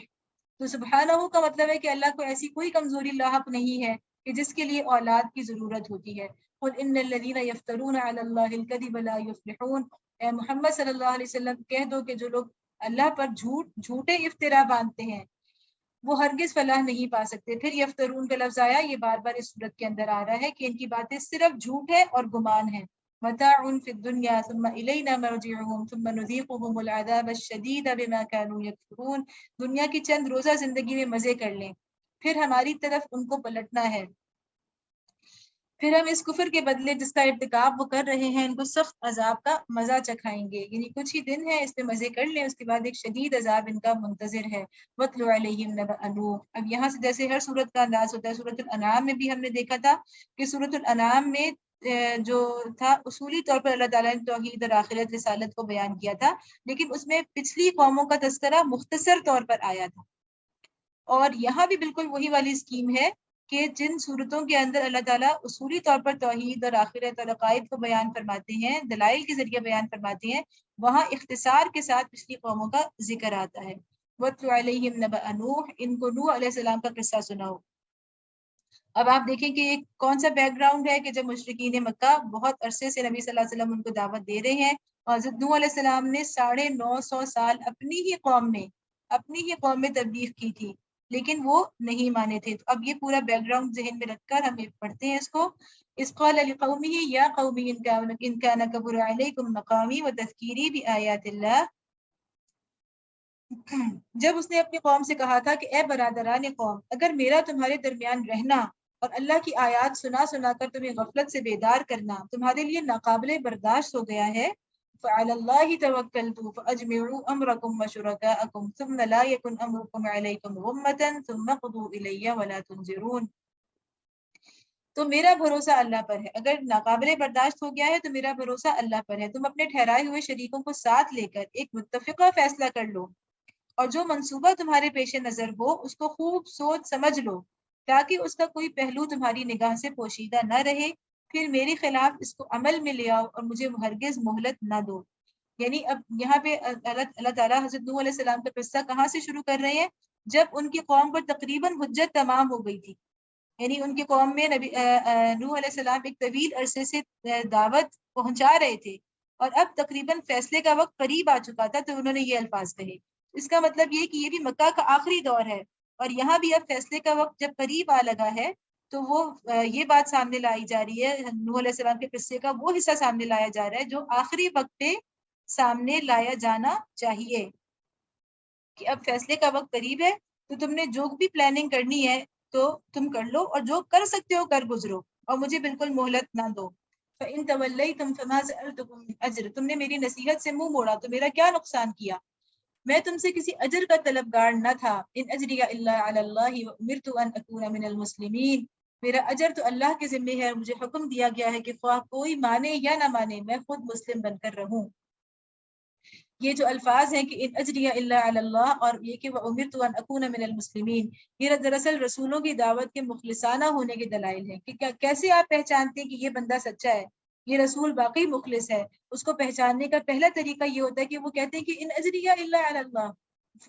تو سبحانہ کا مطلب ہے کہ اللہ کو ایسی کوئی کمزوری لاحق نہیں ہے کہ جس کے لیے اولاد کی ضرورت ہوتی ہے۔ قل ان الذین یفترون علی اللہ الکذب لا یفلحون، اے محمد صلی اللہ علیہ وسلم کہہ دو کہ جو لوگ اللہ پر جھوٹے افطرا باندھتے ہیں وہ ہرگز فلاح نہیں پا سکتے۔ پھر یفترون کا لفظ آیا، یہ بار بار اس صورت کے اندر آ رہا ہے کہ ان کی باتیں صرف جھوٹ ہے اور گمان ہے۔ متاع فی الدنیا ثم الینا مرجعهم ثم نذیقهم العذاب الشدید بما كانوا یکفرون، دنیا کی چند روزہ زندگی میں مزے کر لیں، پھر ہماری طرف ان کو پلٹنا ہے، پھر ہم اس کفر کے بدلے جس کا ارتکاب وہ کر رہے ہیں ان کو سخت عذاب کا مزہ چکھائیں گے، یعنی کچھ ہی دن ہے اس پہ مزے کر لیں، اس کے بعد ایک شدید عذاب ان کا منتظر ہے۔ وَاتْلُ عَلَيْهِمْ نَبَأَ نُوحٍ، اب یہاں سے جیسے ہر صورت کا انداز ہوتا ہے، سورۃ الانعام میں بھی ہم نے دیکھا تھا کہ سورۃ الانعام میں جو تھا اصولی طور پر اللہ تعالیٰ نے توحید اور آخرت رسالت کو بیان کیا تھا، لیکن اس میں پچھلی قوموں کا تذکرہ مختصر طور پر آیا تھا، اور یہاں بھی بالکل وہی والی اسکیم ہے کہ جن صورتوں کے اندر اللہ تعالیٰ اصولی طور پر توحید اور آخرت اور عقائد کو بیان فرماتے ہیں، دلائل کے ذریعے بیان فرماتے ہیں، وہاں اختصار کے ساتھ پچھلی قوموں کا ذکر آتا ہے۔ وَاتْلُ عَلَيْهِمْ نَبَأَ نُوحٍ، ان کو نوح علیہ السلام کا قصہ سناؤ۔ اب آپ دیکھیں کہ ایک کون سا بیک گراؤنڈ ہے کہ جب مشرکین مکہ بہت عرصے سے نبی صلی اللہ علیہ وسلم ان کو دعوت دے رہے ہیں، اور حضرت نوح علیہ السلام نے 950 سال اپنی ہی قوم میں تبلیغ کی تھی، لیکن وہ نہیں مانے تھے۔ تو اب یہ پورا بیک گراؤنڈ ذہن میں رکھ کر ہم پڑھتے ہیں اس کو۔ اذ قال لقومه یا قوم ان كان كبر عليكم مقامی وتذکیری بآیات اللہ، جب اس نے اپنی قوم سے کہا تھا کہ اے برادران قوم، اگر میرا تمہارے درمیان رہنا اور اللہ کی آیات سنا سنا کر تمہیں غفلت سے بیدار کرنا تمہارے لیے ناقابل برداشت ہو گیا ہے، فعلی اللہ توکلت فاجمعوا امرکم وشرکاءکم ثم لا یکن امرکم علیکم غمۃ ثم قضوا الی ولا تنظرون، تو میرا بھروسہ اللہ پر ہے، اگر ناقابل برداشت ہو گیا ہے تو میرا بھروسہ اللہ پر ہے، تم اپنے ٹھہرائے ہوئے شریکوں کو ساتھ لے کر ایک متفقہ فیصلہ کر لو، اور جو منصوبہ تمہارے پیش نظر ہو اس کو خوب سوچ سمجھ لو، تاکہ اس کا کوئی پہلو تمہاری نگاہ سے پوشیدہ نہ رہے، پھر میرے خلاف اس کو عمل میں لے آؤ اور مجھے ہرگز مہلت نہ دو۔ یعنی اب یہاں پہ اللہ تعالیٰ حضرت نوح علیہ السلام کا قصہ کہاں سے شروع کر رہے ہیں؟ جب ان کی قوم پر تقریباً حجت تمام ہو گئی تھی، یعنی ان کی قوم میں نبی نوح علیہ السلام ایک طویل عرصے سے دعوت پہنچا رہے تھے، اور اب تقریباً فیصلے کا وقت قریب آ چکا تھا، تو انہوں نے یہ الفاظ کہے۔ اس کا مطلب یہ کہ یہ بھی مکہ کا آخری دور ہے، اور یہاں بھی اب فیصلے کا وقت جب قریب آ لگا ہے تو وہ یہ بات سامنے لائی جا رہی ہے، نوح علیہ السلام کے قصے کا وہ حصہ سامنے لایا جا رہا ہے جو آخری وقت پہ سامنے لایا جانا چاہیے، کہ اب فیصلے کا وقت قریب ہے، تو تم نے جو بھی پلاننگ کرنی ہے تو تم کر لو، اور جو کر سکتے ہو کر گزرو، اور مجھے بالکل مہلت نہ دو۔ فَإِن تَوَلَّيْتُمْ فَمَا سَأَلْتُكُم مِّنْ أَجْرٍ، تم نے میری نصیحت سے منہ موڑا تو میرا کیا نقصان کیا؟ میں تم سے کسی اجر کا طلبگار نہ تھا۔ ان اجریہ الا علی اللہ وامرت ان اکون من المسلمین، میرا اجر تو اللہ کے ذمہ ہے، مجھے حکم دیا گیا ہے کہ خواہ کوئی مانے یا نہ مانے میں خود مسلم بن کر رہوں۔ یہ جو الفاظ ہیں کہ ان اجریہ الا علی اللہ، اور یہ کہ وامرت ان اکون من المسلمین، یہ دراصل رسولوں کی دعوت کے مخلصانہ ہونے کے دلائل ہیں، کہ کیسے آپ پہچانتے ہیں کہ یہ بندہ سچا ہے، یہ رسول باقی مخلص ہے۔ اس کو پہچاننے کا پہلا طریقہ یہ ہوتا ہے کہ وہ کہتے ہیں کہ ان اجریہ الا علی اللہ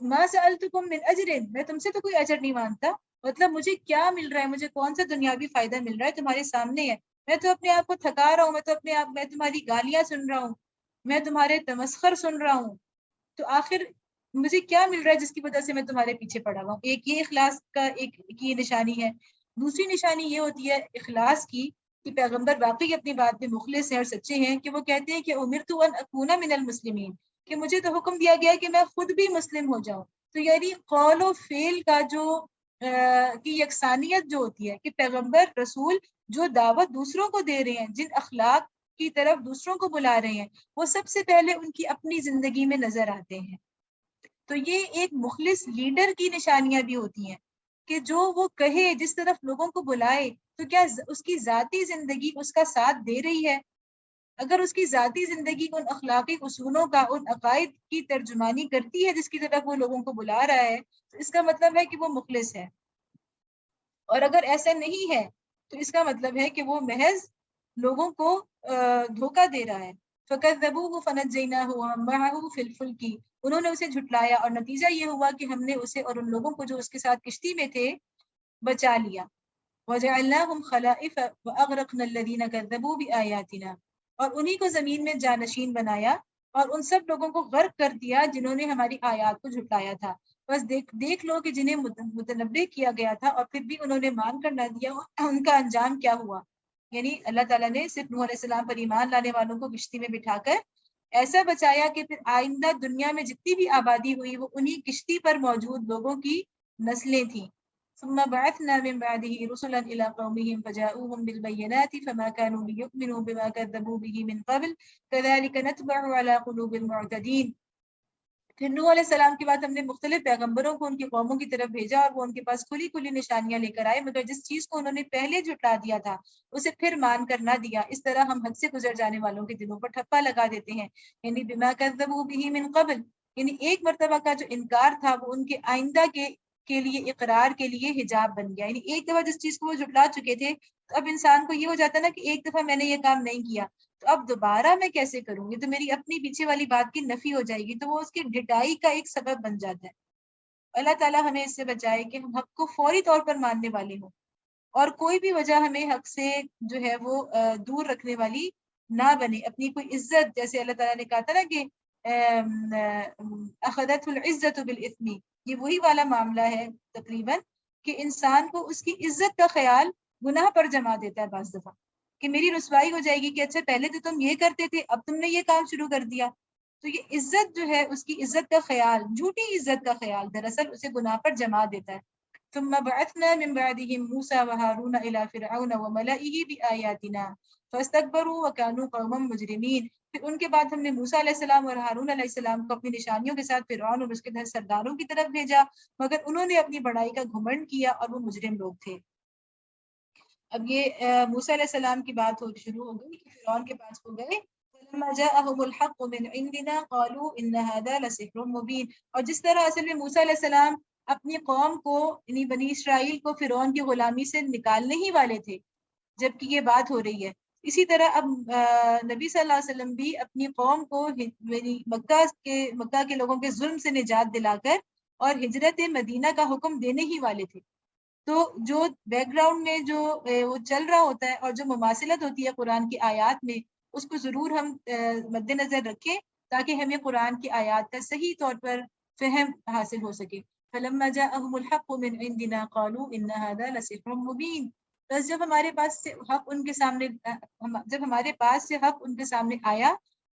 ما سألتکم من اجر، میں تم سے تو کوئی اجر نہیں مانگتا، مطلب مجھے کیا مل رہا ہے، مجھے کون سا دنیاوی فائدہ مل رہا ہے، تمہارے سامنے ہے، میں تو اپنے آپ کو تھکا رہا ہوں، میں تمہاری گالیاں سن رہا ہوں، میں تمہارے تمسخر سن رہا ہوں، تو آخر مجھے کیا مل رہا ہے جس کی وجہ سے میں تمہارے پیچھے پڑا ہوا ہوں۔ ایک یہ اخلاص کا ایک یہ نشانی ہے۔ دوسری نشانی یہ ہوتی ہے اخلاص کی کہ پیغمبر واقعی اپنی بات میں مخلص ہیں اور سچے ہیں، کہ وہ کہتے ہیں کہ امرت ان اکون من المسلمین، کہ مجھے تو حکم دیا گیا ہے کہ میں خود بھی مسلم ہو جاؤں۔ تو یعنی قول و فعل کا جو کی یکسانیت جو ہوتی ہے، کہ پیغمبر رسول جو دعوت دوسروں کو دے رہے ہیں، جن اخلاق کی طرف دوسروں کو بلا رہے ہیں، وہ سب سے پہلے ان کی اپنی زندگی میں نظر آتے ہیں۔ تو یہ ایک مخلص لیڈر کی نشانیاں بھی ہوتی ہیں، کہ جو وہ کہے، جس طرف لوگوں کو بلائے، تو کیا اس کی ذاتی زندگی اس کا ساتھ دے رہی ہے؟ اگر اس کی ذاتی زندگی ان اخلاقی اصولوں کا، ان عقائد کی ترجمانی کرتی ہے جس کی طرف وہ لوگوں کو بلا رہا ہے، تو اس کا مطلب ہے کہ وہ مخلص ہے۔ اور اگر ایسا نہیں ہے تو اس کا مطلب ہے کہ وہ محض لوگوں کو دھوکہ دے رہا ہے۔ فَكَذَّبُوهُ فَنَجَّيْنَاهُ وَمَن مَّعَهُ فِي الْفُلْكِ، انہوں نے اسے جھٹلایا اور نتیجہ یہ ہوا کہ ہم نے اسے اور ان لوگوں کو جو اس کے ساتھ کشتی میں تھے بچا لیا۔ وَجَعَلْنَاهُمْ خَلَائِفَ وَأَغْرَقْنَا الَّذِينَ كَذَّبُوا بِآيَاتِنَا، اور انہی کو زمین میں جانشین بنایا اور ان سب لوگوں کو غرق کر دیا جنہوں نے ہماری آیات کو جھٹلایا تھا۔ بس دیکھ لو کہ جنہیں متنبع کیا گیا تھا اور پھر بھی انہوں نے مان کر نہ دیا، ان کا انجام کیا ہوا۔ یعنی اللہ تعالیٰ نے صرف نوح علیہ السلام پر ایمان لانے والوں کو کشتی میں بٹھا کر ایسا بچایا کہ پھر آئندہ دنیا میں جتنی بھی آبادی ہوئی وہ انہی کشتی پر موجود لوگوں کی نسلیں تھیں۔ ثم بعثنا من بعده رسلا الى قومهم فجاءوهم بالبينات فما كانوا ليؤمنوا بما كذبوا به من قبل كذلك نتبع على قلوب المعتدين۔ پھر نوح علیہ السلام کے بعد ہم نے مختلف پیغمبروں کو ان کی قوموں کی طرف بھیجا اور وہ ان کے پاس کھلی کھلی نشانیاں لے کر آئے، مگر جس چیز کو انہوں نے پہلے جھٹلا دیا تھا اسے پھر مان کر نہ دیا۔ اس طرح ہم حد سے گزر جانے والوں کے دلوں پر ٹھپا لگا دیتے ہیں، یعنی بما كذبوا به من قبل، یعنی ایک مرتبہ کا جو انکار تھا وہ ان کے آئندہ کے لیے اقرار کے لیے حجاب بن گیا۔ یعنی ایک دفعہ جس چیز کو وہ جھٹلا چکے تھے تو اب انسان کو یہ ہو جاتا نا کہ ایک دفعہ میں نے یہ کام نہیں کیا تو اب دوبارہ میں کیسے کروں گی، تو میری اپنی پیچھے والی بات کی نفی ہو جائے گی، تو وہ اس کی ڈٹائی کا ایک سبب بن جاتا ہے۔ اللہ تعالیٰ ہمیں اس سے بچائے کہ ہم حق کو فوری طور پر ماننے والے ہوں، اور کوئی بھی وجہ ہمیں حق سے جو ہے وہ دور رکھنے والی نہ بنے۔ اپنی کوئی عزت، جیسے اللہ تعالیٰ نے کہا تھا نا کہ اخذت العزت بالاثم، یہ وہی والا معاملہ ہے تقریباً، کہ انسان کو اس کی عزت کا خیال گناہ پر جما دیتا ہے بعض دفعہ، کہ میری رسوائی ہو جائے گی، کہ اچھا پہلے تو تم یہ کرتے تھے اب تم نے یہ کام شروع کر دیا۔ تو یہ عزت جو ہے، اس کی عزت کا خیال، جھوٹی عزت کا خیال دراصل اسے گناہ پر جما دیتا ہے۔ ثم بعثنا من بعدهم موسى وهارون الى فرعون وملئه بآياتنا فاستكبروا وكانوا قوما مجرمين، پھر ان کے بعد ہم نے موسیٰ علیہ السلام اور ہارون علیہ السلام کو اپنی نشانیوں کے ساتھ فرعون اور اس کے سرداروں کی طرف بھیجا، مگر انہوں نے اپنی بڑائی کا گھمنڈ کیا اور وہ مجرم لوگ تھے۔ اب یہ موسیٰ علیہ السلام کی بات شروع ہو گئی کہ فرعون کے پاس وہ گئے، فَلَمَّا جَاءَهُمُ الْحَقُّ مِنْ عِنْدِنَا قَالُوا إِنَّ هَذَا لَسِحْرٌ مُبِينٌ، اور جس طرح اصل میں موسیٰ علیہ السلام اپنی قوم کو یعنی بنی اسرائیل کو فرعون کی غلامی سے نکالنے ہی والے تھے جبکہ یہ بات ہو رہی ہے، اسی طرح اب نبی صلی اللہ علیہ وسلم بھی اپنی قوم کو مکہ کے لوگوں کے ظلم سے نجات دلا کر اور ہجرت مدینہ کا حکم دینے ہی والے تھے. تو جو بیک گراؤنڈ میں جو وہ چل رہا ہوتا ہے اور جو مماثلت ہوتی ہے قرآن کی آیات میں، اس کو ضرور ہم مد نظر رکھیں تاکہ ہمیں قرآن کی آیات کا صحیح طور پر فہم حاصل ہو سکے. فلما جاءهم الحق من عندنا قالوا ان هذا لسحر مبين. بس جب ہمارے پاس سے حق ان کے سامنے آیا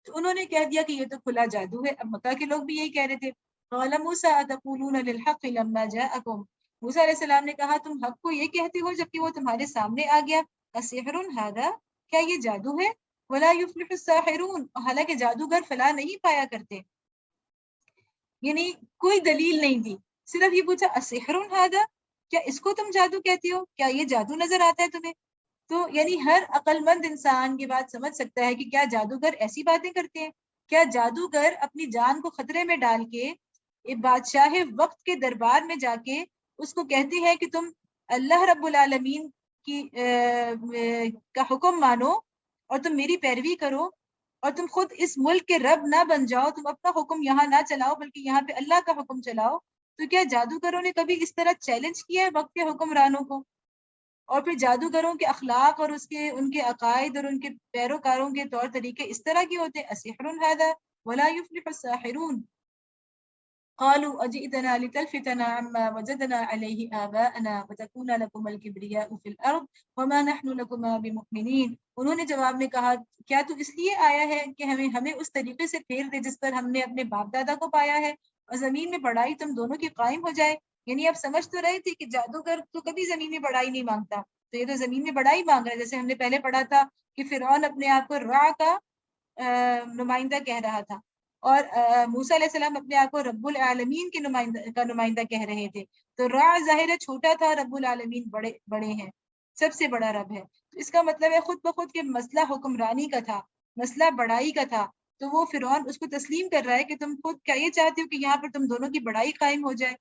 تو انہوں نے کہہ دیا کہ یہ تو کھلا جادو ہے. اب مکہ کے لوگ بھی یہی کہہ رہے تھے. قال موسى أتقولون للحق لما جاءكم. موسیٰ علیہ السلام نے کہا تم حق کو یہ کہتے ہو جبکہ وہ تمہارے سامنے آ گیا. اسحر هذا، کیا یہ جادو ہے؟ ولا يفلح الساحرون، حالانکہ جادوگر فلاح نہیں پایا کرتے. یعنی کوئی دلیل نہیں دی، صرف یہ پوچھا اسحر هذا، کیا اس کو تم جادو کہتے ہو؟ کیا یہ جادو نظر آتا ہے تمہیں؟ تو یعنی ہر عقل مند انسان یہ بات سمجھ سکتا ہے کہ کیا جادوگر ایسی باتیں کرتے ہیں؟ کیا جادوگر اپنی جان کو خطرے میں ڈال کے بادشاہ وقت کے دربار میں جا کے اس کو کہتے ہیں کہ تم اللہ رب العالمین کی کا حکم مانو اور تم میری پیروی کرو اور تم خود اس ملک کے رب نہ بن جاؤ، تم اپنا حکم یہاں نہ چلاؤ بلکہ یہاں پہ اللہ کا حکم چلاؤ؟ تو کیا جادوگروں نے کبھی اس طرح چیلنج کیا ہے وقت کے حکمرانوں کو؟ اور پھر جادوگروں کے اخلاق اور ان کے عقائد اور ان کے پیروکاروں کے طور طریقے اس طرح کے ہوتے ہیں. اسحر هذا ولا يفلح الساحرون. قالوا اجئتنا لتلفتنا عما وجدنا عليه آباءنا وتكون لكم الكبرياء في الارض وما نحن لكما بمؤمنين. انہوں نے جواب میں کہا کیا تو اس لیے آیا ہے کہ ہمیں اس طریقے سے پھیر دے جس پر ہم نے اپنے باپ دادا کو پایا ہے اور زمین میں بڑائی تم دونوں کی قائم ہو جائے. یعنی آپ سمجھ تو رہے تھے کہ جادوگر تو کبھی زمین میں بڑائی نہیں مانگتا، تو یہ تو زمین میں بڑائی مانگ رہا ہے. جیسے ہم نے پہلے پڑھا تھا کہ فرعون اپنے آپ کو را کا نمائندہ کہہ رہا تھا اور موسیٰ علیہ السلام اپنے آپ کو رب العالمین کے نمائندہ کہہ رہے تھے. تو را ظاہر چھوٹا تھا، رب العالمین بڑے ہیں، سب سے بڑا رب ہے. تو اس کا مطلب ہے خود بخود کہ مسئلہ حکمرانی کا تھا، مسئلہ بڑائی کا تھا. تو وہ فرعون اس کو تسلیم کر رہا ہے کہ تم خود کیا یہ چاہتے ہو کہ یہاں پر تم دونوں کی بڑائی قائم ہو جائے.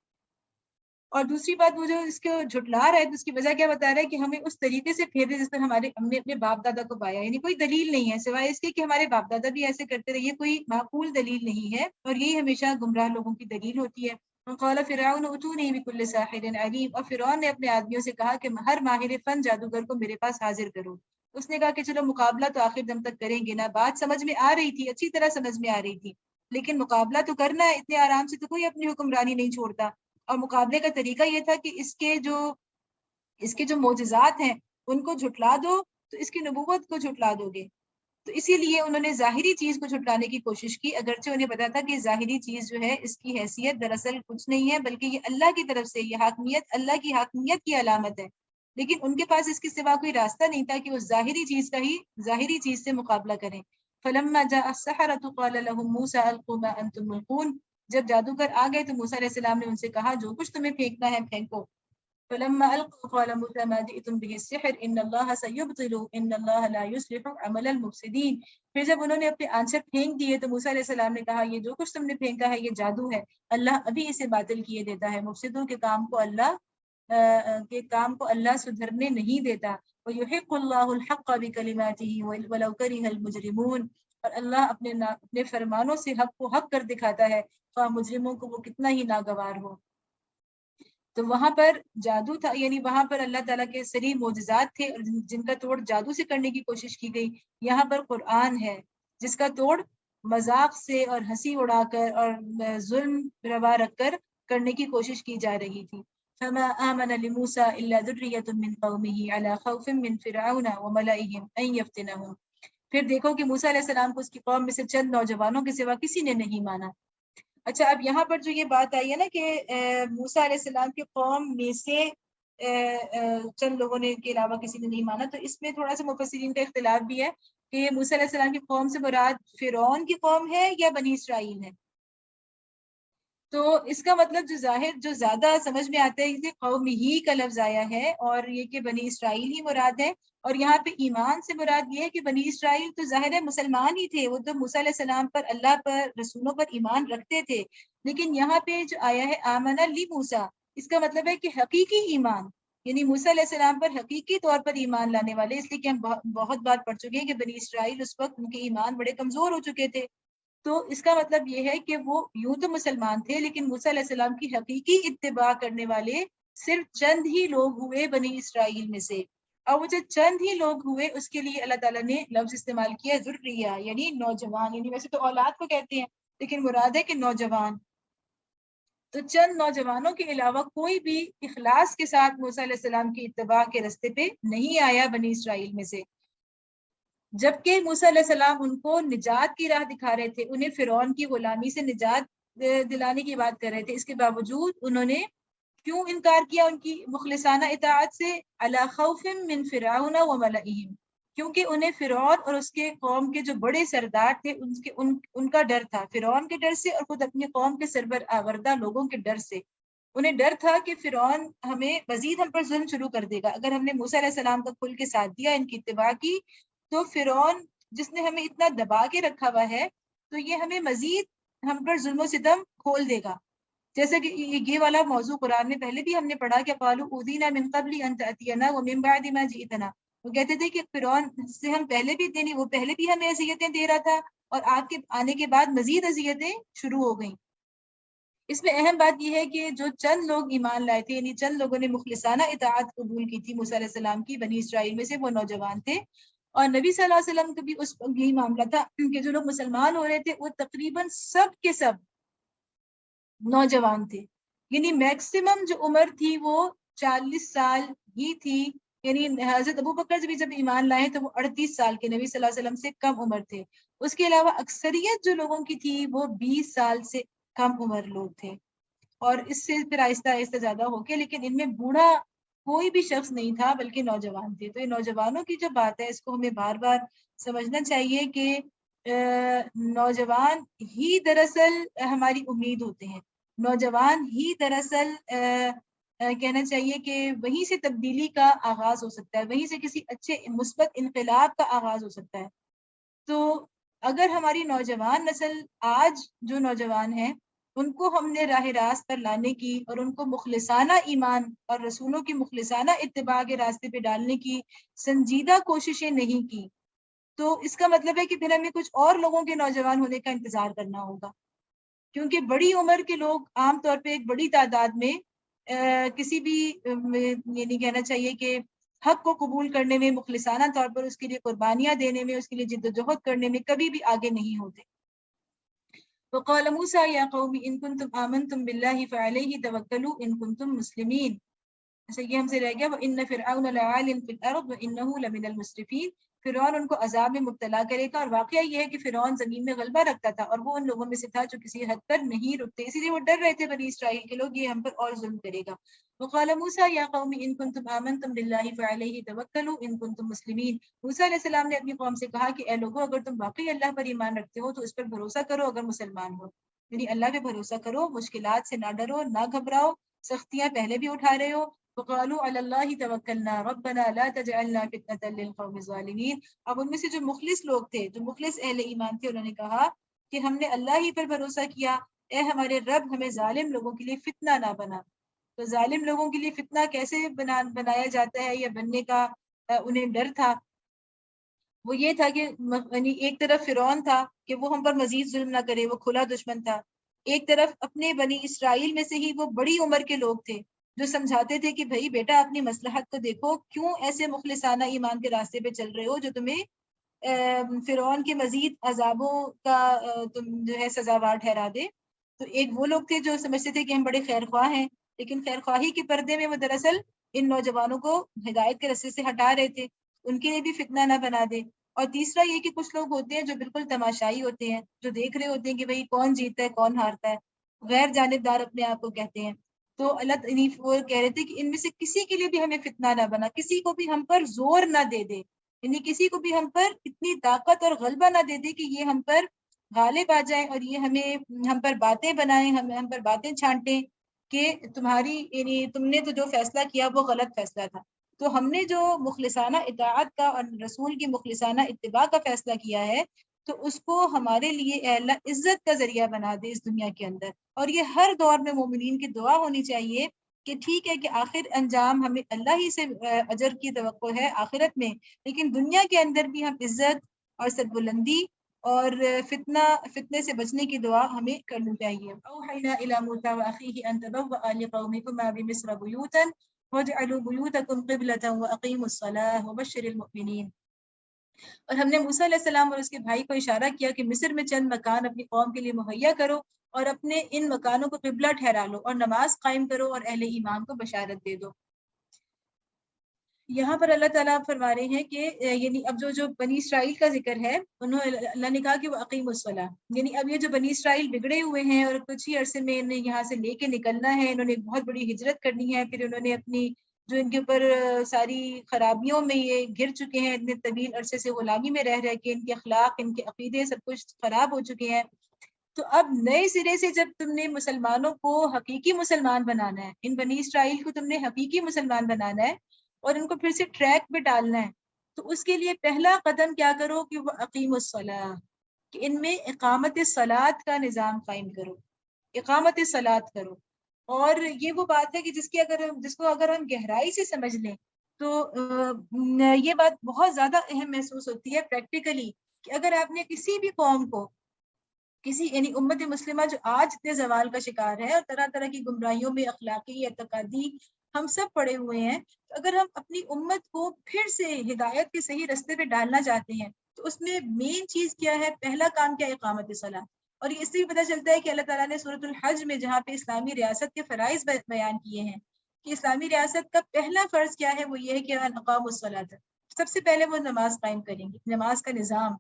اور دوسری بات وہ جو اس کو جھٹلا رہا ہے تو اس کی وجہ کیا بتا رہا ہے کہ ہمیں اس طریقے سے پھیر دے جس پر ہم نے اپنے باپ دادا کو پایا. یعنی کوئی دلیل نہیں ہے سوائے اس کے کہ ہمارے باپ دادا بھی ایسے کرتے رہے، کوئی معقول دلیل نہیں ہے اور یہی ہمیشہ گمراہ لوگوں کی دلیل ہوتی ہے. قال فرعون اتونی بكل ساحر علیم. اور فرعون نے اپنے آدمیوں سے کہا کہ ہر ماہر فن جادوگر کو میرے پاس حاضر کرو. اس نے کہا کہ چلو مقابلہ تو آخر دم تک کریں گے نا. بات سمجھ میں آ رہی تھی، اچھی طرح سمجھ میں آ رہی تھی، لیکن مقابلہ تو کرنا ہے. اتنے آرام سے تو کوئی اپنی حکمرانی نہیں چھوڑتا. اور مقابلے کا طریقہ یہ تھا کہ اس کے جو معجزات ہیں ان کو جھٹلا دو تو اس کی نبوت کو جھٹلا دو گے. تو اسی لیے انہوں نے ظاہری چیز کو جھٹلانے کی کوشش کی، اگرچہ انہیں پتا تھا کہ ظاہری چیز جو ہے اس کی حیثیت دراصل کچھ نہیں ہے بلکہ یہ اللہ کی طرف سے یہ حاکمیت، اللہ کی حاکمیت کی علامت ہے. لیکن ان کے پاس اس کے سوا کوئی راستہ نہیں تھا کہ وہ ظاہری چیز سے مقابلہ کریں. فلما جاء السحرة قال لهم موسى القوا ما انتم ملقون. جب جادوگر آ گئے تو موسیٰ علیہ السلام نے ان سے کہا جو کچھ تمہیں پھینکنا ہے پھینکو. فلما القوا قال موسى ما جئتم به السحر ان الله سيبطل ان الله لا يصلح عمل المفسدين. پھر جب انہوں نے اپنے آنسر پھینک دیے تو موسیٰ علیہ السلام نے کہا یہ جو کچھ تم نے پھینکا ہے یہ جادو ہے، اللہ ابھی اسے باطل کیے دیتا ہے. مفسدوں کے کام کو اللہ سدھرنے نہیں دیتا. ويحق الله الحق بكلماته ولو كره المجرمون. اور اللہ اپنے فرمانوں سے حق کو حق کر دکھاتا ہے خواہ مجرموں کو وہ کتنا ہی ناگوار ہو. تو وہاں پر جادو تھا، یعنی وہاں پر اللہ تعالیٰ کے صریح معجزات تھے اور جن کا توڑ جادو سے کرنے کی کوشش کی گئی. یہاں پر قرآن ہے جس کا توڑ مذاق سے اور ہنسی اڑا کر اور ظلم روا رکھ کر کرنے کی کوشش کی جا رہی تھی. فما آمن لموسى الا ذرية من قومه على خوف من فرعون وملئهم ان يفتنهم. پھر دیکھو کہ موسیٰ علیہ السلام کو اس کی قوم میں سے چند نوجوانوں کے سوا کسی نے نہیں مانا. اچھا، اب یہاں پر جو یہ بات آئی ہے نا کہ موسیٰ علیہ السلام کی قوم میں سے چند لوگوں نے کے علاوہ کسی نے نہیں مانا، تو اس میں تھوڑا سا مفسرین کا اختلاف بھی ہے کہ یہ موسیٰ علیہ السلام کی قوم سے مراد فرعون کی قوم ہے یا بنی اسرائیل ہے. تو اس کا مطلب جو زیادہ سمجھ میں آتا ہے کہ قوم ہی کا لفظ آیا ہے اور یہ کہ بنی اسرائیل ہی مراد ہے. اور یہاں پہ ایمان سے مراد یہ ہے کہ بنی اسرائیل تو ظاہر ہے مسلمان ہی تھے، وہ تو موسیٰ علیہ السلام پر، اللہ پر، رسولوں پر ایمان رکھتے تھے. لیکن یہاں پہ جو آیا ہے آمن لی موسیٰ، اس کا مطلب ہے کہ حقیقی ایمان، یعنی موسیٰ علیہ السلام پر حقیقی طور پر ایمان لانے والے. اس لیے کہ ہم بہت بات پڑھ چکے ہیں کہ بنی اسرائیل اس وقت ان کے ایمان بڑے کمزور ہو چکے تھے. تو اس کا مطلب یہ ہے کہ وہ یوں تو مسلمان تھے، لیکن موسیٰ علیہ السلام کی حقیقی اتباع کرنے والے صرف چند ہی لوگ ہوئے بنی اسرائیل میں سے، اور وہ جو چند ہی لوگ ہوئے اس کے لیے اللہ تعالیٰ نے لفظ استعمال کیا ذریہ، یعنی نوجوان، یعنی ویسے تو اولاد کو کہتے ہیں لیکن مراد ہے کہ نوجوان۔ تو چند نوجوانوں کے علاوہ کوئی بھی اخلاص کے ساتھ موسیٰ علیہ السلام کی اتباع کے رستے پہ نہیں آیا بنی اسرائیل میں سے، جبکہ موسیٰ علیہ السلام ان کو نجات کی راہ دکھا رہے تھے، انہیں فرعون کی غلامی سے نجات دلانے کی بات کر رہے تھے۔ اس کے باوجود انہوں نے کیوں انکار کیا ان کی مخلصانہ اطاعت سے؟ علی خوف من فرعون وملئہم، کیونکہ انہیں فرعون اور اس کے قوم کے جو بڑے سردار تھے ان کا ڈر تھا، فرعون کے ڈر سے اور خود اپنی قوم کے سربراہ لوگوں کے ڈر سے۔ انہیں ڈر تھا کہ فرعون ہمیں مزید ہم پر ظلم شروع کر دے گا، اگر ہم نے موسیٰ علیہ السلام کا کھل کے ساتھ دیا، ان کی اتباع کی، تو فرعون جس نے ہمیں اتنا دبا کے رکھا ہوا ہے تو یہ ہمیں مزید ہم پر ظلم و ستم کھول دے گا۔ جیسے کہ یہ والا موضوع قرآن میں پہلے بھی ہم نے پڑھا کہ قالوا اوذینا من قبل ان تأتینا ومن بعد ما جئتنا، وہ کہتے تھے کہ فرعون سے ہم پہلے بھی وہ پہلے بھی ہمیں اذیتیں دے رہا تھا اور آپ کے آنے کے بعد مزید اذیتیں شروع ہو گئیں۔ اس میں اہم بات یہ ہے کہ جو چند لوگ ایمان لائے تھے، یعنی چند لوگوں نے مخلصانہ اطاعت قبول کی تھی موسیٰ علیہ السلام کی بنی اسرائیل میں سے، وہ نوجوان تھے، اور نبی صلی اللہ علیہ وسلم کا بھی اس یہی معاملہ تھا کہ جو لوگ مسلمان ہو رہے تھے وہ تقریباً سب کے سب نوجوان تھے، یعنی میکسیمم جو عمر تھی وہ 40 سال ہی تھی، یعنی حضرت ابوبکر بھی جب ایمان لائے تو وہ 38 سال کے، نبی صلی اللہ علیہ وسلم سے کم عمر تھے۔ اس کے علاوہ اکثریت جو لوگوں کی تھی وہ 20 سال سے کم عمر لوگ تھے، اور اس سے پھر آہستہ آہستہ زیادہ ہو کے، لیکن ان میں بوڑھا کوئی بھی شخص نہیں تھا بلکہ نوجوان تھے۔ تو یہ نوجوانوں کی جو بات ہے اس کو ہمیں بار بار سمجھنا چاہیے کہ نوجوان ہی دراصل ہماری امید ہوتے ہیں، نوجوان ہی دراصل کہنا چاہیے کہ وہیں سے تبدیلی کا آغاز ہو سکتا ہے، وہیں سے کسی اچھے مثبت انقلاب کا آغاز ہو سکتا ہے۔ تو اگر ہماری نوجوان نسل آج جو نوجوان ہیں ان کو ہم نے راہ راست پر لانے کی اور ان کو مخلصانہ ایمان اور رسولوں کی مخلصانہ اتباع کے راستے پہ ڈالنے کی سنجیدہ کوششیں نہیں کی، تو اس کا مطلب ہے کہ پھر ہمیں کچھ اور لوگوں کے نوجوان ہونے کا انتظار کرنا ہوگا، کیونکہ بڑی عمر کے لوگ عام طور پہ ایک بڑی تعداد میں کسی بھی یعنی کہنا چاہیے کہ حق کو قبول کرنے میں، مخلصانہ طور پر اس کے لیے قربانیاں دینے میں، اس کے لیے جد و جہد کرنے میں کبھی بھی آگے نہیں ہوتے۔ وقال موسیٰ یا قوم ان کنتم آمنتم باللہ فعلیہ توکلوا ان کنتم مسلمین، اچھا یہ ہم سے رہ گیا، وَإِنَّ فِرْعَوْنَ لَعَالٍ فِي الْأَرْضِ وَإِنَّهُ لَمِنَ الْمُسْرِفِينَ، فرعون ان کو عذاب میں مبتلا کرے گا، اور واقعہ یہ ہے کہ فرعون زمین میں غلبہ رکھتا تھا اور وہ ان لوگوں میں سے تھا جو کسی حد پر نہیں رکتے، اسی لیے وہ ڈر رہے تھے بنی اسرائیل کے لوگ یہ ہم پر اور ظلم کرے گا۔ وقال موسیٰ یا قوم ان کنتم آمنتم باللہ فعلیہ توکلوا ان کنتم مسلمین، موسیٰ علیہ السلام نے اپنی قوم سے کہا کہ اے لوگوں اگر تم واقعی اللہ پر ایمان رکھتے ہو تو اس پر بھروسہ کرو اگر مسلمان ہو، یعنی اللہ پہ بھروسہ کرو، مشکلات سے نہ ڈرو، نہ گھبراؤ، سختیاں پہلے بھی اٹھا رہے ہو۔ وقالوا علی اللہ توکلنا ربنا لا تجعلنا فتنة للقوم الظالمین، اب ان میں سے جو مخلص لوگ تھے، جو مخلص اہل ایمان تھے، انہوں نے کہا کہ ہم نے اللہ ہی پر بھروسہ کیا، اے ہمارے رب ہمیں ظالم لوگوں کے لیے فتنہ نہ بنا۔ تو ظالم لوگوں کے لیے فتنہ کیسے بنایا جاتا ہے یا بننے کا انہیں ڈر تھا، وہ یہ تھا کہ یعنی ایک طرف فرعون تھا کہ وہ ہم پر مزید ظلم نہ کرے، وہ کھلا دشمن تھا، ایک طرف اپنے بنی اسرائیل میں سے ہی وہ بڑی عمر کے لوگ تھے جو سمجھاتے تھے کہ بھائی بیٹا اپنی مصلحت کو دیکھو، کیوں ایسے مخلصانہ ایمان کے راستے پہ چل رہے ہو جو تمہیں فرعون کے مزید عذابوں کا تم جو ہے سزاوار ٹھہرا دے۔ تو ایک وہ لوگ تھے جو سمجھتے تھے کہ ہم بڑے خیر خواہ ہیں، لیکن خیر خواہی کے پردے میں وہ دراصل ان نوجوانوں کو ہدایت کے رستے سے ہٹا رہے تھے، ان کے لیے بھی فتنہ نہ بنا دے۔ اور تیسرا یہ کہ کچھ لوگ ہوتے ہیں جو بالکل تماشائی ہوتے ہیں، جو دیکھ رہے ہوتے ہیں کہ بھئی کون جیتتا ہے کون ہارتا ہے، غیر جانبدار اپنے آپ کو کہتے ہیں۔ تو اللہ وہ کہہ رہے تھے کہ ان میں سے کسی کے لیے بھی ہمیں فتنہ نہ بنا، کسی کو بھی ہم پر زور نہ دے دے، یعنی کسی کو بھی ہم پر اتنی طاقت اور غلبہ نہ دے دے کہ یہ ہم پر غالب آ جائیں اور یہ ہم پر باتیں بنائیں، ہم پر باتیں چھانٹیں کہ تمہاری یعنی تم نے تو جو فیصلہ کیا وہ غلط فیصلہ تھا۔ تو ہم نے جو مخلصانہ اطاعت کا اور رسول کی مخلصانہ اتباع کا فیصلہ کیا ہے تو اس کو ہمارے لیے اے اللہ عزت کا ذریعہ بنا دے اس دنیا کے اندر، اور یہ ہر دور میں مومنین کی دعا ہونی چاہیے کہ ٹھیک ہے کہ آخر انجام ہمیں اللہ ہی سے اجر کی توقع ہے آخرت میں، لیکن دنیا کے اندر بھی ہم عزت اور سربلندی اور فتنے سے بچنے کی دعا ہمیں کرنی چاہیے. اوحینا الی موسی واخیہ ان تبوأ لقومکما بمصر بیوتا واجعلوا بیوتکم قبلة واقیموا الصلاة وبشر المؤمنین. اور ہم نے موسیٰ علیہ السلام اور اس کے بھائی کو اشارہ کیا کہ مصر میں چند مکان اپنی قوم کے لیے مہیا کرو اور اپنے ان مکانوں کو قبلہ ٹھہرا لو اور نماز قائم کرو اور اہل ایمان کو بشارت دے دو. یہاں پر اللہ تعالیٰ فرما رہے ہیں کہ یعنی اب جو بنی اسرائیل کا ذکر ہے اللہ نے کہا کہ وہ اقیم الصلاۃ، یعنی اب یہ جو بنی اسرائیل بگڑے ہوئے ہیں اور کچھ ہی عرصے میں انہیں یہاں سے لے کے نکلنا ہے، انہوں نے ایک بہت بڑی ہجرت کرنی ہے، پھر انہوں نے اپنی جو ان کے اوپر ساری خرابیوں میں یہ گر چکے ہیں، اتنے طویل عرصے سے غلامی میں رہ کے ان کے اخلاق، ان کے عقیدے سب کچھ خراب ہو چکے ہیں. تو اب نئے سرے سے جب تم نے مسلمانوں کو حقیقی مسلمان بنانا ہے، ان بنی اسرائیل کو تم نے حقیقی مسلمان بنانا ہے اور ان کو پھر سے ٹریک پہ ڈالنا ہے، تو اس کے لیے پہلا قدم کیا کرو کہ وہ اقیم الصلاۃ، کہ ان میں اقامت صلاۃ کا نظام قائم کرو، اقامت صلاۃ کرو. اور یہ وہ بات ہے کہ جس کو اگر ہم گہرائی سے سمجھ لیں تو یہ بات بہت زیادہ اہم محسوس ہوتی ہے پریکٹیکلی، کہ اگر آپ نے کسی بھی قوم کو، یعنی امت مسلمہ جو آج اتنے زوال کا شکار ہے اور طرح طرح کی گمراہیوں میں اخلاقی اعتقادی ہم سب پڑے ہوئے ہیں، تو اگر ہم اپنی امت کو پھر سے ہدایت کے صحیح رستے پہ ڈالنا چاہتے ہیں تو اس میں مین چیز کیا ہے؟ پہلا کام کیا ہے؟ اقامت صلاۃ. اور اس سے بھی پتہ چلتا ہے کہ اللہ تعالیٰ نے سورۃ الحج میں جہاں پہ اسلامی ریاست کے فرائض بیان کیے ہیں کہ اسلامی ریاست کا پہلا فرض کیا ہے، وہ یہ ہے کہ اقام الصلاۃ، سب سے پہلے وہ نماز قائم کریں گے، نماز کا نظام.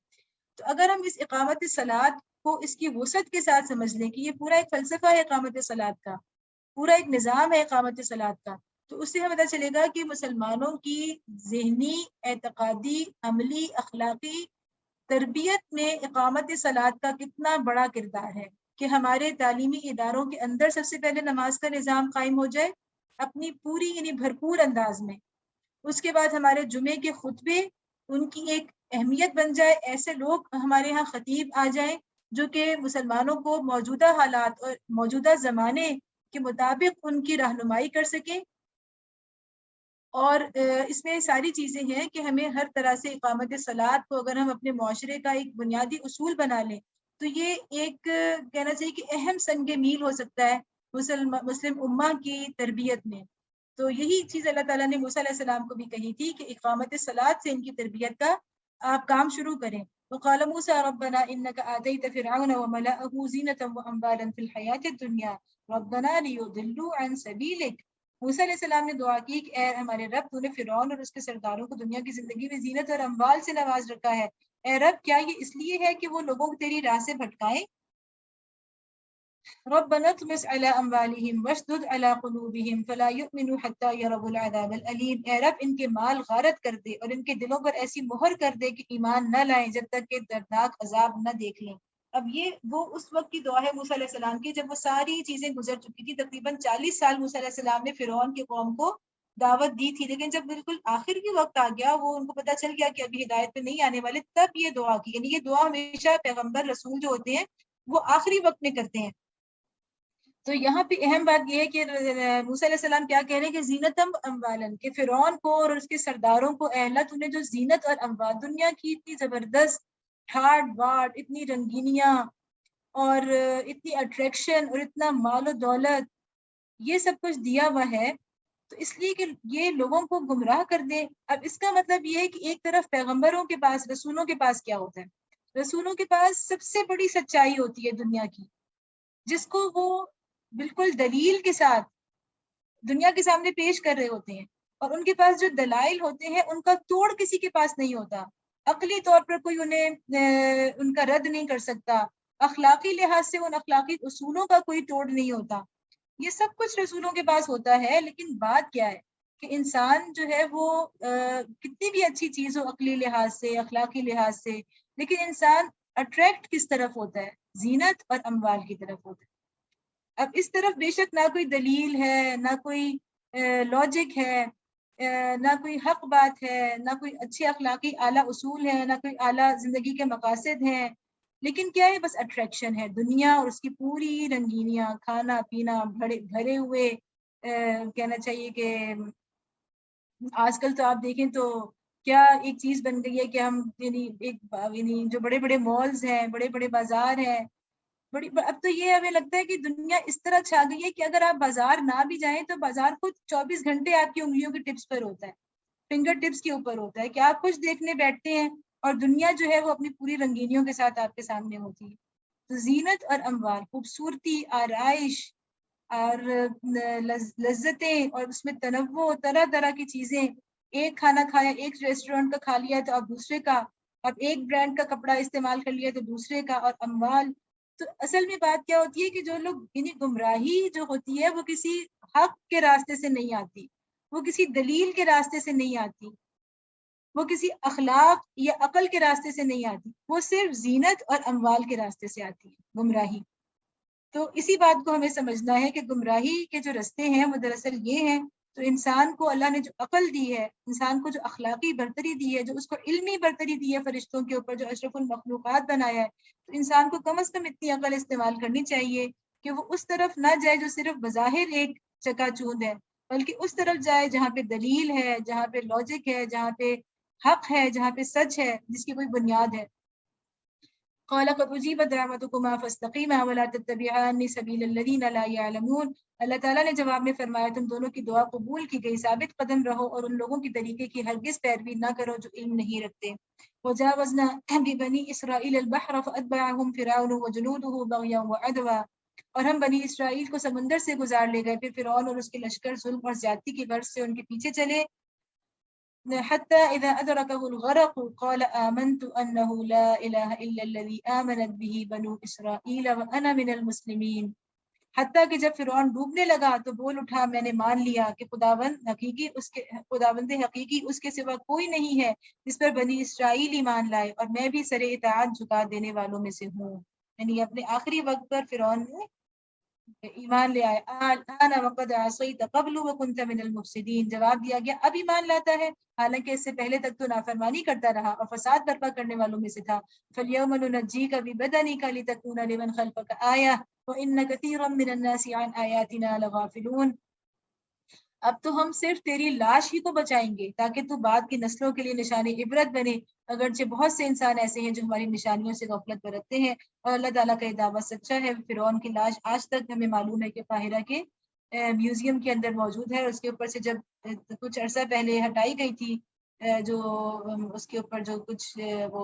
تو اگر ہم اس اقامت صلاۃ کو اس کی وسعت کے ساتھ سمجھ لیں کہ یہ پورا ایک فلسفہ ہے اقامت صلاۃ کا، پورا ایک نظام ہے اقامت صلاۃ کا، تو اس سے ہمیں پتہ چلے گا کہ مسلمانوں کی ذہنی، اعتقادی، عملی، اخلاقی تربیت میں اقامت صلاۃ کا کتنا بڑا کردار ہے، کہ ہمارے تعلیمی اداروں کے اندر سب سے پہلے نماز کا نظام قائم ہو جائے اپنی پوری یعنی بھرپور انداز میں. اس کے بعد ہمارے جمعے کے خطبے ان کی ایک اہمیت بن جائے، ایسے لوگ ہمارے ہاں خطیب آ جائیں جو کہ مسلمانوں کو موجودہ حالات اور موجودہ زمانے کے مطابق ان کی رہنمائی کر سکیں. اور اس میں ساری چیزیں ہیں کہ ہمیں ہر طرح سے اقامت صلاۃ کو اگر ہم اپنے معاشرے کا ایک بنیادی اصول بنا لیں تو یہ ایک کہنا چاہیے کہ اہم سنگ میل ہو سکتا ہے مسلم امہ کی تربیت میں. تو یہی چیز اللہ تعالیٰ نے موسیٰ علیہ السلام کو بھی کہی تھی کہ اقامت صلاۃ سے ان کی تربیت کا آپ کام شروع کریں. وقال موسیٰ ربنا انک آتیت فرعون وملأه زینة واموالا فی الحیاة الدنیا ربنا لیضلوا عن سبیلک. موسیٰ علیہ السلام نے دعا کی کہ اے ہمارے رب، تو نے فرعون اور اس کے سرداروں کو دنیا کی زندگی میں زینت اور اموال سے نواز رکھا ہے، اے رب کیا یہ اس لیے ہے کہ وہ لوگوں کو تیری راہ سے بھٹکائیں؟ ربنا اطمس على اموالهم واشدد على قلوبهم فلا يؤمنوا حتى يروا العذاب الالم. اے رب ان کے مال غارت کر دے اور ان کے دلوں پر ایسی مہر کر دے کہ ایمان نہ لائیں جب تک کہ دردناک عذاب نہ دیکھ لیں. اب یہ وہ اس وقت کی دعا ہے موسیٰ علیہ السلام کی جب وہ ساری چیزیں گزر چکی تھی. تقریباً 40 سال موسیٰ علیہ السلام نے فرعون کی قوم کو دعوت دی تھی، لیکن جب بالکل آخر کی وقت آ گیا، وہ ان کو پتہ چل گیا کہ ابھی ہدایت پہ نہیں آنے والے، تب یہ دعا کی. یعنی یہ دعا ہمیشہ پیغمبر رسول جو ہوتے ہیں وہ آخری وقت میں کرتے ہیں. تو یہاں پہ اہم بات یہ ہے کہ موسیٰ علیہ السلام کیا کہہ رہے ہیں کہ زینتم اموالن، کہ فرعون کو اور اس کے سرداروں کو اے اللہ تو نے جو زینت اور اموال، دنیا کی اتنی زبردست ہارڈ واٹ، اتنی رنگینیاں اور اتنی اٹریکشن اور اتنا مال و دولت، یہ سب کچھ دیا ہوا ہے تو اس لیے کہ یہ لوگوں کو گمراہ کر دے. اب اس کا مطلب یہ ہے کہ ایک طرف پیغمبروں کے پاس، رسولوں کے پاس کیا ہوتا ہے؟ رسولوں کے پاس سب سے بڑی سچائی ہوتی ہے دنیا کی، جس کو وہ بالکل دلیل کے ساتھ دنیا کے سامنے پیش کر رہے ہوتے ہیں، اور ان کے پاس جو دلائل ہوتے ہیں ان کا توڑ کسی کے پاس نہیں ہوتا. عقلی طور پر کوئی انہیں ان کا رد نہیں کر سکتا، اخلاقی لحاظ سے ان اخلاقی اصولوں کا کوئی توڑ نہیں ہوتا. یہ سب کچھ رسولوں کے پاس ہوتا ہے، لیکن بات کیا ہے کہ انسان جو ہے وہ کتنی بھی اچھی چیز ہو عقلی لحاظ سے، اخلاقی لحاظ سے، لیکن انسان اٹریکٹ کس طرف ہوتا ہے؟ زینت اور اموال کی طرف ہوتا ہے. اب اس طرف بے شک نہ کوئی دلیل ہے، نہ کوئی لاجک ہے، نہ کوئی حق بات ہے، نہ کوئی اچھے اخلاقی اعلیٰ اصول ہیں، نہ کوئی اعلیٰ زندگی کے مقاصد ہیں، لیکن کیا ہے؟ بس اٹریکشن ہے، دنیا اور اس کی پوری رنگینیاں، کھانا پینا، بھرے ہوئے کہنا چاہیے کہ آج کل تو آپ دیکھیں تو کیا ایک چیز بن گئی ہے کہ ہم یعنی جو بڑے بڑے مالز ہیں، بڑے بڑے بازار ہیں، اب تو یہ ہمیں لگتا ہے کہ دنیا اس طرح چھا گئی ہے کہ اگر آپ بازار نہ بھی جائیں تو بازار خود 24 گھنٹے آپ کی انگلیوں کے ٹپس پر ہوتا ہے، فنگر ٹپس کے اوپر ہوتا ہے کہ آپ کچھ دیکھنے بیٹھتے ہیں اور دنیا جو ہے وہ اپنی پوری رنگینیوں کے ساتھ آپ کے سامنے ہوتی ہے۔ تو زینت اور اموال، خوبصورتی، آرائش اور لذتیں اور اس میں تنوع، طرح طرح کی چیزیں، ایک کھانا کھایا ایک ریسٹورینٹ کا کھا لیا تو اب دوسرے کا، اب ایک برانڈ کا کپڑا استعمال کر لیا تو دوسرے کا، اور اموال۔ تو اصل میں بات کیا ہوتی ہے کہ جو لوگ یعنی گمراہی جو ہوتی ہے وہ کسی حق کے راستے سے نہیں آتی، وہ کسی دلیل کے راستے سے نہیں آتی، وہ کسی اخلاق یا عقل کے راستے سے نہیں آتی، وہ صرف زینت اور اموال کے راستے سے آتی ہے گمراہی۔ تو اسی بات کو ہمیں سمجھنا ہے کہ گمراہی کے جو رستے ہیں وہ دراصل یہ ہیں۔ تو انسان کو اللہ نے جو عقل دی ہے، انسان کو جو اخلاقی برتری دی ہے، جو اس کو علمی برتری دی ہے فرشتوں کے اوپر، جو اشرف المخلوقات بنایا ہے، تو انسان کو کم از کم اتنی عقل استعمال کرنی چاہیے کہ وہ اس طرف نہ جائے جو صرف بظاہر ایک چکا چوند ہے، بلکہ اس طرف جائے جہاں پہ دلیل ہے، جہاں پہ لاجک ہے، جہاں پہ حق ہے، جہاں پہ سچ ہے، جس کی کوئی بنیاد ہے۔ قال قد اجیبت دعوتکما فاستقیما ولا تتبعان سبیل الذین لا یعلمون۔ اللہ تعالیٰ نے جواب میں فرمایا تم دونوں کی دعا قبول کی گئی، ثابت قدم رہو اور ان لوگوں کی طریقے کی ہرگز پیروی نہ کرو جو علم نہیں رکھتے۔ وجاوزنا ببنی اسرائیل البحر فاتبعهم فرعون وجنوده بغیا وعدوا، اور ہم بنی اسرائیل کو سمندر سے گزار لے گئے، پھر فرعون اور اس کے لشکر ظلم اور زیادتی کی غرض سے ان کے پیچھے چلے۔ حتى إذا أدركه الغرق قال آمنت أنه لا إله إلا الذي آمنت به بنو إسرائيل وأنا من المسلمين۔ حتیٰ کہ جب فرعون ڈوبنے لگا تو بول اٹھا میں نے مان لیا کہ خداوند حقیقی اس کے سوا کوئی نہیں ہے جس پر بنی اسرائیل ایمان لائے، اور میں بھی سر اطاعت جھکا دینے والوں میں سے ہوں۔ یعنی اپنے آخری وقت پر فرعون نے ایمان لے آئے۔ آنا وقد عصیت قبل وکنت من المفسدین، جواب دیا گیا اب ایمان لاتا ہے حالانکہ اس سے پہلے تک تو نافرمانی کرتا رہا اور فساد برپا کرنے والوں میں سے تھا۔ فَالْيَوْمَ نُنَجِّيكَ بِبَدَنِكَ لِتَكُونَ لِمَنْ خَلْفَكَ آیَةً وَإِنَّ كَثِيرًا مِنَ النَّاسِ عَنْ آیَاتِنَا لَغَافِلُونَ۔ اب تو ہم صرف تیری لاش ہی کو بچائیں گے تاکہ تو بعد کی نسلوں کے لیے نشانی عبرت بنے، اگرچہ بہت سے انسان ایسے ہیں جو ہماری نشانیوں سے غفلت برتتے ہیں۔ اور اللہ تعالیٰ کا یہ دعویٰ سچا ہے۔ فرعون کی لاش آج تک ہمیں معلوم ہے کہ قاہرہ کے میوزیم کے اندر موجود ہے، اور اس کے اوپر سے جب کچھ عرصہ پہلے ہٹائی گئی تھی جو اس کے اوپر جو کچھ وہ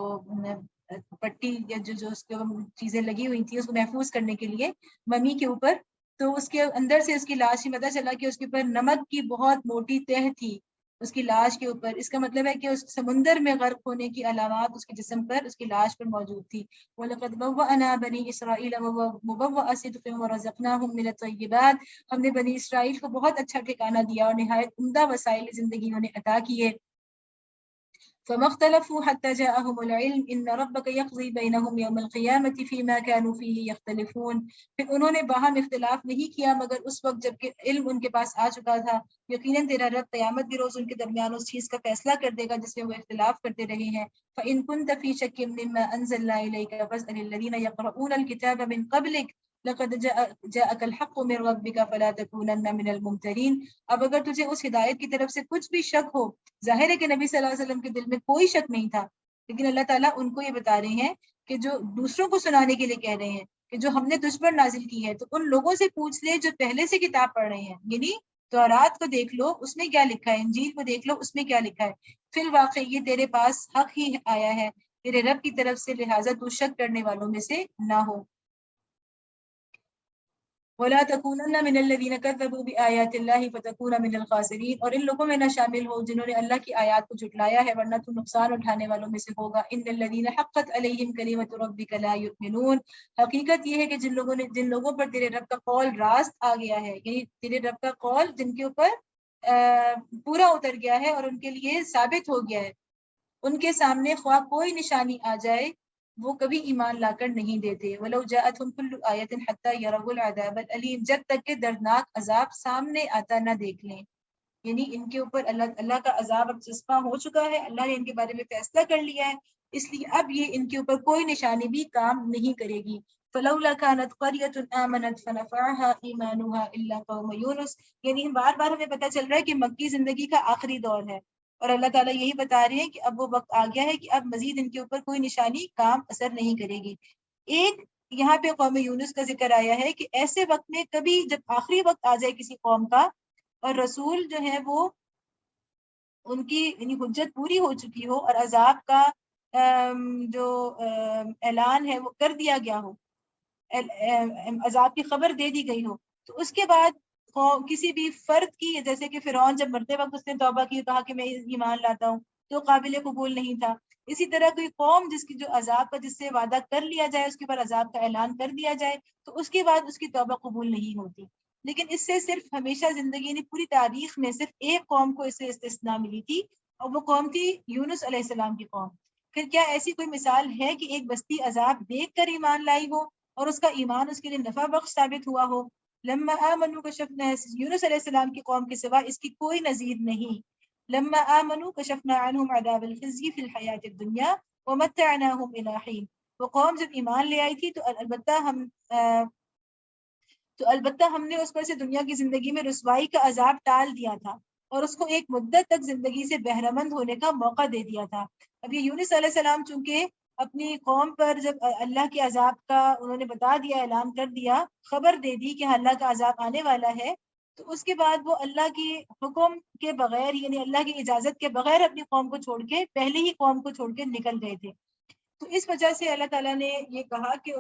پٹی یا جو اس کے چیزیں لگی ہوئی تھی اس کو محفوظ کرنے کے لیے ممی کے اوپر، تو اس کے اندر سے اس کی لاش ہی پتہ چلا کہ اس کے اوپر نمک کی بہت موٹی تہ تھی اس کی لاش کے اوپر۔ اس کا مطلب ہے کہ اس سمندر میں غرق ہونے کی علامات اس کے جسم پر، اس کی لاش پر موجود تھی۔ وَلَقَدْ بَوَّأْنَا بَنِي إِسْرَائِيلَ مُبَوَّأَ صِدْقٍ وَرَزَقْنَاهُمْ مِنَ الطَّيِّبَاتِ، ہم نے بنی اسرائیل کو بہت اچھا ٹھکانہ دیا اور نہایت عمدہ وسائل زندگی انہیں عطا کیے۔ فما اختلفوا حتى جاءهم العلم ان ربك يقضي بينهم يوم القيامة فيما كانوا فيه يختلفون۔ پھر انہوں نے باہم اختلاف نہیں کیا مگر اس وقت جب کہ علم ان کے پاس آ چکا تھا، یقیناً تیرا رب قیامت کے روز ان کے درمیان اس چیز کا فیصلہ کر دے گا جس میں وہ اختلاف کرتے رہے ہیں۔ فإن كنت في شك مما أنزلنا إليك فاسأل الذين يقرؤون الكتاب من قبلك لقد جاءك الحق من ربك فلا تكونن من الممترين۔ اب اگر تجھے اس ہدایت کی طرف سے کچھ بھی شک ہو، ظاہر ہے کہ نبی صلی اللہ علیہ وسلم کے دل میں کوئی شک نہیں تھا، لیکن اللہ تعالیٰ ان کو یہ بتا رہے ہیں کہ جو دوسروں کو سنانے کے لیے کہہ رہے ہیں کہ جو ہم نے تجھ پر نازل کی ہے تو ان لوگوں سے پوچھ لے جو پہلے سے کتاب پڑھ رہے ہیں، یعنی تورات کو دیکھ لو اس میں کیا لکھا ہے، انجیل کو دیکھ لو اس میں کیا لکھا ہے، فی الواقع یہ تیرے پاس حق ہی آیا ہے تیرے رب کی طرف سے، لہٰذا تو شک کرنے والوں میں سے نہ ہو۔ وَلَا تَكُونَنَّ مِنَ الَّذِينَ كَذَّبُوا بِآيَاتِ اللَّهِ فَتَكُونَ مِنَ الْخَاسِرِينَ، اور ان لوگوں میں نہ شامل ہو جنہوں نے اللہ کی آیات کو جھٹلایا ہے ورنہ تو نقصان اٹھانے والوں میں سے ہوگا۔ إِنَّ الَّذِينَ حَقَّتْ عَلَيْهِمْ كَلِمَةُ رَبِّكَ لَا يُؤْمِنُونَ، حقیقت یہ ہے کہ جن لوگوں پر تیرے رب کا قول راست آ گیا ہے، یعنی تیرے رب کا قول جن کے اوپر پورا اتر گیا ہے اور ان کے لیے ثابت ہو گیا ہے، ان کے سامنے خواہ کوئی نشانی آ جائے وہ کبھی ایمان لا کر نہیں دیتے۔ وَلَوْ جَاءَتْهُمْ كُلُّ آيَةٍ حَتَّى يَرَوْا الْعَذَابَ الْأَلِيمَ، جب تک کہ دردناک عذاب سامنے آتا نہ دیکھ لیں، یعنی ان کے اوپر اللہ کا عذاب اب چسپاں ہو چکا ہے، اللہ نے ان کے بارے میں فیصلہ کر لیا ہے، اس لیے اب یہ ان کے اوپر کوئی نشانی بھی کام نہیں کرے گی۔ فَلَوْلَا كَانَتْ قَرْيَةٌ آمَنَتْ فَنَفَعَهَا إِيمَانُهَا إِلَّا قَوْمَ يُونُسَ، یعنی بار بار ہمیں پتہ چل رہا ہے کہ مکی زندگی کا آخری دور ہے، اور اللہ تعالیٰ یہی بتا رہے ہیں کہ اب وہ وقت آ گیا ہے کہ اب مزید ان کے اوپر کوئی نشانی کام اثر نہیں کرے گی۔ ایک یہاں پہ قوم یونس کا ذکر آیا ہے کہ ایسے وقت میں کبھی جب آخری وقت آ جائے کسی قوم کا اور رسول جو ہے وہ ان کی یعنی حجت پوری ہو چکی ہو اور عذاب کا جو اعلان ہے وہ کر دیا گیا ہو، عذاب کی خبر دے دی گئی ہو، تو اس کے بعد کسی بھی فرد کی، جیسے کہ فرعون جب مرتے وقت اس نے توبہ کی، کہا کہ میں ایمان لاتا ہوں، تو قابل قبول نہیں تھا۔ اسی طرح کوئی قوم جس کی جو عذاب کا جس سے وعدہ کر لیا جائے، اس کے بعد عذاب کا اعلان کر دیا جائے، تو اس کے بعد اس کی توبہ قبول نہیں ہوتی۔ لیکن اس سے صرف ہمیشہ زندگی، یعنی پوری تاریخ میں صرف ایک قوم کو اس سے استثناء ملی تھی، اور وہ قوم تھی یونس علیہ السلام کی قوم۔ پھر کیا ایسی کوئی مثال ہے کہ ایک بستی عذاب دیکھ کر ایمان لائی ہو اور اس کا ایمان اس کے لیے نفع بخش ثابت ہوا ہو؟ لما آمنوا کشفنا، یونس علیہ السلام کی قوم کے سوا اس کی کوئی نظیر نہیں۔ لما آمنوا کشفنا عنہم عذاب الخزي فی الحیات الدنیا ومتعناہم الی حین۔ وہ قوم جب ایمان لے آئی تھی تو البتہ ہم نے اس پر سے دنیا کی زندگی میں رسوائی کا عذاب ٹال دیا تھا اور اس کو ایک مدت تک زندگی سے بہرمند ہونے کا موقع دے دیا تھا۔ اب یہ یونس علیہ السلام چونکہ اپنی قوم پر جب اللہ کے عذاب کا انہوں نے بتا دیا، اعلان کر دیا، خبر دے دی کہ اللہ کا عذاب آنے والا ہے، تو اس کے بعد وہ اللہ کی حکم کے بغیر، یعنی اللہ کی اجازت کے بغیر اپنی قوم کو چھوڑ کے، پہلے ہی قوم کو چھوڑ کے نکل گئے تھے۔ تو اس وجہ سے اللہ تعالیٰ نے یہ کہا کہ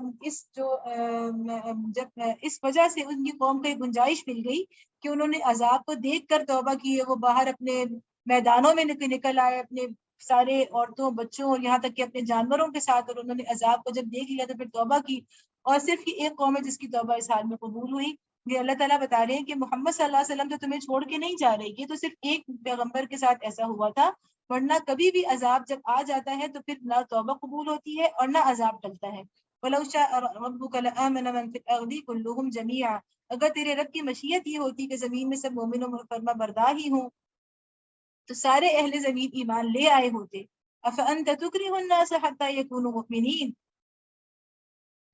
جب اس وجہ سے ان کی قوم کو ایک گنجائش مل گئی کہ انہوں نے عذاب کو دیکھ کر توبہ کی ہے، وہ باہر اپنے میدانوں میں نکل آئے اپنے سارے عورتوں، بچوں اور یہاں تک کہ اپنے جانوروں کے ساتھ، اور انہوں نے عذاب کو جب دیکھ لیا تو پھر توبہ کی۔ اور صرف یہ ایک قوم ہے جس کی توبہ اس حال میں قبول ہوئی۔ یہ اللہ تعالیٰ بتا رہے ہیں کہ محمد صلی اللہ علیہ وسلم تو تمہیں چھوڑ کے نہیں جا رہی، یہ تو صرف ایک پیغمبر کے ساتھ ایسا ہوا تھا، ورنہ کبھی بھی عذاب جب آ جاتا ہے تو پھر نہ توبہ قبول ہوتی ہے اور نہ عذاب ٹلتا ہے۔ وَلَوْ شَاءَ رَبُّكَ لَآمَنَ مَن فِي الْأَرْضِ كُلُّهُمْ جَمِيعًا، اگر تیرے رب کی مشیت یہ ہوتی کہ زمین میں سب مومن و فرما بردار ہی ہوں تو سارے اہل زمین ایمان لے آئے ہوتے۔ أَفَأَنْتَ تُكْرِهُ النَّاسَ حَتَّى يَكُونُوا مُؤْمِنِينَ،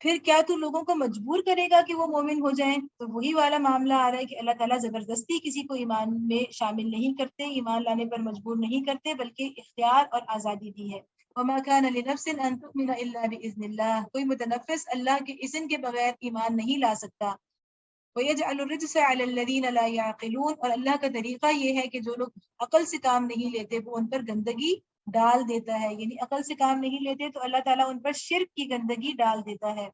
پھر کیا تو لوگوں کو مجبور کرے گا کہ وہ مومن ہو جائیں؟ تو وہی والا معاملہ آ رہا ہے کہ اللہ تعالیٰ زبردستی کسی کو ایمان میں شامل نہیں کرتے، ایمان لانے پر مجبور نہیں کرتے، بلکہ اختیار اور آزادی دی ہے۔ وَمَا كَانَ لِنَفْسٍ أَن تُؤْمِنَ إِلَّا بِإِذْنِ اللَّهِ، کوئی متنفس اللہ کے اذن کے بغیر ایمان نہیں لا سکتا۔ وَيَجْعَلُ الرِّجْسَ عَلَى الَّذِينَ لَا يَعْقِلُونَ، اور اللہ کا طریقہ یہ ہے کہ جو لوگ عقل سے کام نہیں لیتے وہ ان پر گندگی ڈال دیتا ہے، یعنی عقل سے کام نہیں لیتے تو اللہ تعالیٰ ان پر شرک کی گندگی ڈال دیتا ہے۔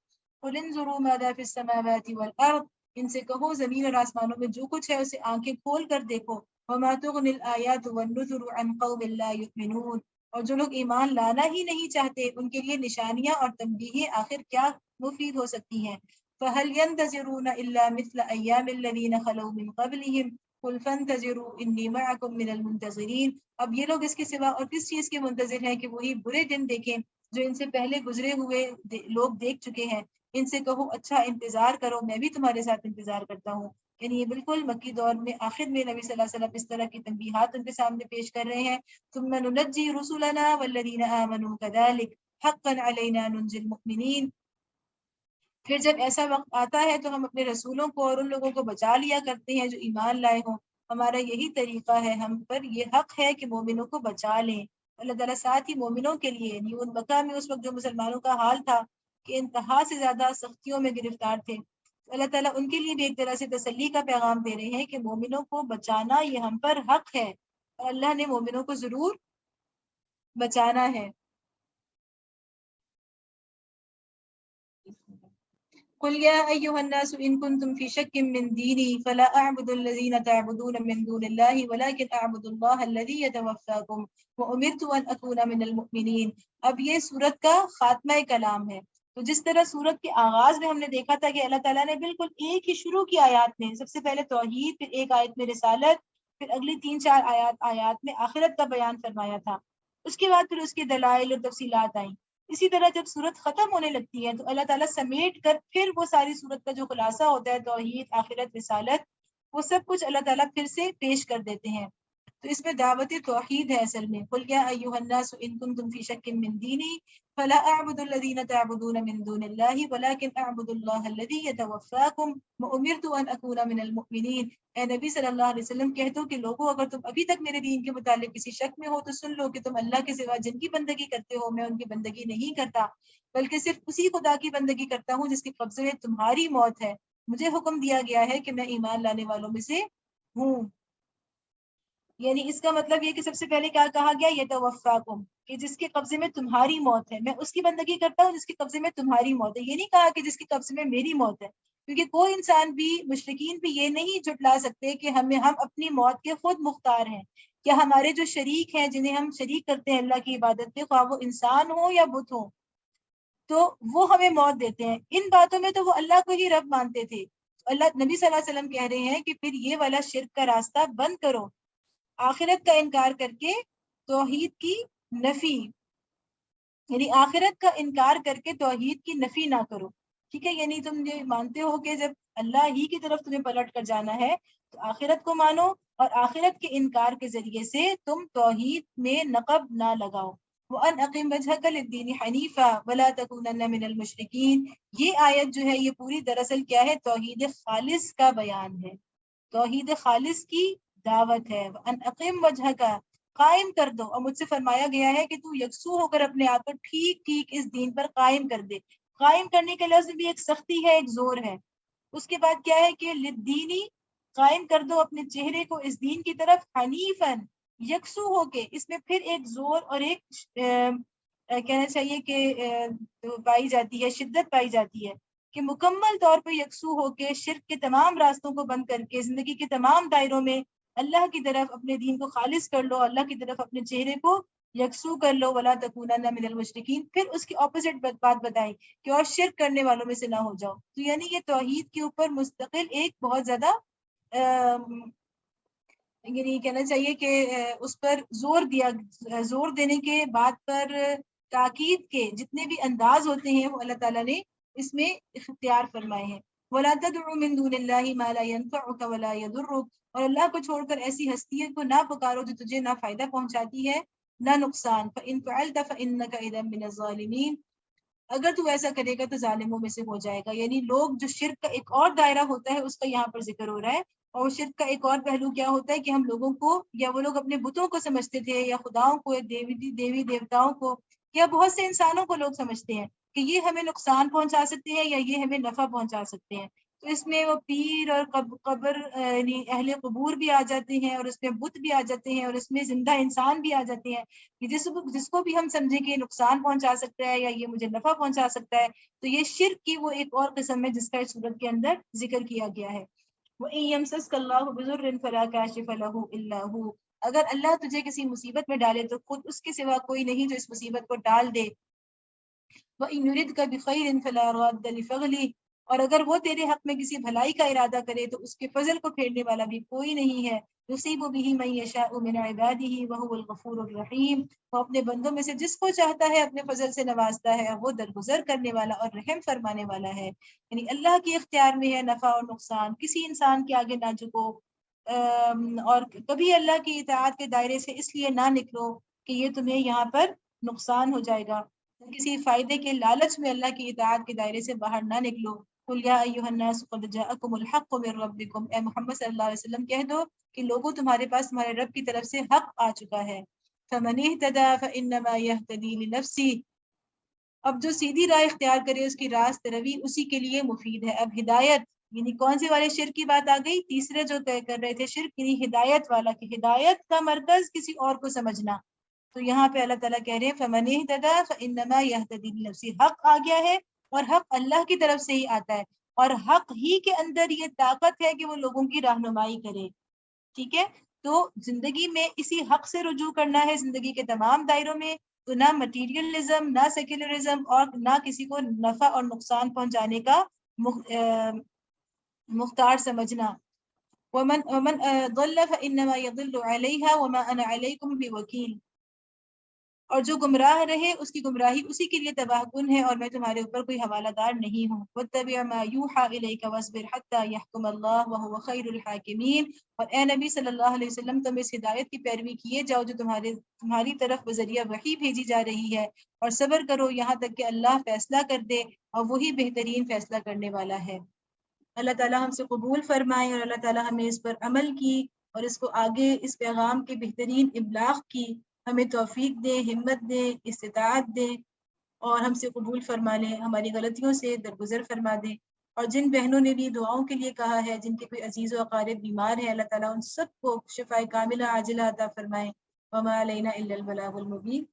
قُلِ انظُرُوا مَاذَا فِي السَّمَاوَاتِ وَالْأَرْضِ، ان سے کہو زمین اور آسمانوں میں جو کچھ ہے اسے آنکھیں کھول کر دیکھو۔ وَمَا تُغْنِ الْآيَاتُ وَالنُّذُرُ عَنْ قَوْمٍ لَا يُؤْمِنُونَ، اور جو لوگ ایمان لانا ہی نہیں چاہتے ان کے لیے نشانیاں اور تنبیہیں آخر کیا مفید ہو سکتی ہیں۔ فَهَلْ يَنْتَظِرُونَ إِلَّا مِثْلَ أَيَّامِ الَّذِينَ خَلَوْا مِنْ قَبْلِهِمْ قُلْ فَانْتَظِرُوا إِنِّي مَعَكُمْ مِنَ الْمُنْتَظِرِينَ، اب یہ لوگ اس کے سوا اور کس چیز کے منتظر ہیں کہ وہی برے دن دیکھیں جو ان سے پہلے گزرے ہوئے لوگ دیکھ چکے ہیں۔ ان سے کہو اچھا انتظار کرو، میں بھی تمہارے ساتھ انتظار کرتا ہوں۔ یعنی یہ بالکل مکی دور میں آخر میں نبی صلی اللہ علیہ وسلم اس طرح کی تنبیہات ان کے سامنے پیش کر رہے ہیں۔ ثُمَّ نُنَجِّي رُسُلَنَا وَالَّذِينَ آمَنُوا كَذَلِكَ حَقًّا عَلَيْنَا نُنْجِي الْمُؤْمِنِينَ، پھر جب ایسا وقت آتا ہے تو ہم اپنے رسولوں کو اور ان لوگوں کو بچا لیا کرتے ہیں جو ایمان لائے ہوں، ہمارا یہی طریقہ ہے، ہم پر یہ حق ہے کہ مومنوں کو بچا لیں۔ اللہ تعالیٰ ساتھ ہی مومنوں کے لیے، یعنی ان مکہ میں اس وقت جو مسلمانوں کا حال تھا کہ انتہا سے زیادہ سختیوں میں گرفتار تھے، تو اللہ تعالیٰ ان کے لیے بھی ایک طرح سے تسلی کا پیغام دے رہے ہیں کہ مومنوں کو بچانا یہ ہم پر حق ہے، اور اللہ نے مومنوں کو ضرور بچانا ہے۔ قل يا أيها الناس إن كنتم في شك من ديني فلا أعبد الذين تعبدون من دون الله ولكن أعبد الله الذي يتوفاكم وأمرت أن أكون من المؤمنين۔ اب یہ سورت کا خاتمہ کلام ہے۔ تو جس طرح سورت کے آغاز میں ہم نے دیکھا تھا کہ اللہ تعالیٰ نے بالکل ایک ہی شروع کی آیات میں سب سے پہلے توحید، پھر ایک آیت میں رسالت، پھر اگلی 3-4 آیات میں آخرت کا بیان فرمایا تھا، اس کے بعد پھر اس کے دلائل اور تفصیلات آئیں۔ اسی طرح جب سورت ختم ہونے لگتی ہے تو اللہ تعالیٰ سمیٹ کر پھر وہ ساری سورت کا جو خلاصہ ہوتا ہے، توحید، آخرت، رسالت، وہ سب کچھ اللہ تعالیٰ پھر سے پیش کر دیتے ہیں۔ تو اس میں دعوت توحید ہے اصل میں. قل یا ایھا الناس ان کنتم فی شک من دینی فلا اعبد الذین تعبدون من دون اللہ ولکن اعبد اللہ الذی یتوفاکم وامرت ان اکون من المؤمنین. اے نبی صلی اللہ علیہ وسلم کہہ دو کہ لوگوں اگر تم ابھی تک میرے دین کے متعلق کسی شک میں ہو تو سن لو کہ تم اللہ کے سوا جن کی بندگی کرتے ہو میں ان کی بندگی نہیں کرتا بلکہ صرف اسی خدا کی بندگی کرتا ہوں جس کے قبضے میں تمہاری موت ہے. مجھے حکم دیا گیا ہے کہ میں ایمان لانے والوں میں سے ہوں. یعنی اس کا مطلب یہ کہ سب سے پہلے کیا کہا گیا یتوفاکم کہ جس کے قبضے میں تمہاری موت ہے. میں اس کی بندگی کرتا ہوں جس کے قبضے میں تمہاری موت ہے. یہ نہیں کہا کہ جس کے قبضے میں میری موت ہے کیونکہ کوئی انسان بھی مشرکین بھی یہ نہیں جھٹلا سکتے کہ ہم اپنی موت کے خود مختار ہیں. کہ ہمارے جو شریک ہیں جنہیں ہم شریک کرتے ہیں اللہ کی عبادت میں خواہ وہ انسان ہو یا بت ہو تو وہ ہمیں موت دیتے ہیں. ان باتوں میں تو وہ اللہ کو ہی رب مانتے تھے. اللہ نبی صلی اللہ علیہ وسلم کہہ رہے ہیں کہ پھر یہ والا شرک کا راستہ بند کرو. آخرت کا انکار کر کے توحید کی نفی یعنی آخرت کا انکار کر کے توحید کی نفی نہ کرو. ٹھیک ہے یعنی تم یہ مانتے ہو کہ جب اللہ ہی کی طرف تمہیں پلٹ کر جانا ہے تو آخرت کو مانو اور آخرت کے انکار کے ذریعے سے تم توحید میں نقب نہ لگاؤ. وَأَنْ أَقِمْ وَجْهَكَ لِلدِّينِ حَنِيفًا وَلَا تَكُونَنَّ مِنَ الْمُشْرِكِينَ. یہ آیت جو ہے یہ پوری دراصل کیا ہے توحید خالص کا بیان ہے. توحید خالص کی دعوت ہے. وَأَنْ أَقِمْ وَجْهَكَ قائم کر دو. اور مجھ سے فرمایا گیا ہے کہ تو یکسو ہو کر اپنے آپ کو ٹھیک ٹھیک اس دین پر قائم کر دے. قائم کرنے کے لفظ بھی ایک سختی ہے ایک زور ہے. اس کے بعد کیا ہے کہ للدینی قائم کر دو اپنے چہرے کو اس دین کی طرف حنیفاً یکسو ہو کے. اس میں پھر ایک زور اور ایک کہنا چاہیے کہ پائی جاتی ہے شدت پائی جاتی ہے کہ مکمل طور پر یکسو ہو کے شرک کے تمام راستوں کو بند کر کے زندگی کے تمام دائروں میں اللہ کی طرف اپنے دین کو خالص کر لو. اللہ کی طرف اپنے چہرے کو یکسو کر لو. ولا تکونن من المشرکین. پھر اس کی اپوزٹ بات بتائی کہ اور شرک کرنے والوں میں سے نہ ہو جاؤ. تو یعنی یہ توحید کے اوپر مستقل ایک بہت زیادہ یعنی کہنا چاہیے کہ اس پر زور دینے کے بعد پر تاکید کے جتنے بھی انداز ہوتے ہیں وہ اللہ تعالیٰ نے اس میں اختیار فرمائے ہیں. وَلَا تَدْعُ مِن دُونِ اللَّهِ مَا لَا يَنفَعُكَ وَلَا يَضُرُّكَ. اور اللہ کو چھوڑ کر ایسی ہستیوں کو نہ پکارو جو تجھے نہ فائدہ پہنچاتی ہے نہ نقصان. فَإِن فَعَلْتَ فَإِنَّكَ إِذًا مِنَ الظَّالِمِينَ. اگر تو ایسا کرے گا تو ظالموں میں سے ہو جائے گا. یعنی لوگ جو شرک کا ایک اور دائرہ ہوتا ہے اس کا یہاں پر ذکر ہو رہا ہے. اور شرک کا ایک اور پہلو کیا ہوتا ہے کہ ہم لوگوں کو یا وہ لوگ اپنے بتوں کو سمجھتے تھے یا خداؤں کو دیوی دیوتاؤں کو یا بہت سے انسانوں کو لوگ سمجھتے ہیں کہ یہ ہمیں نقصان پہنچا سکتے ہیں یا یہ ہمیں نفع پہنچا سکتے ہیں. تو اس میں وہ پیر اور قبر یعنی اہل قبور بھی آ جاتے ہیں اور اس میں بت بھی آ جاتے ہیں اور اس میں زندہ انسان بھی آ جاتے ہیں کہ جس کو بھی ہم سمجھیں کہ نقصان پہنچا سکتا ہے یا یہ مجھے نفع پہنچا سکتا ہے. تو یہ شرک کی وہ ایک اور قسم ہے جس کا اس صورت کے اندر ذکر کیا گیا ہے. وَإِن يَمْسَسْكَ اللَّهُ بِضُرٍّ فَلَا كَاشِفَ لَهُ إِلَّا هُوَ. اگر اللہ تجھے کسی مصیبت میں ڈالے تو خود اس کے سوا کوئی نہیں جو اس مصیبت کو ٹال دے. وَإِن يُرِدْكَ بِخَيْرٍ فَلَا رَادَّ لِفَضْلِهِ. اور اگر وہ تیرے حق میں کسی بھلائی کا ارادہ کرے تو اس کے فضل کو پھیرنے والا بھی کوئی نہیں ہے. يُصِيبُ بِهِ مَن يَشَاءُ مِنْ عِبَادِهِ وَهُوَ الْغَفُورُ الرَّحِيمُ. وہ اپنے بندوں میں سے جس کو چاہتا ہے اپنے فضل سے نوازتا ہے. وہ درگزر کرنے والا اور رحم فرمانے والا ہے. یعنی اللہ کے اختیار میں ہے نفع اور نقصان. کسی انسان کے آگے نہ جھکو اور کبھی اللہ کی اطاعت کے دائرے سے اس لیے نہ نکلو کہ یہ تمہیں یہاں پر نقصان ہو جائے گا. کسی فائدے کے لالچ میں اللہ کی اطاعت کے دائرے سے باہر نہ نکلو. قُلْ يَا أَيُّهَا النَّاسُ قَدْ جَاءَكُمُ الْحَقُّ مِنْ رَبِّكُمْ. اے محمد صلی اللہ علیہ وسلم کہہ دو کہ لوگوں تمہارے پاس تمہارے رب کی طرف سے حق آ چکا ہے. فَمَنِ اهْتَدَىٰ فَإِنَّمَا يَهْتَدِي لِنَفْسِهِ. اب جو سیدھی راہ اختیار کرے اس کی راست روی اسی کے لیے مفید ہے. اب ہدایت یعنی کون سے والے شرک کی بات آ گئی. تیسرے جو طے کر رہے تھے شرک یعنی ہدایت والا کہ ہدایت کا مرکز کسی اور کو سمجھنا. تو یہاں پہ اللہ تعالیٰ کہہ رہے ہیں فَمَنِ اهْتَدَىٰ فَإِنَّمَا يَهْتَدِي لِنَفْسِهِ. حق آ گیا ہے اور حق اللہ کی طرف سے ہی آتا ہے اور حق ہی کے اندر یہ طاقت ہے کہ وہ لوگوں کی رہنمائی کرے. ٹھیک ہے تو زندگی میں اسی حق سے رجوع کرنا ہے زندگی کے تمام دائروں میں. تو نہ مٹیریلزم نہ سیکولرزم اور نہ کسی کو نفع اور نقصان پہنچانے کا مختار سمجھنا. ومن ضل فإنما يضل عليها وما أنا عليكم بوكيل. اور جو گمراہ رہے اس کی گمراہی اسی کے لیے تباہ کن ہے، اور میں تمہارے اوپر کوئی حوالہ دار نہیں ہوں۔ وَاتَّبِعْ مَا يُوحَىٰ إِلَيْكَ وَاصْبِرْ حَتَّىٰ يَحْكُمَ اللَّهُ وَهُوَ خَيْرُ الْحَاكِمِينَ۔ اور اے نبی صلی اللہ علیہ وسلم، تم اس ہدایت کی پیروی کیے جاؤ جو تمہاری طرف بذریعہ وحی بھیجی جا رہی ہے، اور صبر کرو یہاں تک کہ اللہ فیصلہ کر دے، اور وہی بہترین فیصلہ کرنے والا ہے۔ اللہ تعالیٰ ہم سے قبول فرمائے، اور اللہ تعالیٰ ہمیں اس پر عمل کی اور اس کو آگے اس پیغام کے بہترین ابلاغ کی ہمیں توفیق دے، ہمت دے، استطاعت دے، اور ہم سے قبول فرما لے، ہماری غلطیوں سے درگزر فرما دے۔ اور جن بہنوں نے بھی دعاؤں کے لیے کہا ہے، جن کے کوئی عزیز و اقارب بیمار ہے، اللہ تعالیٰ ان سب کو شفاء کاملہ عاجلہ عطا فرمائے۔ وما علینا الا البلاغ المبین۔